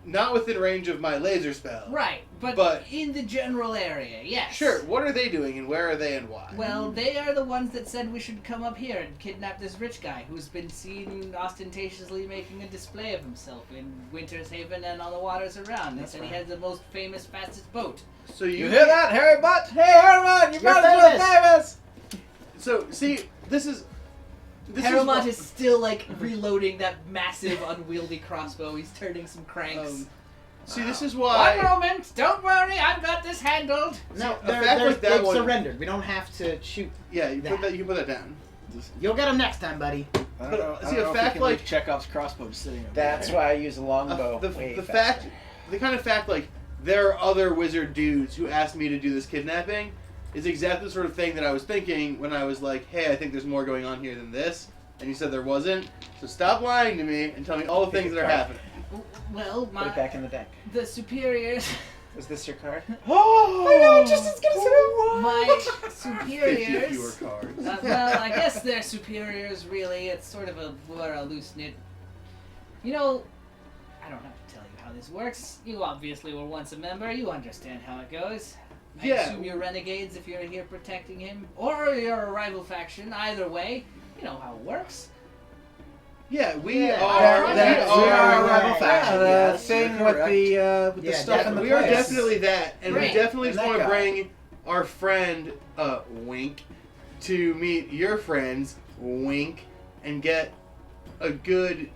not within range of my laser spell. right. But- in the general area, yes. Sure. What are they doing and where are they and why? Well, they are the ones that said we should come up here and kidnap this rich guy who's been seen ostentatiously making a display of himself in Winter's Haven and on the waters around. They That's said he right. has the most famous, fastest boat. So You hear that, Harry Butt? Hey, Herman, you You're better do famous! So see, this is Paramount what- is still like reloading that massive, unwieldy crossbow. He's turning some cranks. See, this is One why. moment, don't worry, I've got this handled. No, a fact like that they've one- surrendered. We don't have to shoot. Yeah, you that. can put that down. You'll get them next time, buddy. I But, don't know, I see, don't a know if fact you can like- leave Chekhov's crossbow sitting over That's there. why I use a longbow. The way fact, faster. the kind of fact like there are other wizard dudes who asked me to do this kidnapping is exactly the sort of thing that I was thinking when I was like, hey, I think there's more going on here than this, and you said there wasn't. So stop lying to me and tell me all the things that are happening. Well, Put it back in the deck. the superiors, Is this your card? Oh, I know, just as good as it. my 50 superiors. fewer cards. Well, I guess they're superiors, really. It's sort of more a loose knit. You know, I don't have to tell you how this works. You obviously were once a member. You understand how it goes. I Yeah. assume you're renegades if you're here protecting him, or you're a rival faction. Either way, you know how it works. Yeah, we Yeah, are. that- we we are. are a rebel faction, the yes, thing you're with correct. the Yeah, stuff in the We are place. definitely that, and Great. we definitely And just that want to guy. bring our friend, Wink, to meet your friends, Wink, and get a good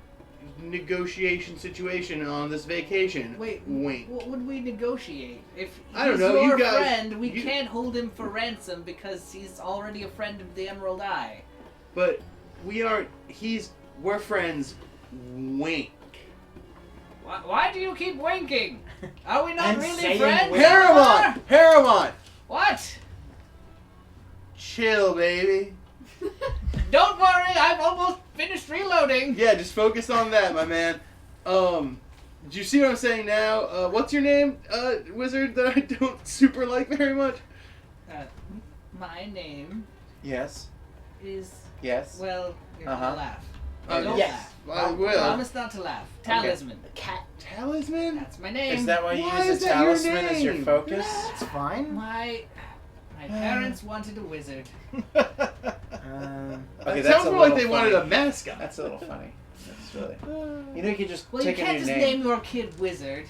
negotiation situation on this vacation. Wait, Wink. what would we negotiate? If I don't he's know, you your guys- friend, we you- can't hold him for ransom because he's already a friend of the Emerald Eye. But we aren't. We're friends. Wink. Why do you keep winking? Are we not And really saying friends? wink. anymore? Paramount. What? Chill, baby. Don't worry, I've almost finished reloading. Yeah, just focus on that, my man. Did you see what I'm saying now? What's your name, wizard, that I don't super like very much? My name Yes. is, Yes. well, you're Uh-huh. gonna laugh. Don't yes. laugh. I will. Promise not to laugh. Talisman. Cat. Talisman? That's my name. Is that why you Why use is a that your talisman as your name? focus? It's fine. My parents wanted a wizard. Okay, It that's sounds a more like little they wanted funny. a mascot. That's a little funny. That's really. You know, you could just Well, you take a can't new just name. name your kid Wizard.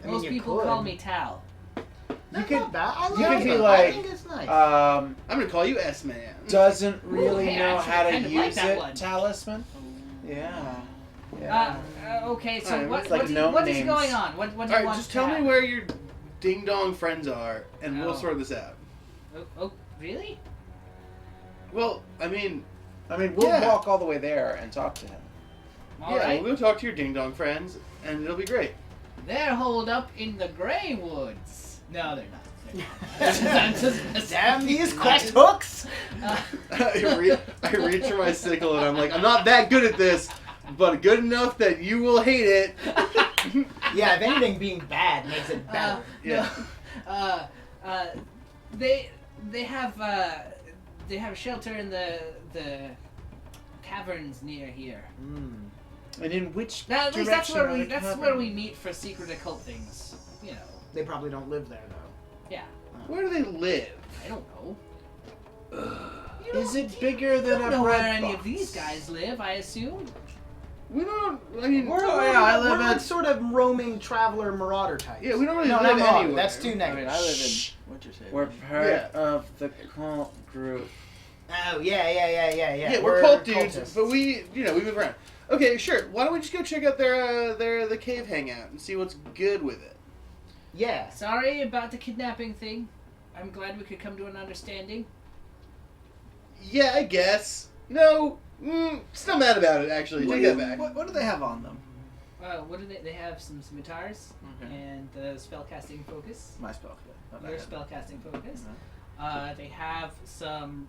I mean, Most you people could. call me Tal. You could. Not bad. I you like could be it. like, I think it's nice. I'm gonna call you S-Man. doesn't really hey, I know actually how to kind of like use that it. one. Talisman. Yeah. Yeah. Okay, so Alright, what, it's like what, gnome what is names. going on? What do you Alright, want just to tell me have? where your ding-dong friends are, and we'll Oh. sort this out. Oh, really? Well, I mean, I mean, we'll yeah. walk all the way there and talk to him. All yeah, right. we'll go talk to your ding-dong friends, and it'll be great. They're holed up in the Grey Woods. No, they're not. I'm just Damn these quest hooks! I reach for my sickle, and I'm like, I'm not that good at this, but good enough that you will hate it. Yeah, if anything, being bad makes it better. Yeah. They have shelter in the caverns near here. And in which Now, at least that's direction where are we they that's coming? where we meet for secret occult things. You know. They probably don't live there, though. Yeah. Where do they live? I don't know. Is it bigger I than don't a know where bread any box? of these guys live. I assume. We don't. I mean, We're, Oh, yeah, I live we're like in- sort of roaming traveler marauder types. yeah, we don't really No, live not marauder. anywhere. That's too I negative. mean, I live Shh. in Winter's Haven. We're part Yeah. of the cult group. Oh, yeah. Yeah, we're cult dudes, cultists. but we move around. Okay, sure. Why don't we just go check out the cave hangout and see what's good with it? Yeah. Sorry about the kidnapping thing. I'm glad we could come to an understanding. Yeah, I guess. No, still mad about it. Actually, take that back. What do they have on them? What do they have? Some scimitars Okay. and spellcasting focus. My spell. Your spellcasting focus. They have some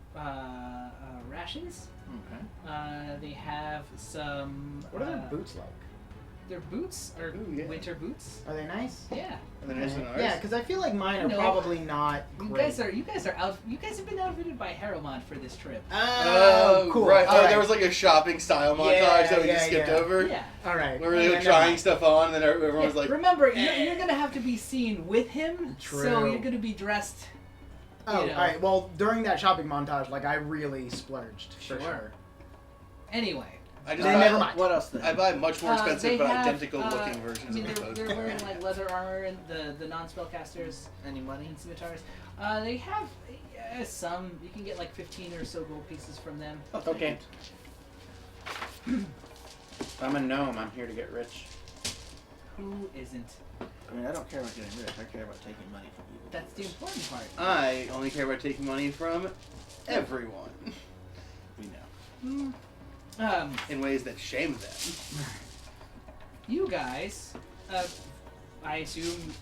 rations. Okay. They have some. What are their boots like? Their boots are Ooh, yeah. winter boots. Are they nice? Yeah. And then there's an ours. Yeah, because I feel like mine are No. probably not You great. guys are out. You guys have been outfitted by Harrowmont for this trip. Oh, cool. Right. All Oh, right. there was like a shopping style montage Yeah, that we yeah, just skipped yeah. over. Yeah. All right. Where we were Yeah, trying no. stuff on, and then everyone was like, remember, you're gonna have to be seen with him. So True. you're gonna be dressed. Oh, you know. all right. Well, during that shopping montage, like I really splurged for sure. Anyway. I just Then buy, never mind. What else? Then? I buy much more they expensive but have, identical looking versions I mean, of they're both. wearing like leather armor and the non-spellcasters Any money? and scimitars. They have some. You can get like 15 or so gold pieces from them. Okay. I'm a gnome. I'm here to get rich. Who isn't? I mean, I don't care about getting rich. I care about taking money from people. That's the important part. I only care about taking money from everyone We know. in ways that shame them. You guys, I assume,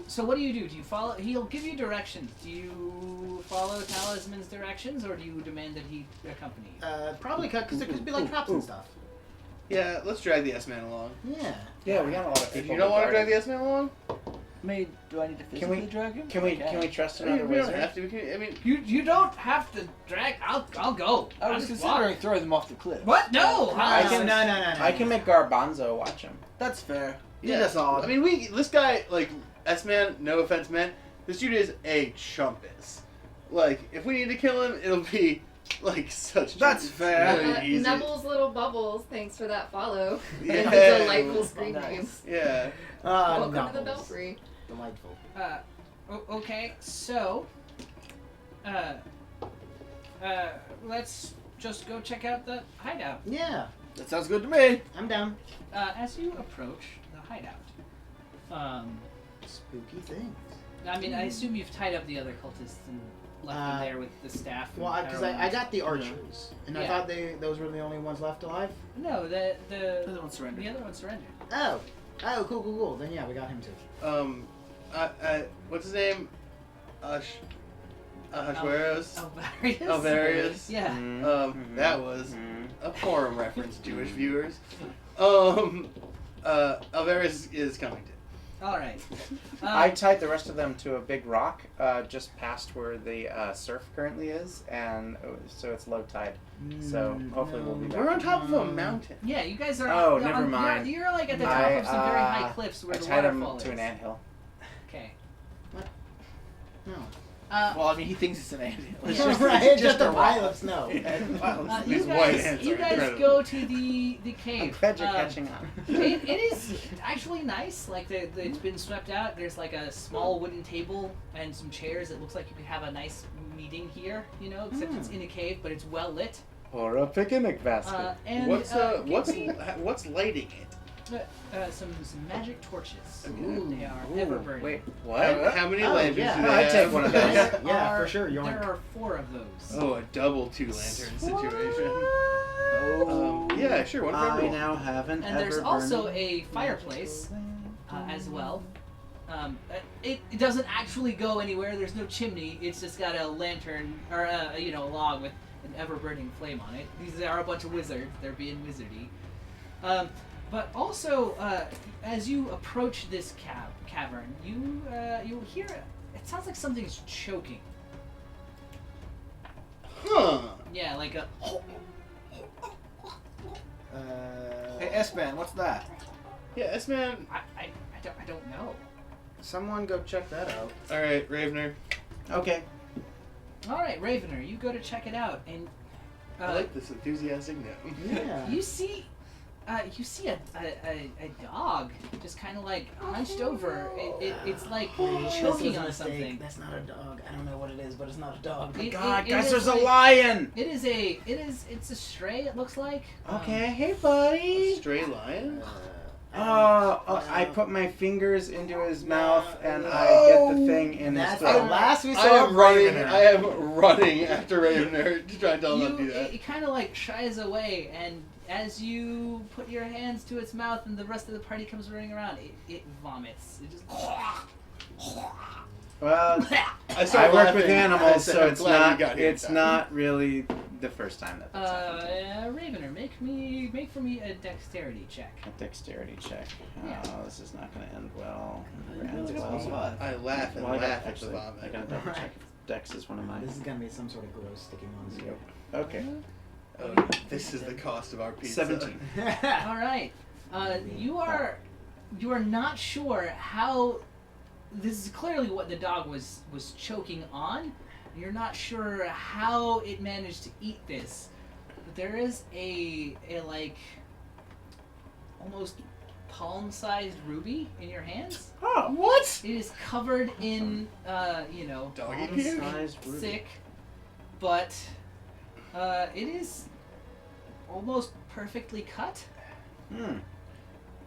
so what do? Do you follow, he'll give you directions. Do you follow Talisman's directions, or do you demand that he accompany you? Probably because there could be like traps and stuff. Yeah, let's drag the S-Man along. Yeah. Yeah, we got a lot of If people. you don't want to drag guarding. the S-Man along, Do I need to Can physically we- drag him? Can we Okay. trust I mean, another we don't wizard? have to. We can, I mean, You don't have to drag, I'll go. I I'll was just considering walk. throwing them off the cliff. What? No! I I'll- can- no. I can make Garbanzo watch him. That's fair. yeah, that's odd. I mean, this guy, like, S-Man, no offense, man, this dude is a chumpus. Like, if we need to kill him, it'll be, like, such That's fair. really easy. Nubbles little bubbles, thanks for that follow. Yeah. And the delightful screen Nice. name. Yeah. Welcome to the Nubbles. Belfry. Delightful. Okay, so, let's just go check out the hideout. Yeah, That sounds good to me. I'm down. As you approach the hideout, Spooky things. I mean, I assume you've tied up the other cultists and left them there with the staff. and Well, because Harrowmont. I got the archers, and I Yeah. thought those were the only ones left alive. No, The other one surrendered. the other one surrendered. Oh, cool. Then yeah, we got him too. What's his name? Ahasuerus. Alvarius. Alvarius. Yeah. Mm-hmm. That was a forum reference, Jewish viewers. Alvarius is coming to. All right. I tied the rest of them to a big rock just past where the surf currently is, and so it's low tide. So hopefully we'll be back. We're on top of a mountain. Yeah, you guys are. Oh, on- never mind. You're like at the top I, of some very high cliffs where I the tied him waterfall to is. an anthill. Okay. No. Well, I mean, he thinks it's an anthill. It's Right, it's just a rock. pile of snow. You These white guys, ants you are guys incredible. go to the I'm cave. glad you're catching up. It is actually nice. Like it's been swept out. There's like a small wooden table and some chairs. It looks like you could have a nice meeting here. You know, except it's in a cave, but it's well lit. Or a picnic basket. And What's lighting it? some magic torches. Ooh. They are ever burning. Wait, what? How many Oh, lanterns yeah. do they I'd have? take one of those. Yeah, for sure. There Yoink. are 4 of those. Oh, a double 2 lantern situation. Oh. Yeah, sure. One for I everyone. now have an And there's ever also burning a fireplace as well. It doesn't actually go anywhere. There's no chimney. It's just got a lantern or a log with an ever-burning flame on it. These are a bunch of wizards. They're being wizardy. But also, as you approach this cavern, you'll hear it sounds like something's choking. Huh. Yeah, like a. Hey, S-Man, what's that? Yeah, S-Man. I don't know. Someone go check that out. Alright, Ravener. Okay. All right, Ravener, you go to check it out, and I like this enthusiastic gnome. Yeah. you see a dog just kind of like hunched over. It's like choking on something. That's not a dog. I don't know what it is, but it's not a dog. It- God, it guys, is there's like- a lion! It's a stray. It looks like. Okay, hey, buddy. Stray lion? I put my fingers into his mouth and I get the thing in his That's the throat. last we I saw of am running. Ravener. I am running after Ravener to try and tell him not to do that. It kind of like shies away, and as you put your hands to its mouth and the rest of the party comes running around, it vomits. It just. Well, started I work with laughing. I animals, said, so "I'm it's glad we not. got here in It's time." not really the first time that that's happened. Ravener, make for me a dexterity check. A dexterity check. Yeah. Oh, this is not going to end well. Ends Ends well. well. I laugh and Well, I laugh got, at the actually, vomit. I got to double check if Dex is one of mine. This is gonna be some sort of gross sticky monster. Okay. Oh, this is the cost of our pizza. 17. All right. You are not sure how. This is clearly what the dog was choking on. You're not sure how it managed to eat this, but there is a like almost palm-sized ruby in your hands. Oh, What? It is covered in Doggy puke? palm-sized ruby. sick, but it is almost perfectly cut. Hmm.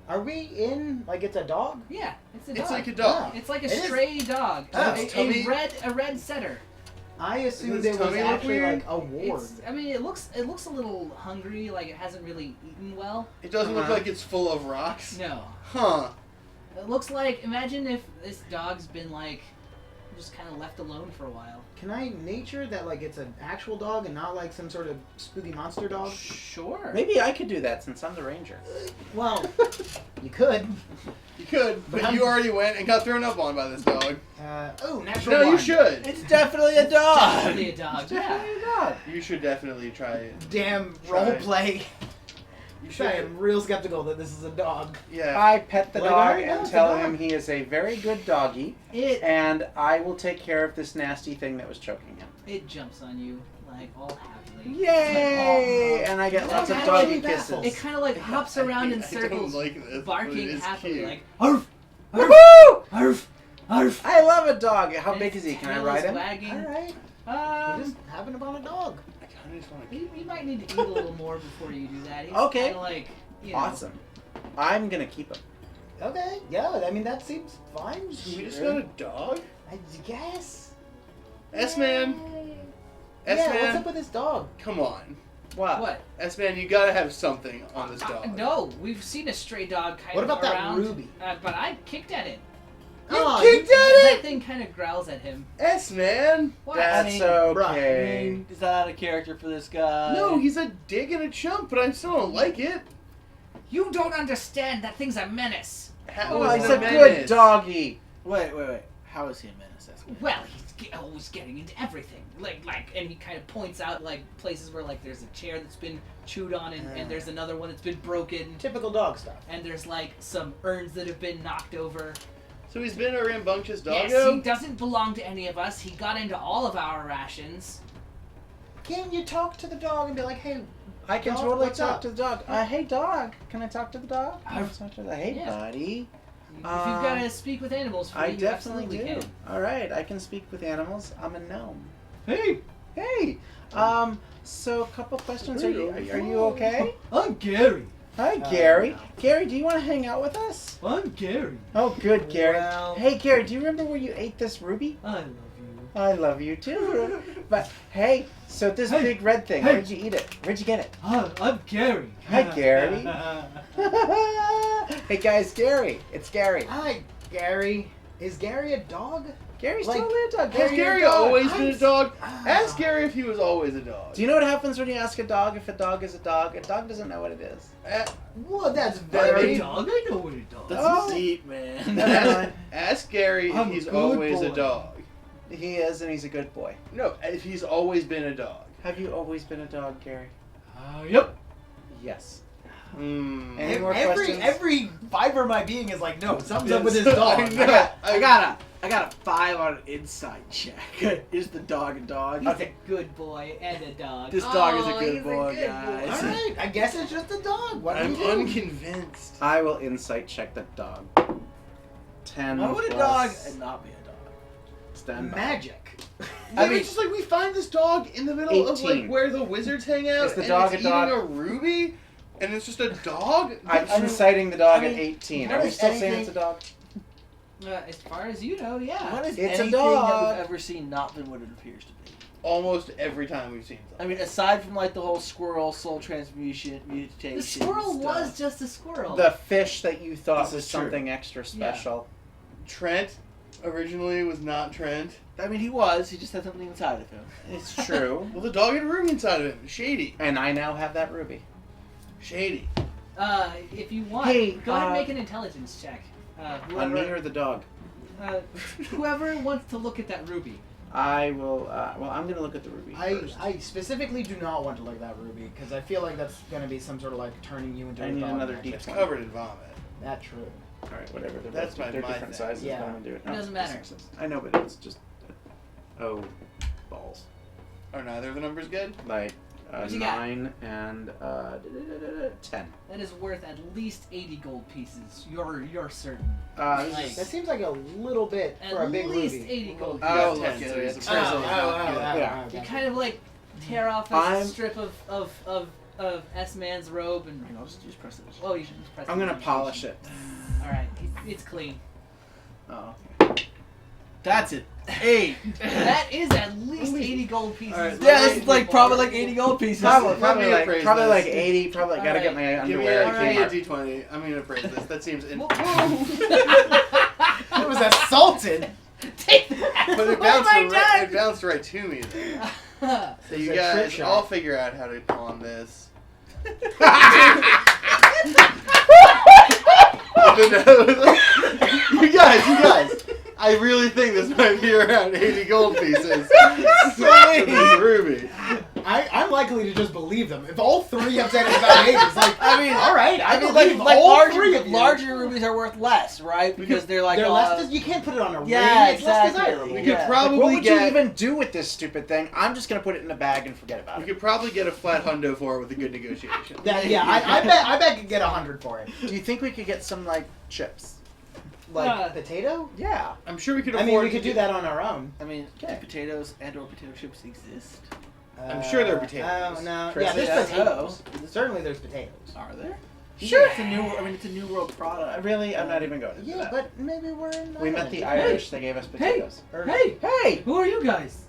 Are we in like it's a dog? Yeah, it's a dog. It's like a dog. It's like a It is- stray dog. Oh, its tummy- A red setter. I assumed Does it its was tummy look actually weird? like a ward. I mean, it looks a little hungry, like it hasn't really eaten well. It doesn't look Uh-huh. like it's full of rocks. No, Huh. it looks like, imagine if this dog's been like just kind of left alone for a while. Can I nature that like it's an actual dog and not like some sort of spooky monster dog? Sure. Maybe I could do that since I'm the ranger. Well, you could. You could, but But you already went and got thrown up on by this dog. Natural No, one. you should. It's definitely a dog. Definitely a dog. Yeah. You should definitely try it. Damn Try role it. play. You I should. am real skeptical that this is a dog. Yeah. I pet the Like, dog alright, no, and it's a tell dog. him he is a very good doggy, It and I will take care of this nasty thing that was choking him. it jumps on you like all happily. Yay! And I get It's lots of like doggy baffles. kisses. It kind of like hops around in I circles, don't like this, but it barking is happily, cute. like arf, arf, Woohoo! arf, arf. I love a dog. How And big its is he? Can I tail ride is him? wagging. Alright. Um, You just happened upon a dog. I kind of just want to. you might need to eat a little more before you do that. He's Okay. kind of like, you know, Awesome. I'm gonna keep him. Okay, yeah, I mean that seems fine. We just got a dog? I guess. S-Man. Yeah, what's S-Man. up with this dog? Come on. What? What? S-Man, you gotta have something on this dog. No, we've seen a stray dog kind What of about that around. ruby? But I kicked at it. Oh, kicked That thing kind of growls at him. S-Man. What? That's mean, okay. Is that out of character for this guy? No, he's a dick and a chump, but I still don't like it. You don't understand. That thing's a menace. How Oh, is he's it a menace? good doggy. Wait. How is he a menace? That's me. Well, he's always getting into everything. And he kind of points out like places where like there's a chair that's been chewed on, and there's another one that's been broken, Typical dog stuff. and there's like some urns that have been knocked over. So he's been a rambunctious Yes, doggo? he doesn't belong to any of us. He got into all of our rations. Can you talk to the dog and be like, hey, I can dog, totally what's talk up? to the dog. Hey, dog. Can I talk to the dog? Can I I've- talk to the hey, yeah. buddy. If you've got to speak with animals, for I you definitely absolutely do. can. All right, I can speak with animals. I'm a gnome. Hey, Hey. So a couple questions. Are you okay? I'm Gary. Hi, Gary. Gary, do you want to hang out with us? I'm Gary. Oh, good, Gary. Well- Hey, Gary, do you remember where you ate this ruby? I love you. I love you too. But hey, so this Hey. big red thing, Hey. where'd you eat it? Where'd you get it? I'm Gary. Hi, Gary. Hey guys, Gary. It's Gary. hi, Gary. Is Gary a dog? Gary's Like, totally a dog. Has Gary, Gary you're a dog. always been a dog? Ah. Ask Gary if he was always a dog. Do you know what happens when you ask a dog if a dog is a dog? A dog doesn't know what it is. Well, that's I'm very. a dog. I know what a dog. That's Oh. deep, man. Never Ask, mind. ask Gary if I'm a he's good always a boy. dog. He is, and he's a good boy. No, if he's always been a dog. Have you always been a dog, Gary? Yep. Yes. Hmm. Any more every questions? every fiber of my being is like, no, something's up with this dog. I know. I got a 5 on an inside check. Is the dog a dog? He's a good boy and a dog. This dog is a Oh, good he's boy, good guys. All right, I guess it's just a dog. What do I'm you do? unconvinced. I will insight check the dog. 10 Why would a plus dog and not be a dog? stand by. Magic. I mean- mean, it's just like we find this dog in the middle of 18. like where the wizards hang out, Is the and dog it's a dog? eating a ruby. And it's just a dog? I'm inciting the dog I mean, at 18. what Are we is still saying anything- it's a dog? As far as you know, yeah. What is It's a anything dog. that we've ever seen not been what it appears to be? Almost every time we've seen I something. mean, aside from like the whole squirrel soul transmutation, mutation. The squirrel stuff. was just a squirrel. The fish that you thought This was is true. something extra special. Trent originally was not Trent. I mean, he was. He just had something inside of him. It's true. Well, the dog had a ruby inside of him. Shady. And I now have that ruby. Shady. If you want, Hey, go ahead and make an intelligence check. On me or the dog? Whoever wants to look at that ruby. I will. Well, I'm gonna look at the ruby first. I specifically do not want to look at that ruby because I feel like that's going to be some sort of like turning you into I a need dog another magic. It's D20. covered in vomit. That's true. All right, whatever. They're That's both, they're my different thing. sizes. Yeah. But I'm gonna do it. It doesn't matter. I know, but it's just. Oh, balls. Are neither of the numbers good? Like What you got? 9 and 10. That is worth at least 80 gold pieces. You're certain. This Like- is- That seems like a little bit for a At big least ruby. 80 gold You pieces. got Oh, 10, look so at it's it. apparently not good. Yeah. You kind of like tear off a I'm- strip of S-Man's robe and. I'll just press it. Oh, you should just press. I'm the gonna polish it. All right, it's clean. Oh, okay. That's it. 8. That is at least 80 gold pieces. All right, Yeah, this is like probably like 80 gold pieces. Probably, Let probably me like appraise probably this. like 80. Probably gotta Alright. get my Give me underwear. a, at Alright. give me Kmart. a D20. I'm gonna appraise this. That seems... Whoa. It was assaulted. Take that! But it What have bounced, I right, done? it bounced right to me then. So It's you a trick guys shot. all figure out how to pawn this. You guys, I really think this might be around 80 gold pieces. For this ruby. I'm likely to just believe them. If all three have said it's about 8, it's like, I mean, all right, I mean, believe like all three of you. larger rubies are worth less, right? Because they're like They're less. You can't put it on a yeah, ring. It's less exactly. desirable. We Yeah. could Like, probably what would you get... even do with this stupid thing? I'm just gonna put it in a bag and forget about We it. could probably get a flat hundo for it with a good negotiation. I bet I could get 100 for it. Do you think we could get some like chips? Like potato? Yeah. I'm sure we could I afford mean, we to could do that on our own. I mean, do Okay. potatoes and/or potato chips exist? I'm sure there are potatoes. Oh no, Chris, yeah, there's yeah, potatoes. Certainly, there's potatoes. Are there? Sure. It's a new. I mean, it's a new world product. Really, I'm not even going into Yeah, that. but maybe we're in. We met the Ireland. Irish. They gave us potatoes. Hey, Hey, who are you guys?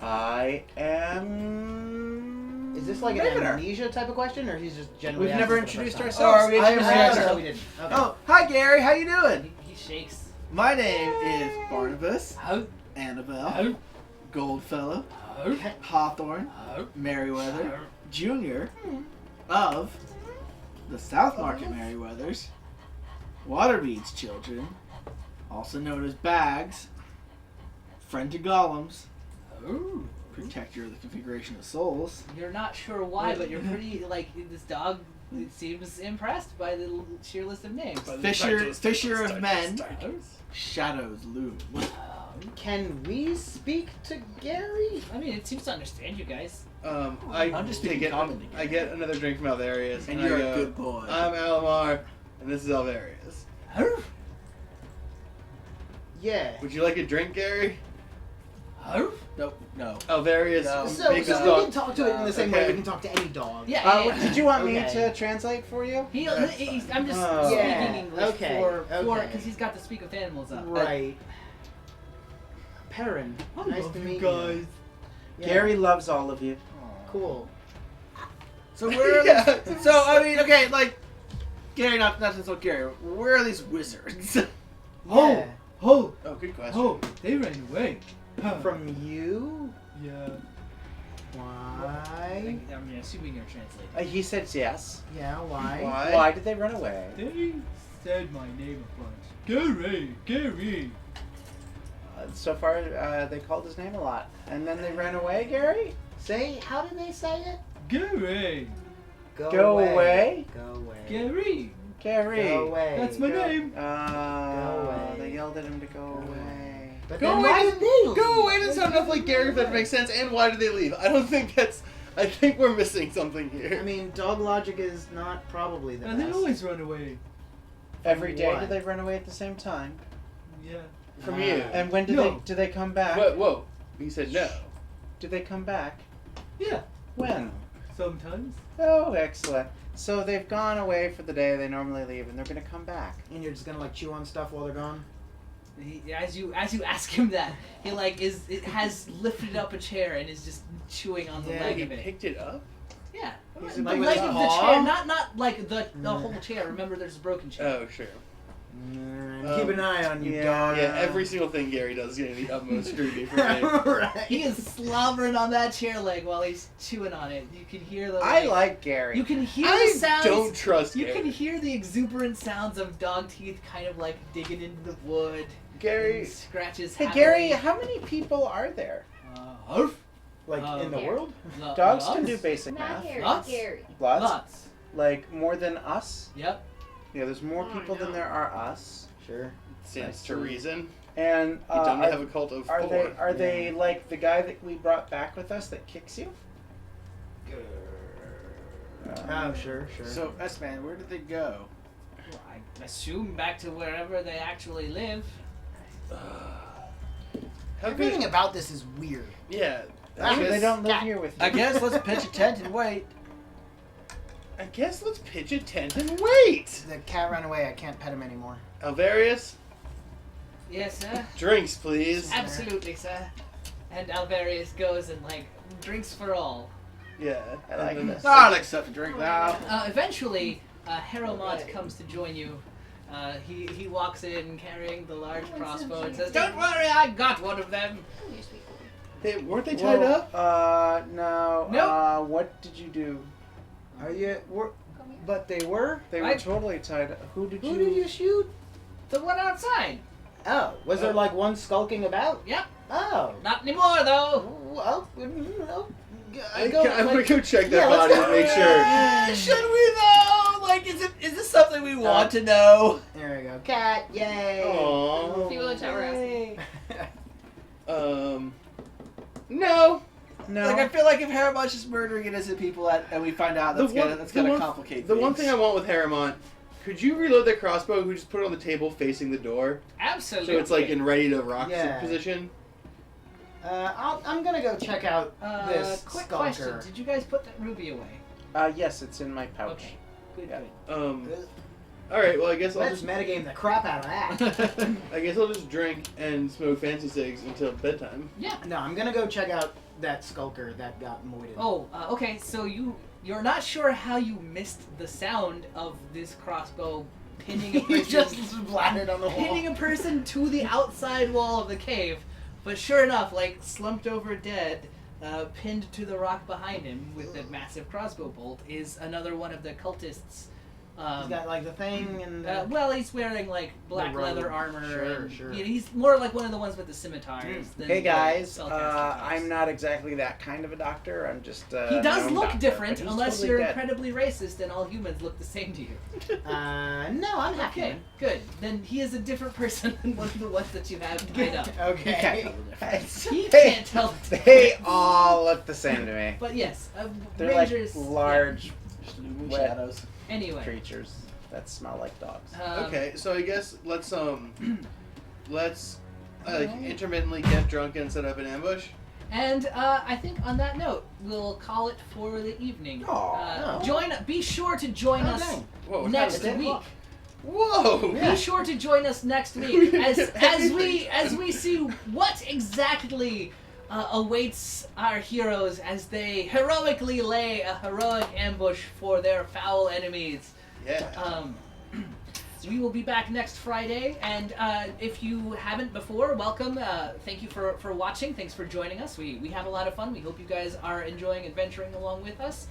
I am. Is this like an Ravener. amnesia type of question, or he's just generally? We've asking never for the introduced first time? ourselves. Oh, we I am introduced Ravener. No, we didn't. Okay. Oh, hi Gary, how you doing? He shakes. My name is Barnabas, Oh, Annabelle, oh, Goldfellow, oh, Hawthorne, oh, Merriweather, Jr. of the South Market Merriweathers, Watermead's children, also known as Bags, friend to Golems, oh. protector of the configuration of souls. You're not sure why, but you're pretty like this dog. It seems impressed by the sheer list of names. Fisher of men, Oh, shadows loom. Can we speak to Gary? I mean, it seems to understand you guys. I'm just take speaking it. common I get another drink from Alvarius, And I you're go, a good boy. I'm Alamar, and this is Alvarius. Oh, Yeah. Would you like a drink, Gary? oh. No. Alvarius, No. So, make so this we dog. can talk to it in the same way Okay. we can talk to any dog. Yeah. Did you want me Okay. to translate for you? I'm just Oh. speaking Yeah, English okay, for okay. because he's got to speak with animals up. Right. Perrin, nice to meet you. Yeah. Gary loves all of you. Cool. So where are Yeah. these, so I mean, okay, like Gary, not to insult Gary. Where are these wizards? Yeah. Oh, Oh, good question. oh, they ran away. From you? Yeah. Why? I'm assuming you're translating. He said yes. Yeah, why? Why? Why did they run away? They said my name a bunch. Gary. So far, they called his name a lot, and then they ran away. Gary, Say, how did they say it? Gary. Go away. Go away. Gary. Gary. Go away. That's my Go- name. Go away. They yelled at him to go Go away. But Go then away why doesn't- did they leave? Go away doesn't sound enough like Gary if that makes sense. And why did they leave? I don't think that's. I think we're missing something here. I mean, dog logic is not probably the best. run away. Every day, What? do they run away at the same time? Yeah. From you. And when do No. they come back? Whoa. He said no. Do they come back? Yeah. When? Sometimes. Oh, excellent. So they've gone away for the day. They normally leave, and they're gonna come back. And you're just gonna like chew on stuff while they're gone. As you ask him that, he like has lifted up a chair and is just chewing on the Yeah, leg He of it. picked it up? Yeah, He's the like leg with of his the paw? chair, not like the whole chair. Remember, there's a broken chair. Oh, sure. Keep an eye on you, yeah. dog. Yeah, every single thing Gary does is getting the utmost scrutiny from me. Right. He is slobbering on that chair leg while he's chewing on it. You can hear the. I like Gary. You can hear I the sounds. don't trust You Gary. can hear the exuberant sounds of dog teeth, kind of like digging into the wood. Gary, And scratches. Hey happily. Gary, how many people are there? Arf. Like in the Here. world? Dogs can do Lots. basic Not math. Harry, Lots? Gary. Lots. Lots. Like more than us. Yep. Yeah, there's more Oh, people than no. there are us. Sure. stands to reason. And You don't are, have a cult of are four. they they like the guy that we brought back with us that kicks you? Oh, sure. So, S-Man, where did they go? Well, I assume back to wherever they actually live. How Everything good? about this is weird. Yeah. Actually, they don't live Yeah. here with you. I guess let's pitch a tent and wait. I guess let's pitch a tent and wait. The cat ran away. I can't pet him anymore. Alvarius, Yes, sir. drinks, please. Absolutely, sir. And Alvarius goes and like drinks for all. Yeah. I like and then- this. I'll accept a drink now. Eventually, Haromont comes to join you. He walks in carrying the large crossbow and says, "Don't worry, I got one of them." Oh, you're sweet. Hey, weren't they tied Whoa, up? No. Nope. What did you do? Are you? Come here. But they were. They were I- totally tied up. Who did Who did you shoot? The one outside. Oh, was there like one skulking about? Yep. Oh. Not anymore though. Well, I'm gonna go check that Yeah, let's body go. and make sure. Should we though? Like, is this something we want to know? There we go. Cat, yay. Aww. People in chat were asking. No. No. Like, I feel like if Haramuch is murdering innocent people and we find out, that's gonna complicate The things. one thing I want with Harriman, could you reload that crossbow? Who just put it on the table facing the door, Absolutely. so it's like in ready to rock Yeah. position. I'm gonna go check out this quick skulker. question: did you guys put that ruby away? Yes, it's in my pouch. Okay. Good. Yeah. Good. All right. Well, I guess I'll Let's just. metagame the crap out of that. I guess I'll just drink and smoke fancy cigs until bedtime. Yeah. No, I'm gonna go check out that skulker that got moided. Oh, okay. So you're not sure how you missed the sound of this crossbow pinning a You person, just splattered on the wall. pinning a person to the outside wall of the cave. But sure enough, like slumped over dead, pinned to the rock behind him with that massive crossbow bolt is another one of the cultists. He's got like the thing and. Well, he's wearing like black robe. leather armor. Sure, and, sure. you know, he's more like one of the ones with the scimitars. Than Hey the guys, spellcaster types. I'm not exactly that kind of a doctor. I'm just. He does my own look doctor, different, but he's unless totally you're dead. incredibly racist and all humans look the same to you. No, I'm happy. Okay, good. Then he is a different person than one of the ones that you have tied up. He can't Okay. tell the difference. He They- can't tell the They difference. all look the same to me. But yes, They're rangers. like large wet shadows. yeah. Anyway. creatures that smell like dogs. Okay, so I guess let's like intermittently get drunk and set up an ambush. And I think on that note, we'll call it for the evening. Aw. Be sure to join Oh, us dang. Whoa! next dang. week. Whoa! Be sure to join us next week as we see what exactly awaits our heroes as they heroically lay a heroic ambush for their foul enemies. Yeah. We will be back next Friday, and if you haven't before, welcome. Thank you for watching. Thanks for joining us. We have a lot of fun. We hope you guys are enjoying adventuring along with us.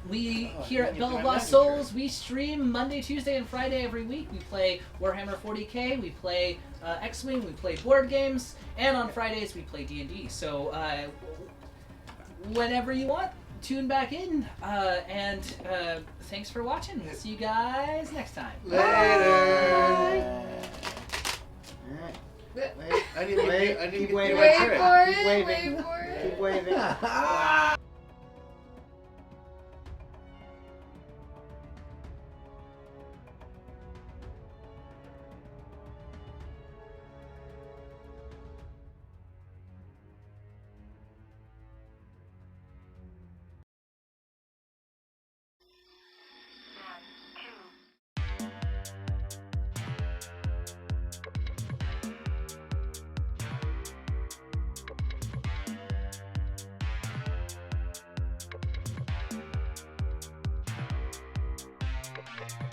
We here at you Bell can of have Lost that Souls, we stream Monday, Tuesday, and Friday every week. We play Warhammer 40k, we play X-Wing, we play board games, and on Fridays we play D&D. So whenever you want, tune back in, and thanks for watching. We'll see you guys next time. Later. Alright. Wait I need to Wait, get keep you waiting. my for trick. it. Keep waving. Wait for it. Keep waving. you.